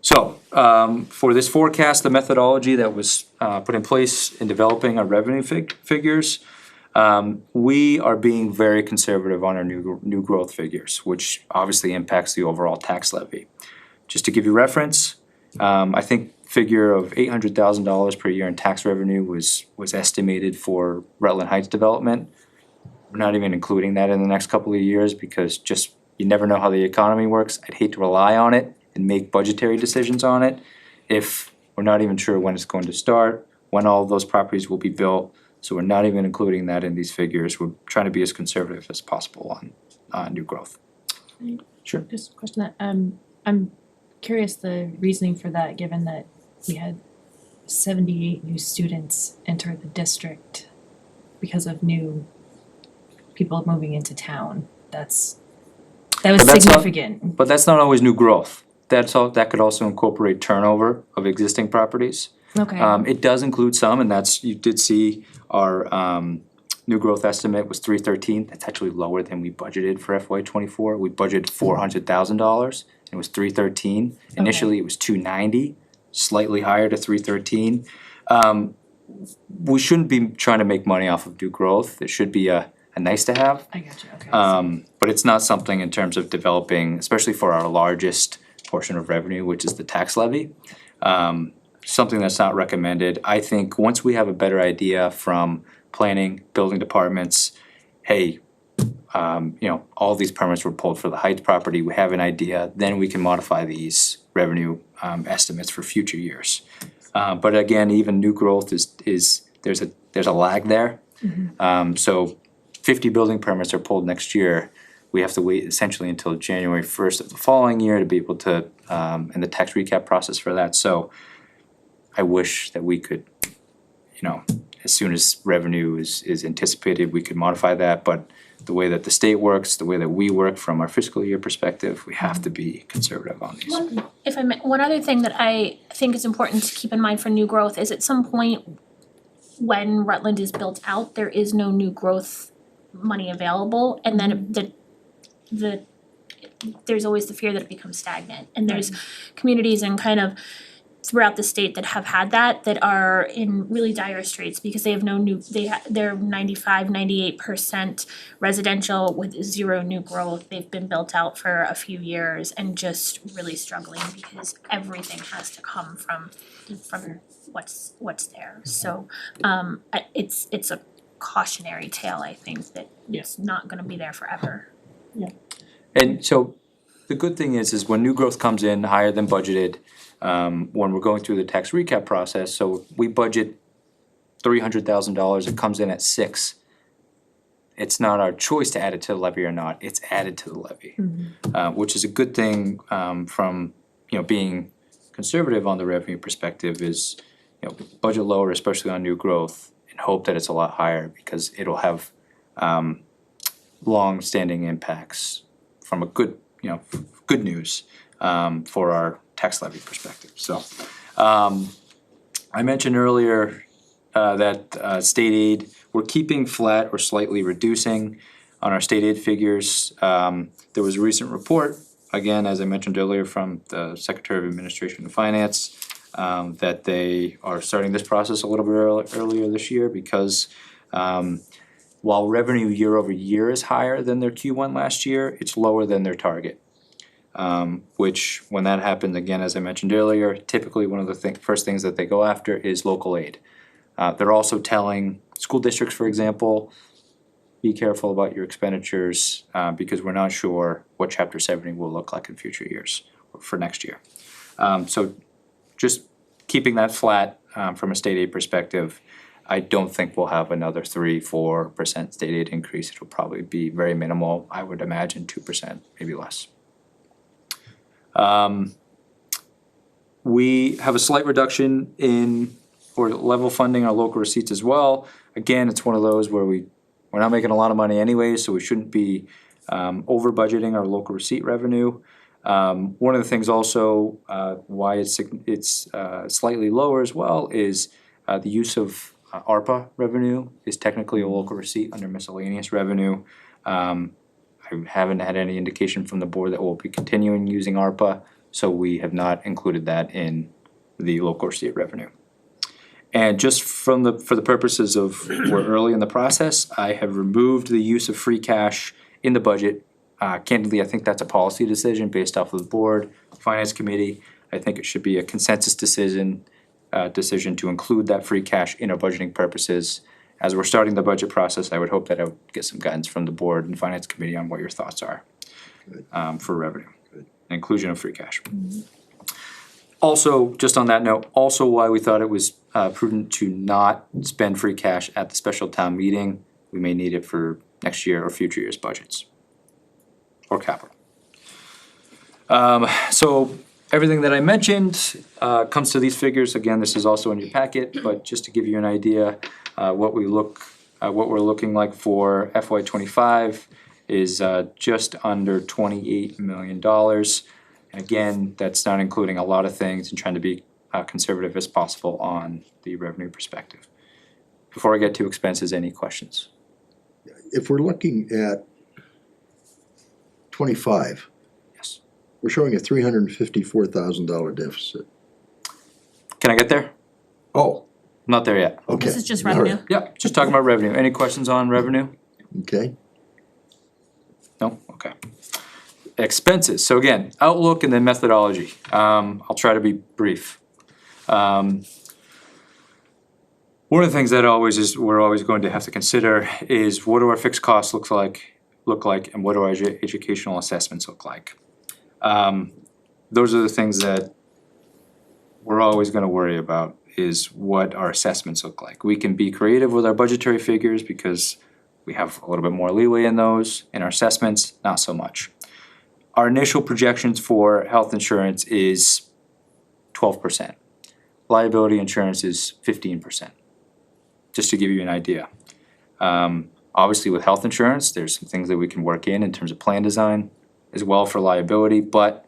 So, for this forecast, the methodology that was put in place in developing our revenue figures, we are being very conservative on our new growth figures, which obviously impacts the overall tax levy. Just to give you reference, I think figure of $800,000 per year in tax revenue was estimated for Rutland Heights development. We're not even including that in the next couple of years because just you never know how the economy works. I'd hate to rely on it and make budgetary decisions on it if we're not even sure when it's going to start, when all of those properties will be built. So we're not even including that in these figures. We're trying to be as conservative as possible on new growth. Sure. Just a question that, I'm curious the reasoning for that, given that we had 78 new students enter the district because of new people moving into town. That was significant. But that's not always new growth. That could also incorporate turnover of existing properties. Okay. It does include some, and that's, you did see our new growth estimate was 313. That's actually lower than we budgeted for FY24. We budgeted $400,000. It was 313. Initially, it was 290, slightly higher to 313. We shouldn't be trying to make money off of new growth. It should be a nice to have. I got you, okay. But it's not something in terms of developing, especially for our largest portion of revenue, which is the tax levy. Something that's not recommended. I think once we have a better idea from planning, building departments, hey, all these permits were pulled for the Heights property, we have an idea, then we can modify these revenue estimates for future years. But again, even new growth is there's a lag there. So 50 building permits are pulled next year. We have to wait essentially until January 1st of the following year to be able to, and the tax recap process for that. So I wish that we could, as soon as revenue is anticipated, we could modify that. But the way that the state works, the way that we work from our fiscal year perspective, we have to be conservative on these. If I may, one other thing that I think is important to keep in mind for new growth is at some point when Rutland is built out, there is no new growth money available, and then there's always the fear that it becomes stagnant. And there's communities and kind of throughout the state that have had that are in really dire straits because they have no new, they're 98% residential with zero new growth. They've been built out for a few years and just really struggling because everything has to come from what's there. So it's a cautionary tale, I think, that it's not gonna be there forever. And so the good thing is when new growth comes in higher than budgeted, when we're going through the tax recap process, so we budget $300,000, it comes in at $6,000. It's not our choice to add it to the levy or not, it's added to the levy. Which is a good thing from being conservative on the revenue perspective is budget lower, especially on new growth, and hope that it's a lot higher because it'll have long-standing impacts from a good news for our tax levy perspective. So I mentioned earlier that state aid, we're keeping flat or slightly reducing on our state aid figures. There was a recent report, again, as I mentioned earlier, from the Secretary of Administration and Finance, that they are starting this process a little bit earlier this year because while revenue year over year is higher than their Q1 last year, it's lower than their target. Which, when that happens, again, as I mentioned earlier, typically one of the first things that they go after is local aid. They're also telling school districts, for example, be careful about your expenditures because we're not sure what Chapter 70 will look like in future years or for next year. So just keeping that flat from a state aid perspective, I don't think we'll have another 3-4% state aid increase. It'll probably be very minimal. I would imagine 2%, maybe less. We have a slight reduction in or level funding our local receipts as well. Again, it's one of those where we're not making a lot of money anyway, so we shouldn't be over budgeting our local receipt revenue. One of the things also, why it's slightly lower as well is the use of ARPA revenue is technically a local receipt under miscellaneous revenue. I haven't had any indication from the board that we'll be continuing using ARPA, so we have not included that in the local receipt revenue. And just for the purposes of we're early in the process, I have removed the use of free cash in the budget. Candidly, I think that's a policy decision based off of the board, finance committee. I think it should be a consensus decision to include that free cash in our budgeting purposes. As we're starting the budget process, I would hope that I would get some guidance from the board and finance committee on what your thoughts are for revenue, inclusion of free cash. Also, just on that note, also why we thought it was prudent to not spend free cash at the special town meeting. We may need it for next year or future years' budgets or capital. So everything that I mentioned comes to these figures. Again, this is also in your packet, but just to give you an idea, what we're looking like for FY25 is just under $28 million. And again, that's not including a lot of things and trying to be conservative as possible on the revenue perspective. Before I get to expenses, any questions? If we're looking at 25. Yes. We're showing a $354,000 deficit. Can I get there? Oh, Not there yet. okay. This is just All right. revenue. Yep, just talking about revenue. Any questions on revenue? Okay. No? Okay. Expenses. So again, outlook and then methodology. I'll try to be brief. One of the things that we're always going to have to consider is what do our fixed costs look like, and what do our educational assessments look like? Those are the things that we're always going to worry about, is what our assessments look like. We can be creative with our budgetary figures because we have a little bit more leeway in those. In our assessments, not so much. Our initial projections for health insurance is 12%. Liability insurance is 15%, just to give you an idea. Obviously with health insurance, there's some things that we can work in terms of plan design as well for liability, but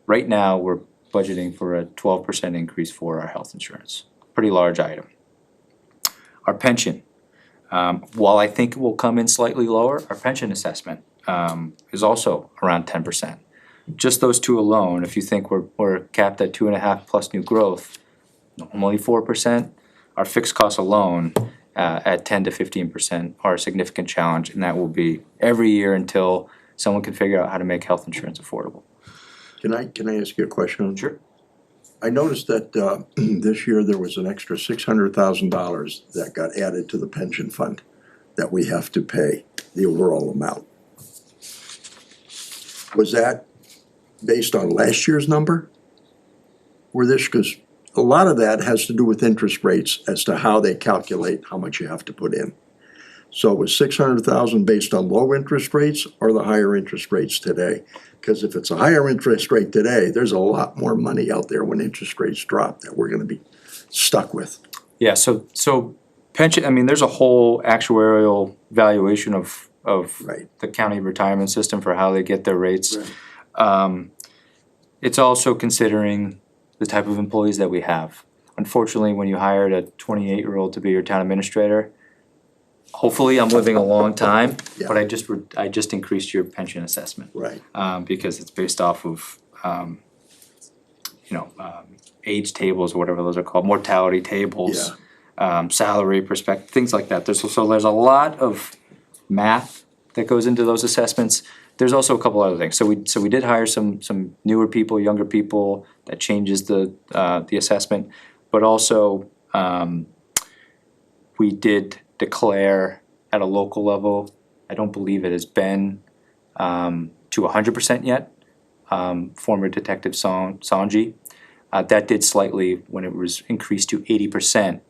right now we're budgeting for a 12% increase for our health insurance. Pretty large item. Our pension, while I think it will come in slightly lower, our pension assessment is also around 10%. Just those two alone, if you think we're capped at 2.5 plus new growth, normally 4%, our fixed costs alone at 10 to 15% are a significant challenge, and that will be every year until someone can figure out how to make health insurance affordable. Can I ask you a question? Sure. I noticed that this year there was an extra $600,000 that got added to the pension fund that we have to pay, the overall amount. Was that based on last year's number? Or this, because a lot of that has to do with interest rates as to how they calculate how much you have to put in. So was 600,000 based on low interest rates or the higher interest rates today? Because if it's a higher interest rate today, there's a lot more money out there when interest rates drop that we're gonna be stuck with. Yeah, so pension, I mean, there's a whole actuarial valuation of Right. the county retirement system for how they get their rates. It's also considering the type of employees that we have. Unfortunately, when you hired a 28-year-old to be your town administrator, hopefully I'm living a long time, but I just increased your pension assessment. Right. Because it's based off of, age tables or whatever those are called, mortality tables, salary perspective, things like that. There's a lot of math that goes into those assessments. There's also a couple other things. So we did hire some newer people, younger people. That changes the assessment, but also we did declare at a local level. I don't believe it has been to 100% yet. Former Detective Sanji, that did slightly when it was increased to 80%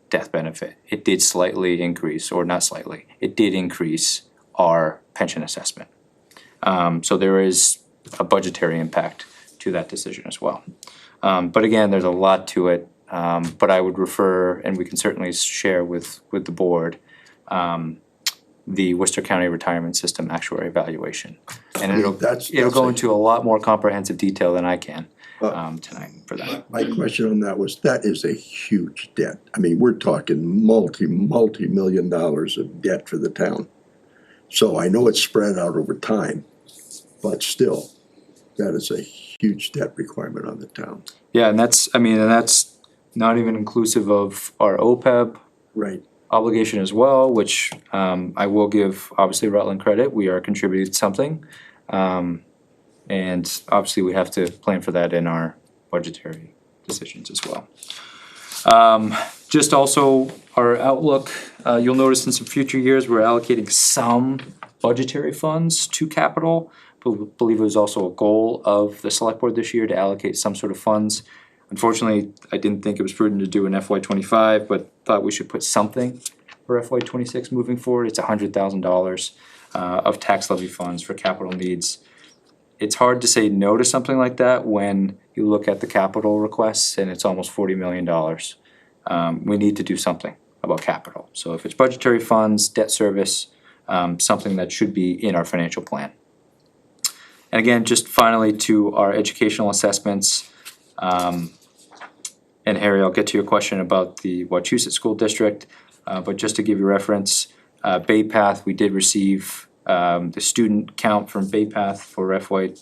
death benefit. It did slightly increase, or not slightly. It did increase our pension assessment. So there is a budgetary impact to that decision as well. But again, there's a lot to it. But I would refer, and we can certainly share with the board, the Worcester County Retirement System actuary evaluation. And it'll That's go a- into a lot more comprehensive detail than I can tonight for that. My question on that was, that is a huge debt. I mean, we're talking multi-million dollars of debt for the town. So I know it's spread out over time, but still, that is a huge debt requirement on the town. Yeah, and that's not even inclusive of our OPEB Right. obligation as well, which I will give obviously Rutland credit, we are contributing something. And obviously we have to plan for that in our budgetary decisions as well. Just also our outlook, you'll notice in some future years, we're allocating some budgetary funds to capital. But believe it was also a goal of the select board this year to allocate some sort of funds. Unfortunately, I didn't think it was prudent to do an FY '25, but thought we should put something for FY '26 moving forward. It's $100,000 of tax levy funds for capital needs. It's hard to say no to something like that when you look at the capital requests and it's almost $40 million. We need to do something about capital. So if it's budgetary funds, debt service, something that should be in our financial plan. And again, just finally to our educational assessments, and Harry, I'll get to your question about the Wachusett School District, but just to give you reference, Bay Path, we did receive the student count from Bay Path for FY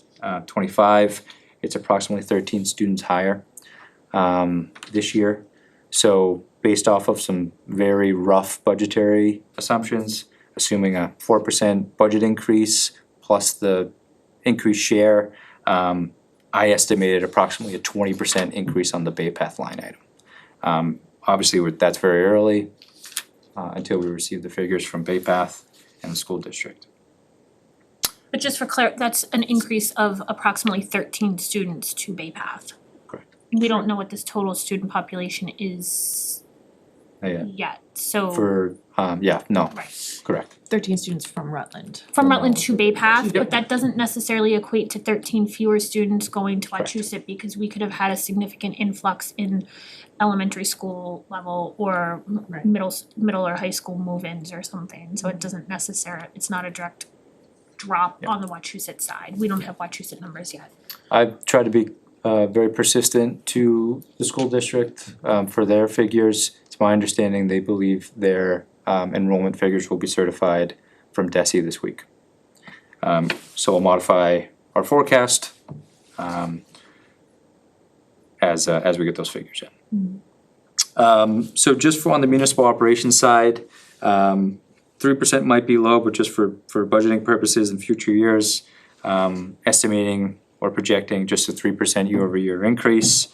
'25. It's approximately 13 students higher this year. So based off of some very rough budgetary assumptions, assuming a 4% budget increase plus the increased share, I estimated approximately a 20% increase on the Bay Path line item. Obviously, that's very early until we receive the figures from Bay Path and the school district. But just for that's an increase of approximately 13 students to Bay Path. Correct. We don't know what this total student population is yet, so. For, no, Right. correct. 13 students from Rutland. From Rutland to Bay Path, but that doesn't necessarily equate to 13 fewer students going to Wachusett because we could have had a significant influx in elementary school level or middle or high school move-ins or something, so it doesn't necessarily, it's not a direct drop on the Wachusett side. We don't have Wachusett numbers yet. I've tried to be very persistent to the school district for their figures. It's my understanding they believe their enrollment figures will be certified from DESE this week. So we'll modify our forecast as we get those figures in. So just on the municipal operations side, 3% might be low, but just for budgeting purposes in future years, estimating or projecting just a 3% year-over-year increase.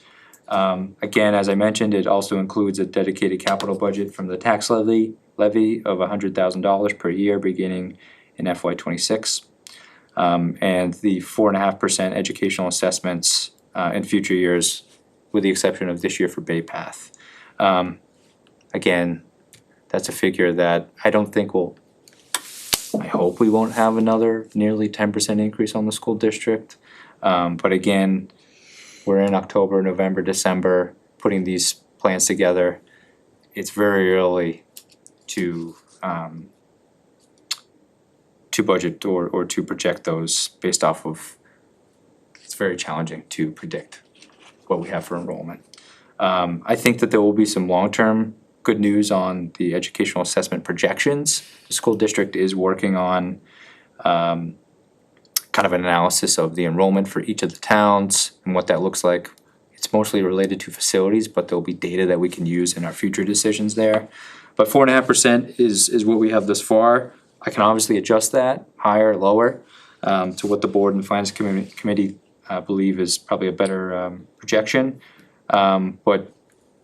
Again, as I mentioned, it also includes a dedicated capital budget from the tax levy of $100,000 per year beginning in FY '26. And the 4.5% educational assessments in future years, with the exception of this year for Bay Path. Again, that's a figure that I don't think I hope we won't have another nearly 10% increase on the school district. But again, we're in October, November, December, putting these plans together. It's very early to budget or to project those based off of, it's very challenging to predict what we have for enrollment. I think that there will be some long-term good news on the educational assessment projections. The school district is working on kind of an analysis of the enrollment for each of the towns and what that looks like. It's mostly related to facilities, but there'll be data that we can use in our future decisions there. But 4.5% is what we have thus far. I can obviously adjust that higher or lower to what the board and the finance committee believe is probably a better projection. But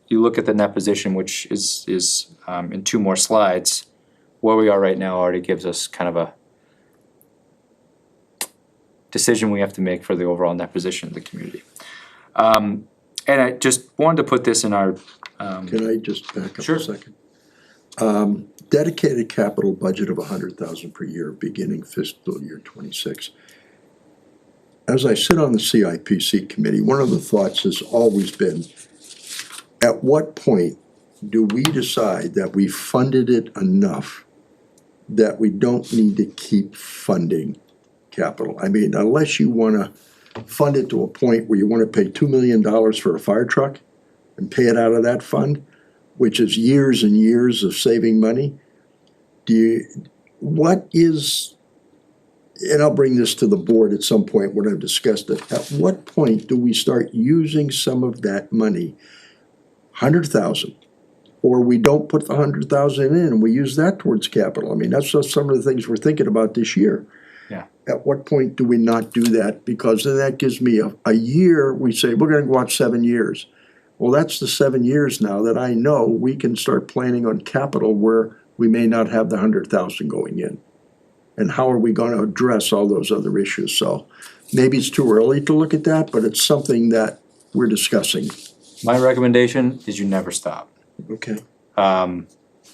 you look at the net position, which is in 2 more slides, where we are right now already gives us kind of a decision we have to make for the overall net position of the community. And I just wanted to put this in our. Can I just back up Sure. a second? Dedicated capital budget of $100,000 per year beginning fiscal year '26. As I sit on the CIPC committee, one of the thoughts has always been, at what point do we decide that we funded it enough that we don't need to keep funding capital. I mean, unless you wanna fund it to a point where you wanna pay $2 million for a fire truck and pay it out of that fund, which is years and years of saving money. What is, and I'll bring this to the board at some point when I've discussed it, at what point do we start using some of that money? 100,000, or we don't put the 100,000 in and we use that towards capital. I mean, that's just some of the things we're thinking about this year. Yeah. At what point do we not do that? Because then that gives me a year, we say, we're gonna go out 7 years. Well, that's the 7 years now that I know we can start planning on capital where we may not have the 100,000 going in. And how are we gonna address all those other issues? So maybe it's too early to look at that, but it's something that we're discussing. My recommendation is you never stop. Okay.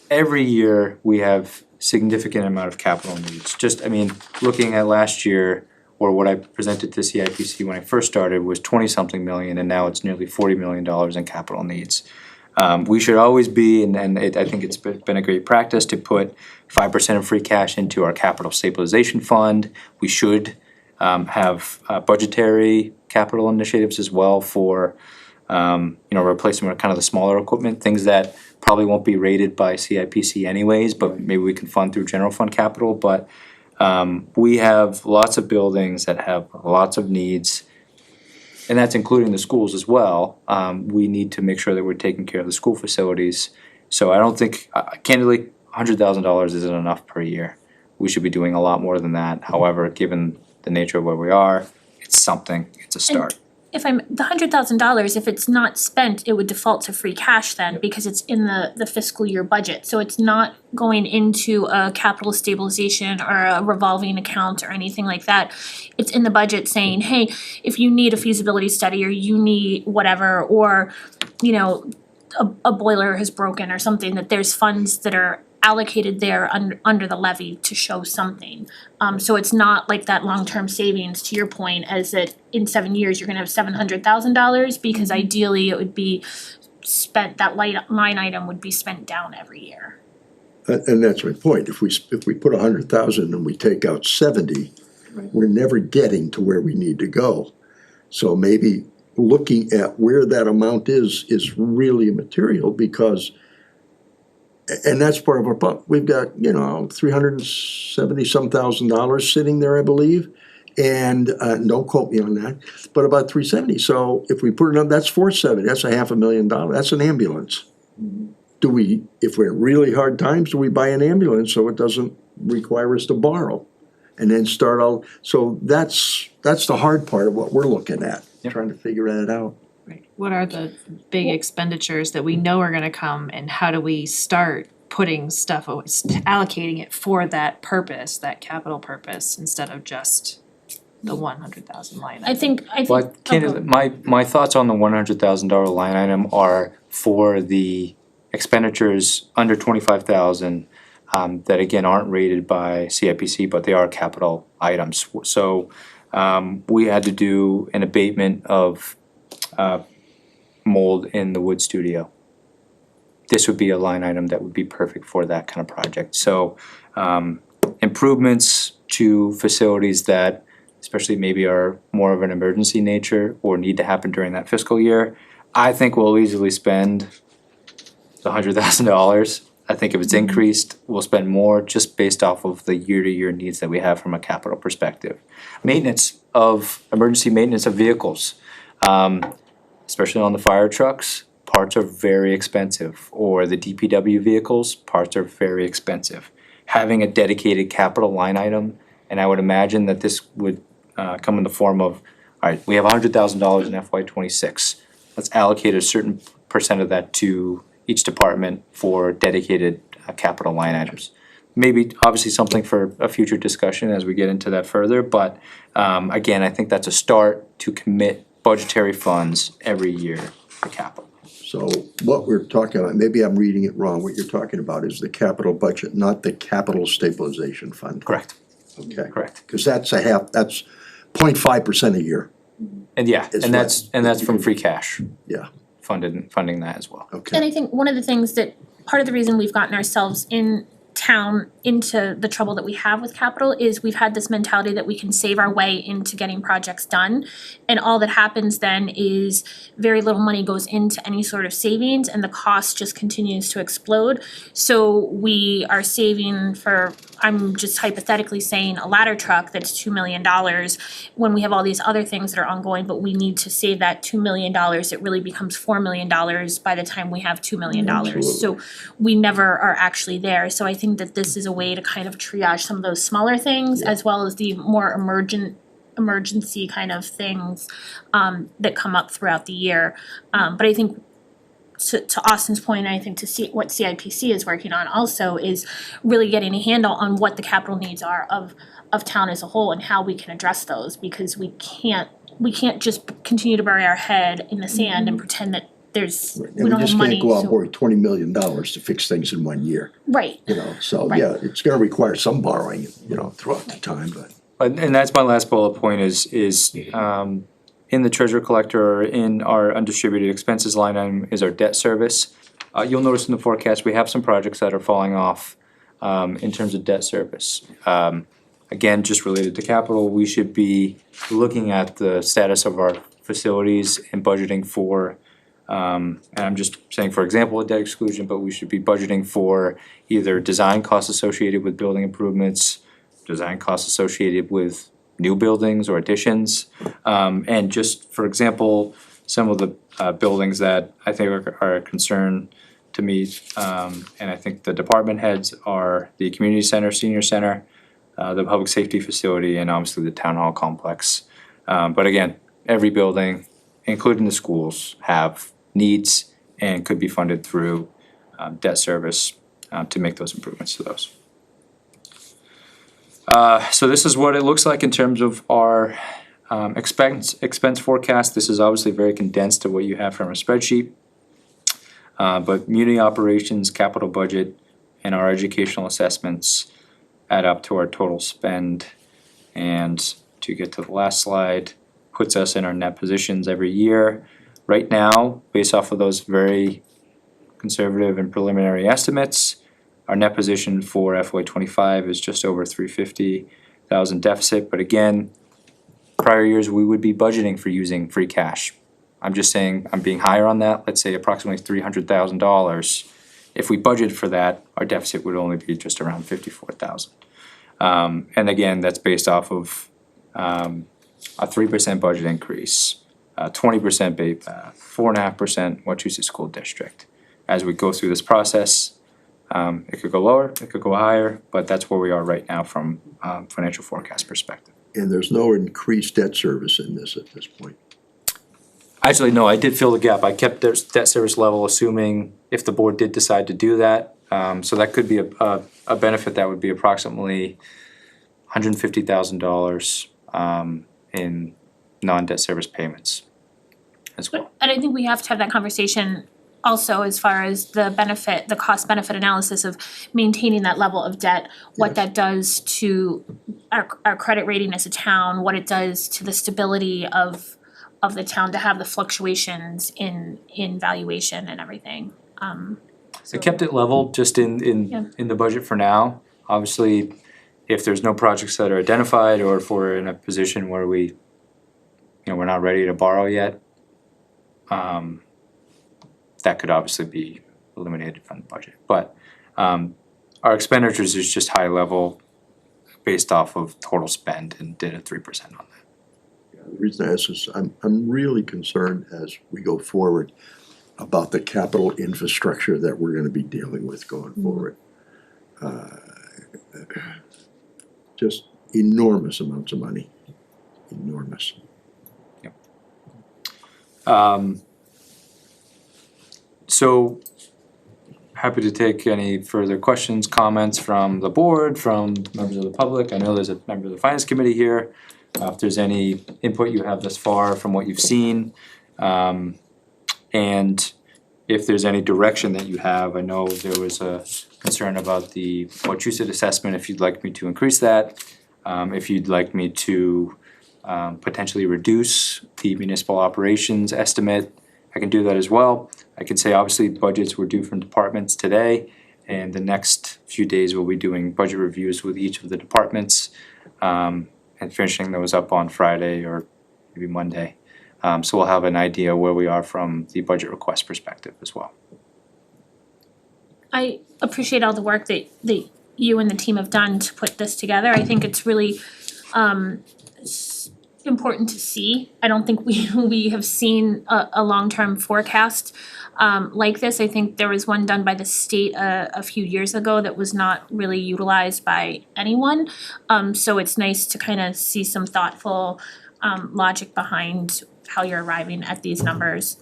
Every year, we have significant amount of capital needs. Just, I mean, looking at last year, or what I presented to CIPC when I first started was 20-something million, and now it's nearly $40 million in capital needs. We should always be, I think it's been a great practice to put 5% of free cash into our capital stabilization fund. We should have budgetary capital initiatives as well for replacement of kind of the smaller equipment, things that probably won't be rated by CIPC anyways, but maybe we can fund through general fund capital. But we have lots of buildings that have lots of needs, and that's including the schools as well. We need to make sure that we're taking care of the school facilities. So I don't think, candidly, $100,000 isn't enough per year. We should be doing a lot more than that. However, given the nature of where we are, it's something, it's a start. If the $100,000, if it's not spent, it would default to free cash then, because it's in the fiscal year budget. So it's not going into a capital stabilization or a revolving account or anything like that. It's in the budget saying, hey, if you need a feasibility study or you need whatever, or, a boiler has broken or something, that there's funds that are allocated there under the levy to show something. So it's not like that long-term savings, to your point, as that in 7 years, you're gonna have $700,000, because ideally it would be spent, that line item would be spent down every year. And that's my point. If we put 100,000 and we take out 70, we're never getting to where we need to go. So maybe looking at where that amount is really material, because, and that's part of our budget. We've got, $370-some thousand sitting there, I believe. And don't quote me on that, but about 370. So if we put it up, that's 470. That's $500,000. That's an ambulance. Do we, if we're in really hard times, do we buy an ambulance so it doesn't require us to borrow? And then start all, so that's the hard part of what we're looking at, trying to figure that out. Right. What are the big expenditures that we know are gonna come, and how do we start putting stuff, allocating it for that purpose, that capital purpose, instead of just the 100,000 line item? I think. But candidly, my thoughts on the $100,000 line item are for the expenditures under 25,000 that again aren't rated by CIPC, but they are capital items. So we had to do an abatement of mold in the wood studio. This would be a line item that would be perfect for that kind of project. So improvements to facilities that especially maybe are more of an emergency nature or need to happen during that fiscal year, I think we'll easily spend the $100,000. I think if it's increased, we'll spend more just based off of the year-to-year needs that we have from a capital perspective. Emergency maintenance of vehicles, especially on the fire trucks, parts are very expensive. Or the DPW vehicles, parts are very expensive. Having a dedicated capital line item, and I would imagine that this would come in the form of, all right, we have $100,000 in FY26. Let's allocate a certain percent of that to each department for dedicated capital line items. Maybe obviously something for a future discussion as we get into that further, but again, I think that's a start to commit budgetary funds every year for capital. So what we're talking about, maybe I'm reading it wrong, what you're talking about is the capital budget, not the capital stabilization fund. Correct. Okay. Correct. Cause that's 0.5% a year. And yeah, Is and that's from free cash. Yeah. Funding that as well. Okay. And I think one of the things that, part of the reason we've gotten ourselves in town into the trouble that we have with capital is we've had this mentality that we can save our way into getting projects done. And all that happens then is very little money goes into any sort of savings and the cost just continues to explode. So we are saving for, I'm just hypothetically saying, a ladder truck that's $2 million when we have all these other things that are ongoing, but we need to save that $2 million. It really becomes $4 million by the time we have $2 million. So we never are actually there. So I think that this is a way to kind of triage some of those smaller things as well as the more emergency kind of things that come up throughout the year. But I think to Austin's point, and I think to see what CIPC is working on also is really getting a handle on what the capital needs are of town as a whole and how we can address those, because we can't just continue to bury our head in the sand and pretend that we don't have money. just can't go out and borrow $20 million to fix things in 1 year. Right. So Right. yeah, it's gonna require some borrowing, throughout the time, but. And that's my last bullet point is in the treasurer collector or in our undistributed expenses line item is our debt service. You'll notice in the forecast, we have some projects that are falling off in terms of debt service. Again, just related to capital, we should be looking at the status of our facilities and budgeting for, and I'm just saying, for example, a debt exclusion, but we should be budgeting for either design costs associated with building improvements, design costs associated with new buildings or additions. And just, for example, some of the buildings that I think are a concern to me, and I think the department heads are the community center, senior center, the public safety facility, and obviously the town hall complex. But again, every building, including the schools, have needs and could be funded through debt service to make those improvements to those. So this is what it looks like in terms of our expense forecast. This is obviously very condensed to what you have from a spreadsheet. But community operations, capital budget, and our educational assessments add up to our total spend. And to get to the last slide, puts us in our net positions every year. Right now, based off of those very conservative and preliminary estimates, our net position for FY25 is just over $350,000 deficit. But again, prior years, we would be budgeting for using free cash. I'm just saying I'm being higher on that, let's say approximately $300,000. If we budget for that, our deficit would only be just around $54,000. And again, that's based off of a 3% budget increase, 20% 4.5% Wachusett School District. As we go through this process, it could go lower, it could go higher, but that's where we are right now from financial forecast perspective. And there's no increased debt service in this at this point. Actually, no, I did fill the gap. I kept their debt service level, assuming if the board did decide to do that. So that could be a benefit that would be approximately $150,000 in non-debt service payments as well. And I think we have to have that conversation also as far as the benefit, the cost benefit analysis of maintaining that level of debt, what that does to our credit rating as a town, what it does to the stability of the town to have the fluctuations in valuation and everything. I kept it level just in the budget for now. Obviously, if there's no projects that are identified or if we're in a position where we're not ready to borrow yet, that could obviously be eliminated from the budget. But our expenditures is just high level based off of total spend and did a 3% on that. The reason I ask is I'm really concerned as we go forward about the capital infrastructure that we're gonna be dealing with going forward. Just enormous amounts of money, enormous. So happy to take any further questions, comments from the board, from members of the public. I know there's a member of the finance committee here. If there's any input you have thus far from what you've seen. And if there's any direction that you have, I know there was a concern about the Wachusett assessment, if you'd like me to increase that. If you'd like me to potentially reduce the municipal operations estimate, I can do that as well. I can say obviously budgets were due from departments today, and the next few days we'll be doing budget reviews with each of the departments, and finishing those up on Friday or maybe Monday. So we'll have an idea where we are from the budget request perspective as well. I appreciate all the work that you and the team have done to put this together. I think it's really important to see. I don't think we have seen a long-term forecast like this. I think there was one done by the state a few years ago that was not really utilized by anyone. So it's nice to kind of see some thoughtful logic behind how you're arriving at these numbers.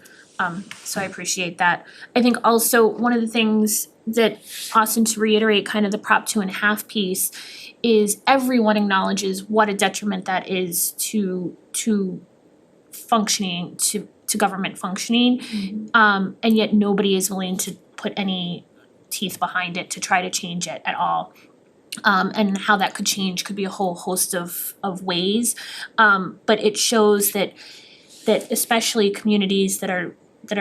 So I appreciate that. I think also one of the things that, Austin, to reiterate kind of the Prop 2.5 piece, is everyone acknowledges what a detriment that is to functioning, to government functioning. And yet nobody is willing to put any teeth behind it to try to change it at all. And how that could change could be a whole host of ways. But it shows that especially communities that are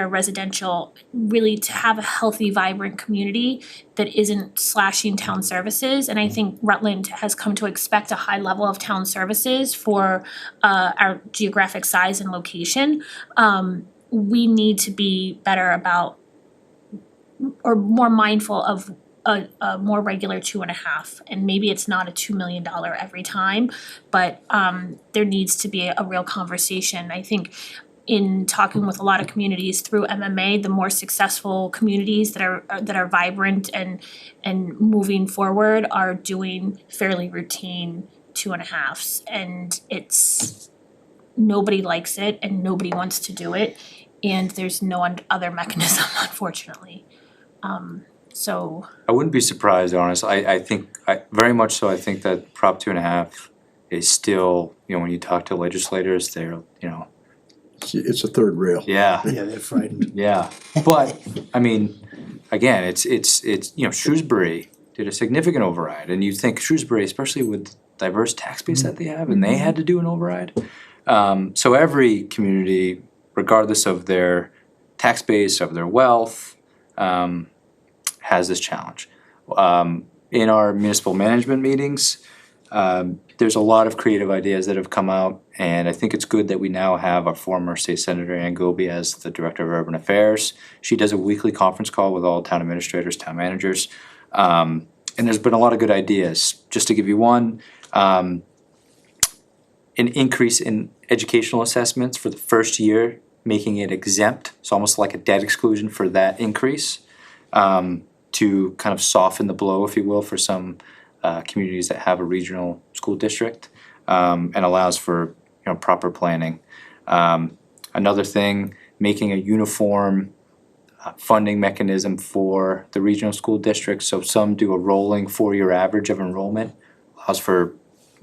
residential, really to have a healthy, vibrant community that isn't slashing town services. And I think Rutland has come to expect a high level of town services for our geographic size and location. We need to be better about, or more mindful of a more regular 2.5, and maybe it's not a $2 million every time, but there needs to be a real conversation. I think in talking with a lot of communities through MMA, the more successful communities that are vibrant and moving forward are doing fairly routine 2.5s, and it's nobody likes it and nobody wants to do it, and there's no other mechanism, unfortunately. So I wouldn't be surprised, honestly. I think very much so. I think that Prop 2.5 is still, when you talk to legislators, they're, It's a third rail. yeah, Yeah, they're frightened. yeah. But I mean, again, it's Shrewsbury did a significant override, and you think Shrewsbury, especially with the diverse tax base that they have, and they had to do an override. So every community, regardless of their tax base, of their wealth, has this challenge. In our municipal management meetings, there's a lot of creative ideas that have come out, and I think it's good that we now have our former state senator Ann Goby as the director of urban affairs. She does a weekly conference call with all town administrators, town managers, and there's been a lot of good ideas. Just to give you one, an increase in educational assessments for the first year, making it exempt, so almost like a debt exclusion for that increase, to kind of soften the blow, if you will, for some communities that have a regional school district, and allows for proper planning. Another thing, making a uniform funding mechanism for the regional school districts. So some do a rolling 4-year average of enrollment, allows for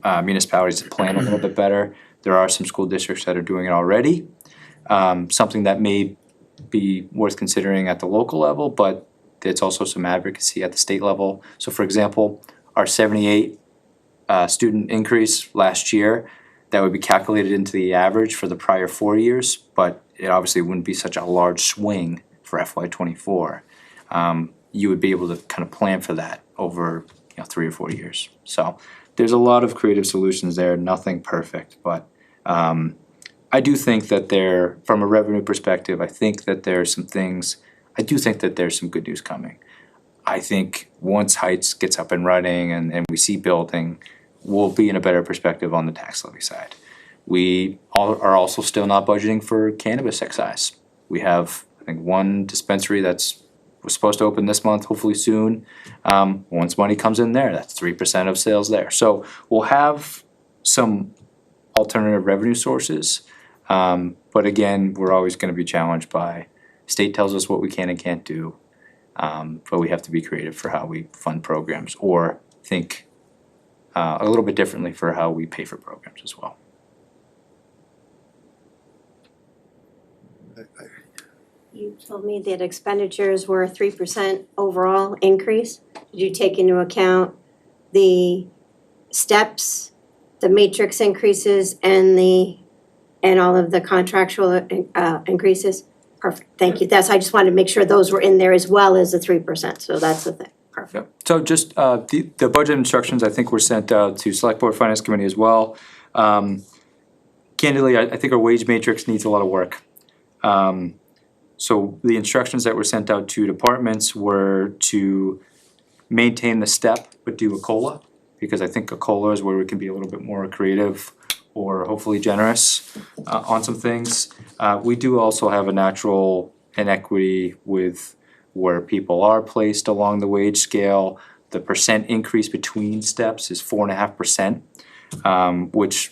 municipalities to plan a little bit better. There are some school districts that are doing it already. Something that may be worth considering at the local level, but it's also some advocacy at the state level. So for example, our 78 student increase last year, that would be calculated into the average for the prior 4 years, but it obviously wouldn't be such a large swing for FY24. You would be able to kind of plan for that over 3 or 4 years. So there's a lot of creative solutions there, nothing perfect, but I do think that from a revenue perspective, I think that there's some things, I do think that there's some good news coming. I think once Heights gets up and running and we see building, we'll be in a better perspective on the tax levy side. We are also still not budgeting for cannabis excise. We have, I think, one dispensary was supposed to open this month, hopefully soon. Once money comes in there, that's 3% of sales there. So we'll have some alternative revenue sources. But again, we're always gonna be challenged by, state tells us what we can and can't do. But we have to be creative for how we fund programs, or think a little bit differently for how we pay for programs as well. You told me that expenditures were a 3% overall increase. Did you take into account the steps, the matrix increases, and all of the contractual increases? Perfect, thank you. I just wanted to make sure those were in there as well as the 3%, so that's the thing. Perfect. So just, the budget instructions, I think, were sent out to Select Board Finance Committee as well. Candidly, I think our wage matrix needs a lot of work. So the instructions that were sent out to departments were to maintain the step, but do a COLA, because I think a COLA is where we can be a little bit more creative or hopefully generous on some things. We do also have a natural inequity with where people are placed along the wage scale. The percent increase between steps is 4.5%, which,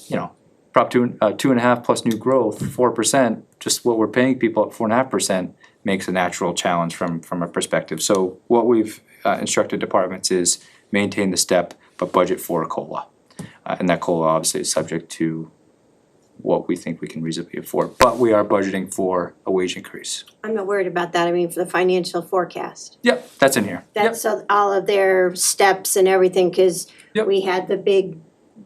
you know, Prop 2.5 plus new growth, 4%, just what we're paying people at 4.5% makes a natural challenge from a perspective. So what we've instructed departments is maintain the step, but budget for a COLA. And that COLA obviously is subject to what we think we can reasonably afford, but we are budgeting for a wage increase. I'm not worried about that, I mean, for the financial forecast. Yep, that's in here. That's so all of their steps and everything, cause we had the big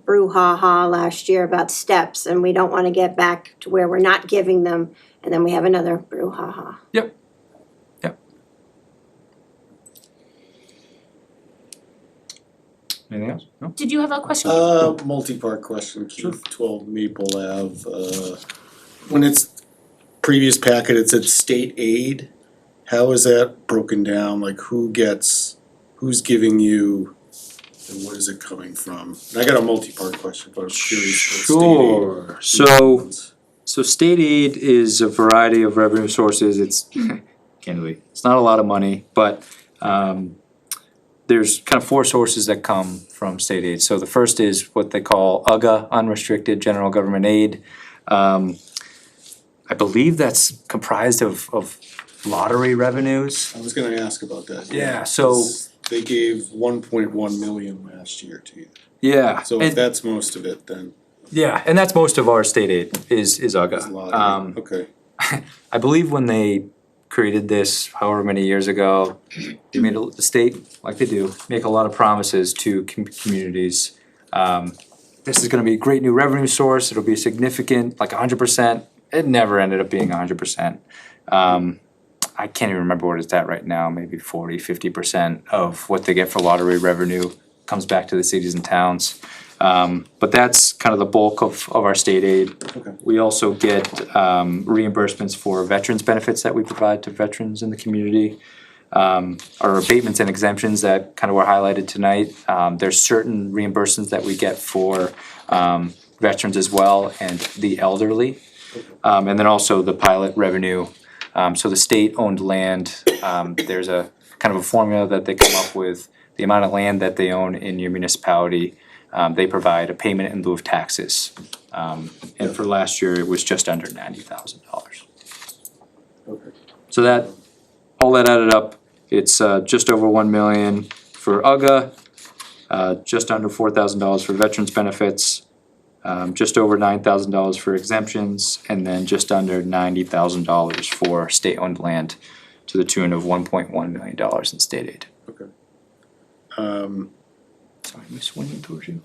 brouhaha last year about steps, and we don't wanna get back to where we're not giving them, and then we have another brouhaha. Yep. Anything else? No? Did you have a question? Multi-part question, Keith, 12 Maple Ave. When it's previous packet, it said state aid. How is that broken down? Like who's giving you, and what is it coming from? And I got a multi-part question, but I'm curious what state aid. So state aid is a variety of revenue sources. It's candidly, it's not a lot of money, but there's kind of four sources that come from state aid. So the first is what they call UGA, Unrestricted General Government Aid. I believe that's comprised of lottery revenues. I was gonna ask about that. Yeah, so they gave 1.1 million last year to you. Yeah. So if that's most of it, then. Yeah, and that's most of our state aid is UGA. Okay. I believe when they created this however many years ago, they made the state, like they do, make a lot of promises to communities. This is gonna be a great new revenue source, it'll be significant, like 100%. It never ended up being 100%. I can't even remember what it's at right now, maybe 40-50% of what they get for lottery revenue comes back to the cities and towns. But that's kind of the bulk of our state aid. Okay. We also get reimbursements for veterans benefits that we provide to veterans in the community. Our abatements and exemptions that kind of were highlighted tonight. There's certain reimbursements that we get for veterans as well and the elderly. And then also the pilot revenue. So the state-owned land, there's a kind of a formula that they come up with. The amount of land that they own in your municipality, they provide a payment in lieu of taxes. And for last year, it was just under $90,000. Okay. So that, all that added up, it's just over 1 million for UGA, just under $4,000 for veterans benefits, just over $9,000 for exemptions, and then just under $90,000 for state-owned land to the tune of $1.1 million in state aid. Okay. Sorry, I'm swinging towards you.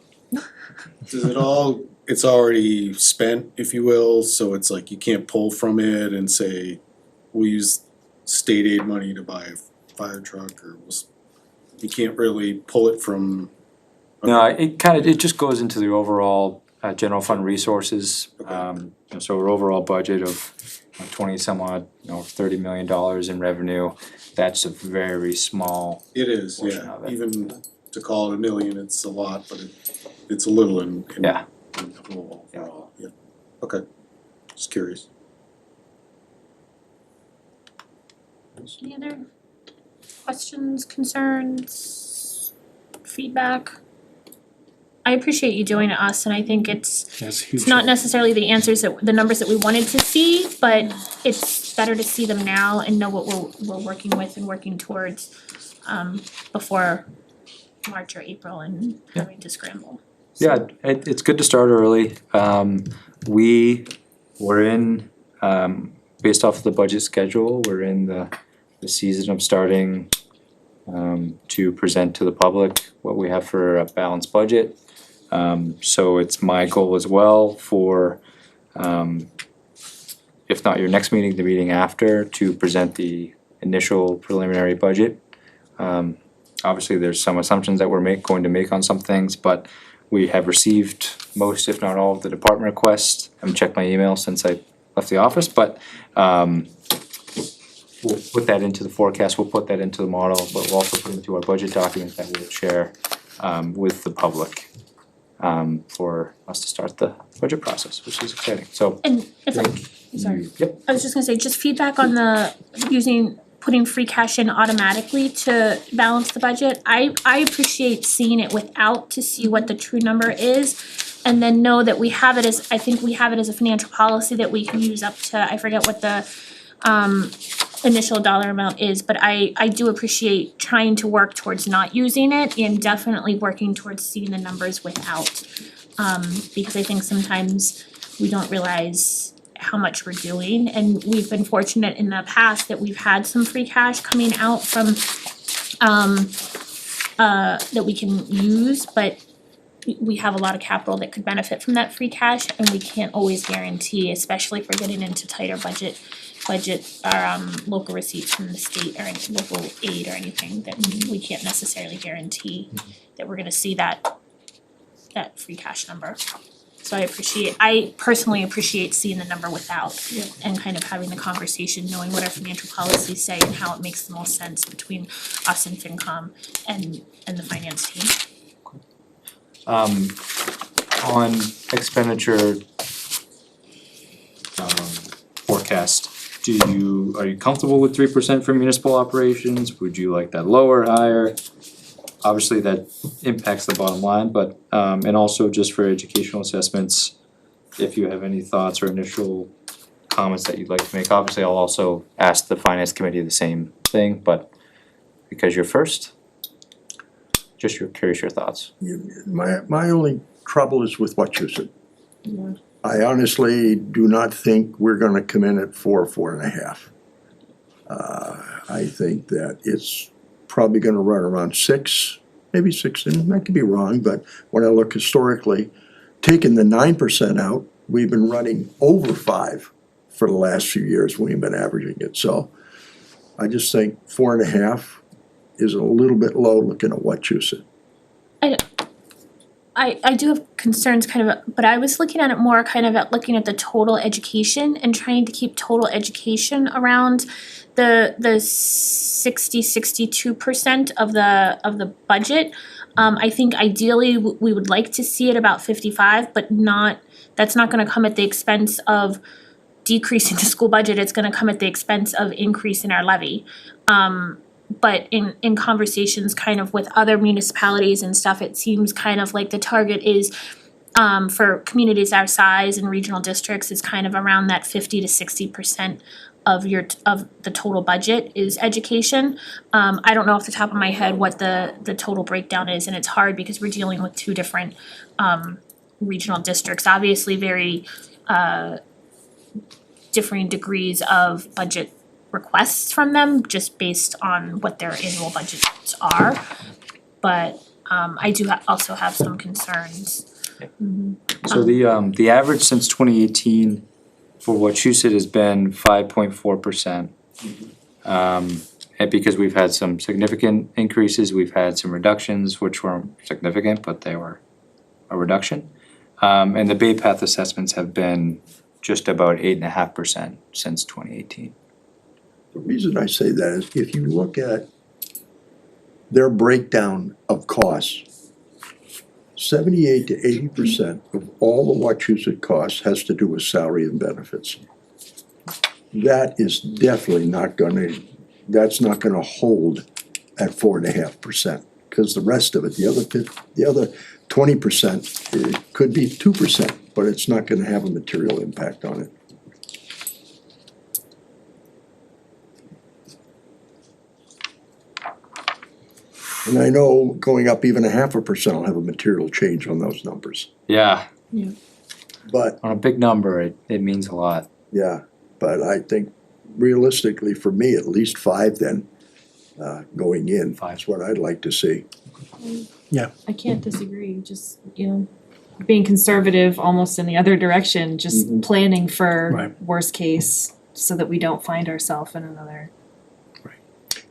Does it all, it's already spent, if you will, so it's like you can't pull from it and say, we'll use state aid money to buy a fire truck, or you can't really pull it from. No, it just goes into the overall general fund resources. So our overall budget of 20 some odd, $30 million in revenue, that's a very small. It is, portion yeah, of it. even to call it $1 million, it's a lot, but it's a little in the whole overall, yeah, okay, just curious. Any other questions, concerns, feedback? I appreciate you doing it, us, and I think it's not necessarily the answers the numbers that we wanted to see, but it's better to see them now and know what we're working with and working towards before March or April and having to scramble. Yeah, it's good to start early. We were in, based off the budget schedule, we're in the season of starting to present to the public what we have for a balanced budget. So it's my goal as well for, if not your next meeting, the meeting after, to present the initial preliminary budget Obviously, there's some assumptions that we're going to make on some things, but we have received most, if not all, of the department requests. I haven't checked my email since I left the office, but we'll put that into the forecast, we'll put that into the model, but we'll also put it into our budget document that we'll share with the public for us to start the budget process, which is exciting, so. And if I, sorry, Yep. I was just gonna say, just feedback on the putting free cash in automatically to balance the budget. I appreciate seeing it without to see what the true number is. And then know that we have it as, I think we have it as a financial policy that we can use up to, I forget what the initial dollar amount is, but I do appreciate trying to work towards not using it and definitely working towards seeing the numbers without. Because I think sometimes we don't realize how much we're doing, and we've been fortunate in the past that we've had some free cash coming out from that we can use, but we have a lot of capital that could benefit from that free cash, and we can't always guarantee, especially if we're getting into tighter budget or local receipts from the state or any local aid or anything, that we can't necessarily guarantee that we're gonna see that free cash number. So I personally appreciate seeing the number without and kind of having the conversation, knowing what our financial policies say and how it makes the most sense between us and FinCom and the finance team. On expenditure forecast, are you comfortable with 3% for municipal operations? Would you like that lower, higher? Obviously, that impacts the bottom line, but and also just for educational assessments, if you have any thoughts or initial comments that you'd like to make. Obviously, I'll also ask the finance committee the same thing, but because you're first, just curious your thoughts. My only trouble is with Wachusett. I honestly do not think we're gonna come in at 4.5. I think that it's probably gonna run around 6, maybe 6, and I could be wrong, but when I look historically, taking the 9% out, we've been running over 5 for the last few years, we've been averaging it, so I just think 4.5 is a little bit low looking at Wachusett. I do have concerns kind of, but I was looking at it more kind of at looking at the total education and trying to keep total education around the 62% of the budget. I think ideally we would like to see it about 55, but that's not gonna come at the expense of decreasing the school budget, it's gonna come at the expense of increasing our levy. But in conversations kind of with other municipalities and stuff, it seems kind of like the target is for communities our size and regional districts is kind of around that 50 to 60% of the total budget is education. I don't know off the top of my head what the total breakdown is, and it's hard because we're dealing with two different regional districts, obviously very differing degrees of budget requests from them just based on what their annual budgets are. But I do also have some concerns. So the average since 2018 for Wachusett has been 5.4%. And because we've had some significant increases, we've had some reductions which weren't significant, but they were a reduction. And the Bay Path assessments have been just about 8.5% since 2018. The reason I say that is if you look at their breakdown of costs, 78 to 80% of all the Wachusett costs has to do with salary and benefits. That is definitely that's not gonna hold at 4.5%, because the rest of it, the other 20%, it could be 2%, but it's not gonna have a material impact on it. And I know going up even 0.5% will have a material change on those numbers. Yeah. Yeah. But on a big number, it means a lot. Yeah, but I think realistically, for me, at least 5 then, going in, that's what I'd like to see. Yeah. I can't disagree, just, being conservative almost in the other direction, just planning for Right. worst case so that we don't find ourselves in another.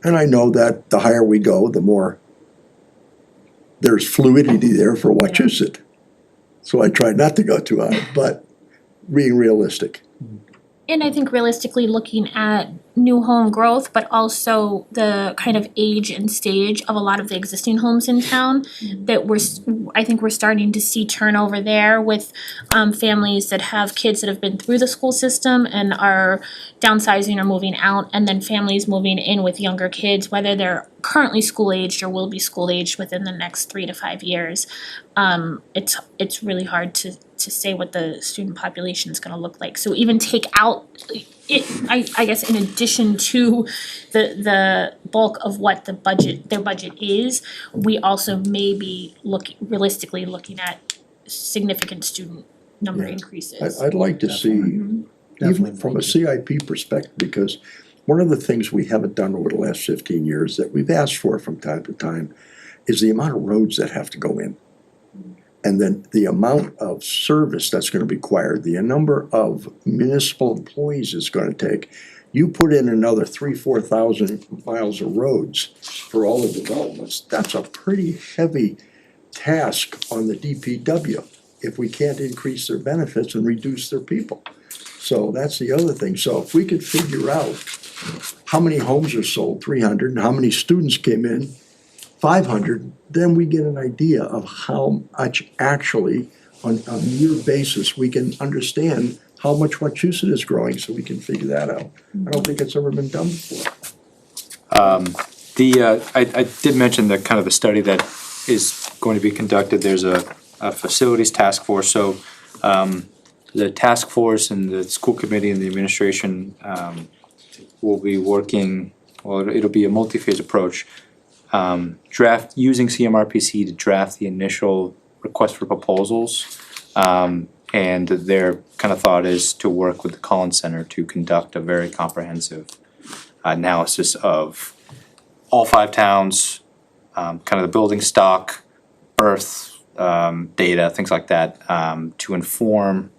And I know that the higher we go, the more there's fluidity there for Wachusett. So I try not to go too high, but being realistic. And I think realistically looking at new home growth, but also the kind of age and stage of a lot of the existing homes in town, that I think we're starting to see turnover there with families that have kids that have been through the school system and are downsizing or moving out, and then families moving in with younger kids, whether they're currently school aged or will be school aged within the next 3 to 5 years. It's really hard to say what the student population is gonna look like. So even take out I guess in addition to the bulk of what their budget is, we also may be realistically looking at significant student number increases. I'd like to see, even from a CIP perspective, because one of the things we haven't done over the last 15 years that we've asked for from time to time is the amount of roads that have to go in. And then the amount of service that's gonna be required, the number of municipal employees it's gonna take. You put in another 3,000-4,000 miles of roads for all the developments, that's a pretty heavy task on the DPW if we can't increase their benefits and reduce their people. So that's the other thing. So if we could figure out how many homes are sold, 300, and how many students came in, 500, then we get an idea of how much actually, on a year basis, we can understand how much Wachusett is growing, so we can figure that out. I don't think it's ever been done before. I did mention the kind of the study that is going to be conducted. There's a facilities task force, so the task force and the school committee and the administration will be working, well, it'll be a multi-phase approach. Using CMRPC to draft the initial request for proposals. And their kind of thought is to work with the Collins Center to conduct a very comprehensive analysis of all 5 towns, kind of the building stock, birth data, things like that, to inform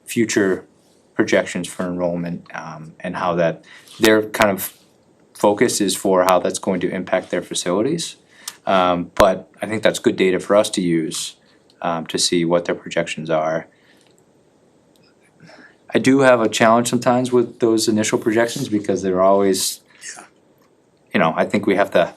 future projections for enrollment, and how that their kind of focus is for how that's going to impact their facilities. But I think that's good data for us to use to see what their projections are. I do have a challenge sometimes with those initial projections because they're always, I think we have to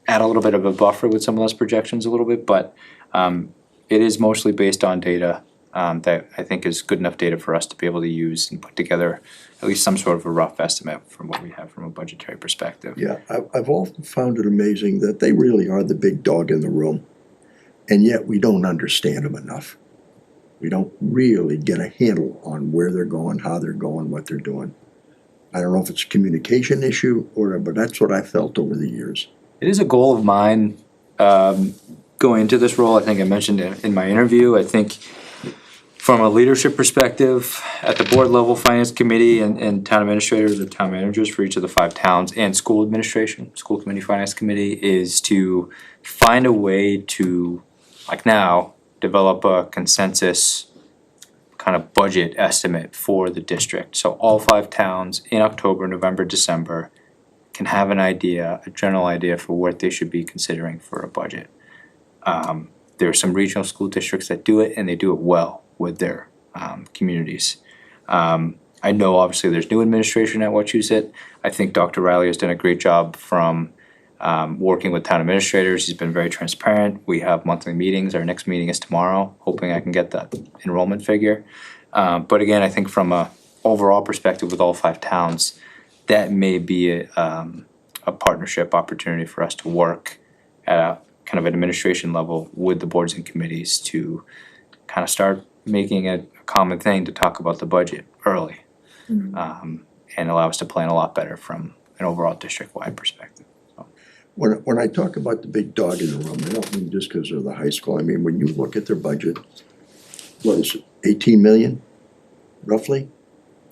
add a little bit of a buffer with some of those projections a little bit, but it is mostly based on data that I think is good enough data for us to be able to use and put together at least some sort of a rough estimate from what we have from a budgetary perspective. Yeah, I've often found it amazing that they really are the big dog in the room, and yet we don't understand them enough. We don't really get a handle on where they're going, how they're going, what they're doing. I don't know if it's a communication issue but that's what I felt over the years. It is a goal of mine going into this role. I think I mentioned it in my interview. I think from a leadership perspective, at the board level, finance committee and town administrators or town managers for each of the 5 towns and school administration, school committee, finance committee, is to find a way to, like now, develop a consensus kind of budget estimate for the district. So all 5 towns in October, November, December can have an idea, a general idea for what they should be considering for a budget. There are some regional school districts that do it and they do it well with their communities. I know obviously there's new administration at Wachusett. I think Dr. Riley has done a great job from working with town administrators. He's been very transparent. We have monthly meetings. Our next meeting is tomorrow, hoping I can get that enrollment figure. But again, I think from a overall perspective with all 5 towns, that may be a partnership opportunity for us to work at a kind of administration level with the boards and committees to kind of start making it a common thing to talk about the budget early. And allow us to plan a lot better from an overall district-wide perspective. When I talk about the big dog in the room, I don't mean just because they're the high school. I mean, when you look at their budget, what is it, 18 million, roughly?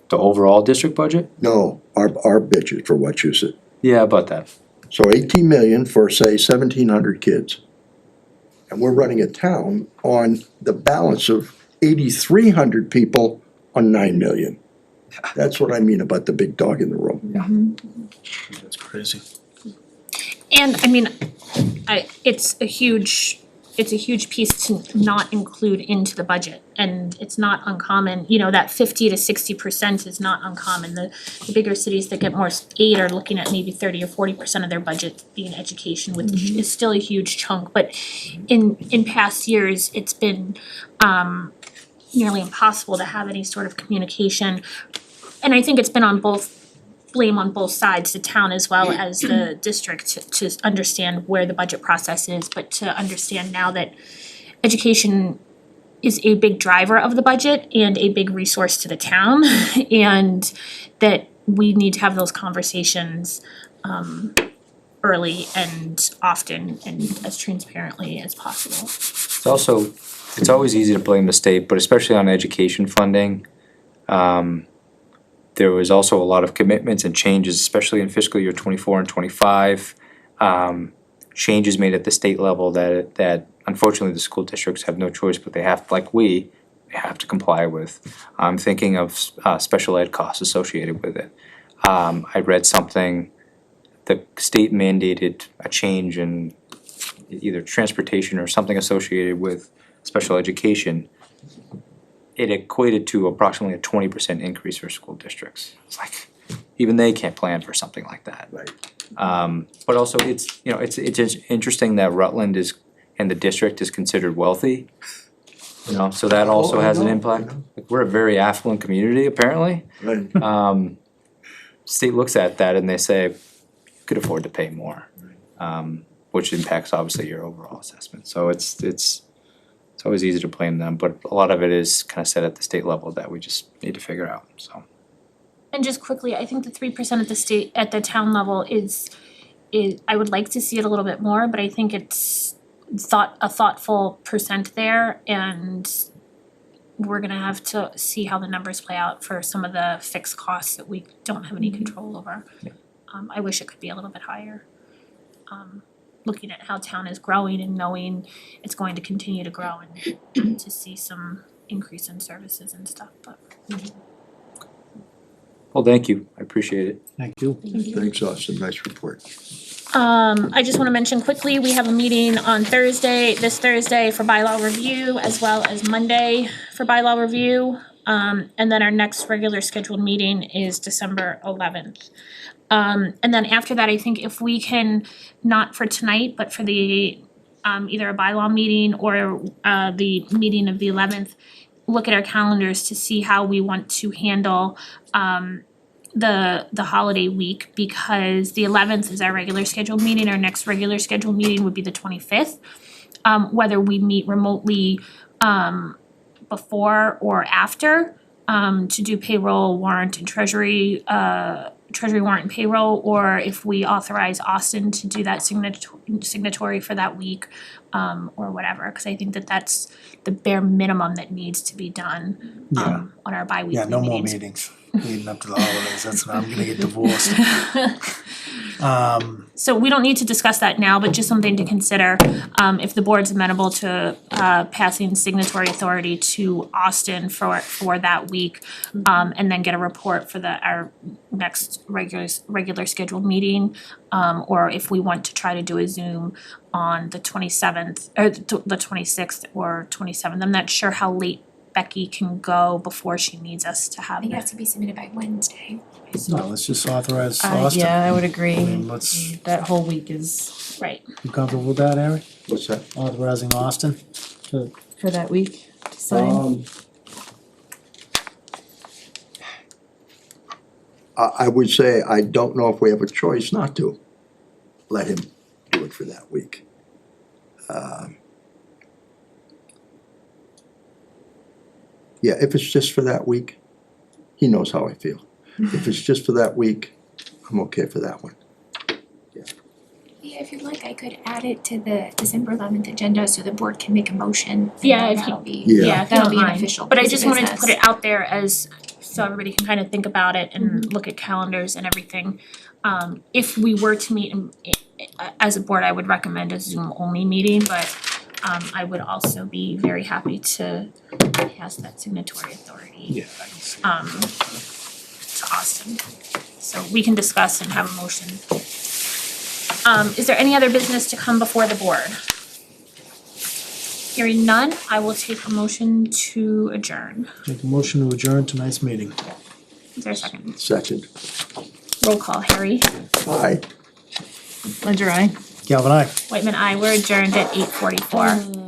The overall district budget? No, our budget for Wachusett. Yeah, about that. So 18 million for, say, 1,700 kids. And we're running a town on the balance of 8,300 people on 9 million. That's what I mean about the big dog in the room. That's crazy. And I mean, it's a huge piece to not include into the budget, and it's not uncommon, you know, that 50 to 60% is not uncommon. The bigger cities that get more aid are looking at maybe 30 or 40% of their budget being education, which is still a huge chunk, but in past years, it's been nearly impossible to have any sort of communication. And I think it's been blame on both sides, the town as well as the district, to understand where the budget process is, but to understand now that education is a big driver of the budget and a big resource to the town, and that we need to have those conversations early and often and as transparently as possible. It's always easy to blame the state, but especially on education funding. There was also a lot of commitments and changes, especially in fiscal year 24 and 25. Changes made at the state level that unfortunately the school districts have no choice, but they have, they have to comply with. I'm thinking of special ed costs associated with it. I read something, the state mandated a change in either transportation or something associated with special education. It equated to approximately a 20% increase for school districts. It's like, even they can't plan for something like that. Right. But also it's just interesting that Rutland and the district is considered wealthy. So that also has an impact. Like, we're a very affluent community apparently. Right. State looks at that and they say, you could afford to pay more. Which impacts obviously your overall assessment. So it's always easy to blame them, but a lot of it is kind of set at the state level that we just need to figure out, so. And just quickly, I think the 3% at the town level is I would like to see it a little bit more, but I think it's a thoughtful percent there, and we're gonna have to see how the numbers play out for some of the fixed costs that we don't have any control over. Yeah. I wish it could be a little bit higher. Looking at how town is growing and knowing it's going to continue to grow and to see some increase in services and stuff, but. Well, thank you, I appreciate it. Thank you. Thanks, Austin, nice report. I just wanna mention quickly, we have a meeting on this Thursday for bylaw review, as well as Monday for bylaw review. And then our next regular scheduled meeting is December 11th. And then after that, I think if we can, not for tonight, but for the either a bylaw meeting or the meeting of the 11th, look at our calendars to see how we want to handle the holiday week, because the 11th is our regular scheduled meeting. Our next regular scheduled meeting would be the 25th. Whether we meet remotely before or after to do payroll, warrant, and treasury warrant and payroll, or if we authorize Austin to do that signatory for that week, or whatever, cause I think that that's the bare minimum that needs to be done on our bi-weekly Yeah, no more meetings. meetings leading up to the holidays, that's when I'm gonna get divorced. So we don't need to discuss that now, but just something to consider, if the board's amenable to passing signatory authority to Austin for that week, and then get a report for our next regular scheduled meeting, or if we want to try to do a Zoom on the 27th, or the 26th or 27th. I'm not sure how late Becky can go before she needs us to I have think it it. has to be submitted by Wednesday. No, let's just authorize Austin. Yeah, I would agree. I mean, let's, That whole week is Right. you comfortable with that, Harry? What's that? Authorizing Austin to, for that week to sign. I would say, I don't know if we have a choice not to let him do it for that week. Yeah, if it's just for that week, he knows how I feel. If it's just for that week, I'm okay for that one. Yeah, if you'd like, I could add it to the December 11th agenda so the board can make a motion. and Yeah, then if you- that'll be, Yeah. If you that'll don't be an mind. official But I piece just of wanted to business. put it out there as, so everybody can kind of think about it and look at calendars and everything. If we were to meet as a board, I would recommend a Zoom only meeting, but I would also be very happy to pass that signatory authority to Austin. So we can discuss and have a motion. Is there any other business to come before the board? Hearing none, I will take a motion to adjourn. Make a motion to adjourn tonight's meeting. Is there a second? Second. Roll call, Harry. Aye. Ledger I. Galvin, aye. Whitman, aye. We're adjourned at 8:44.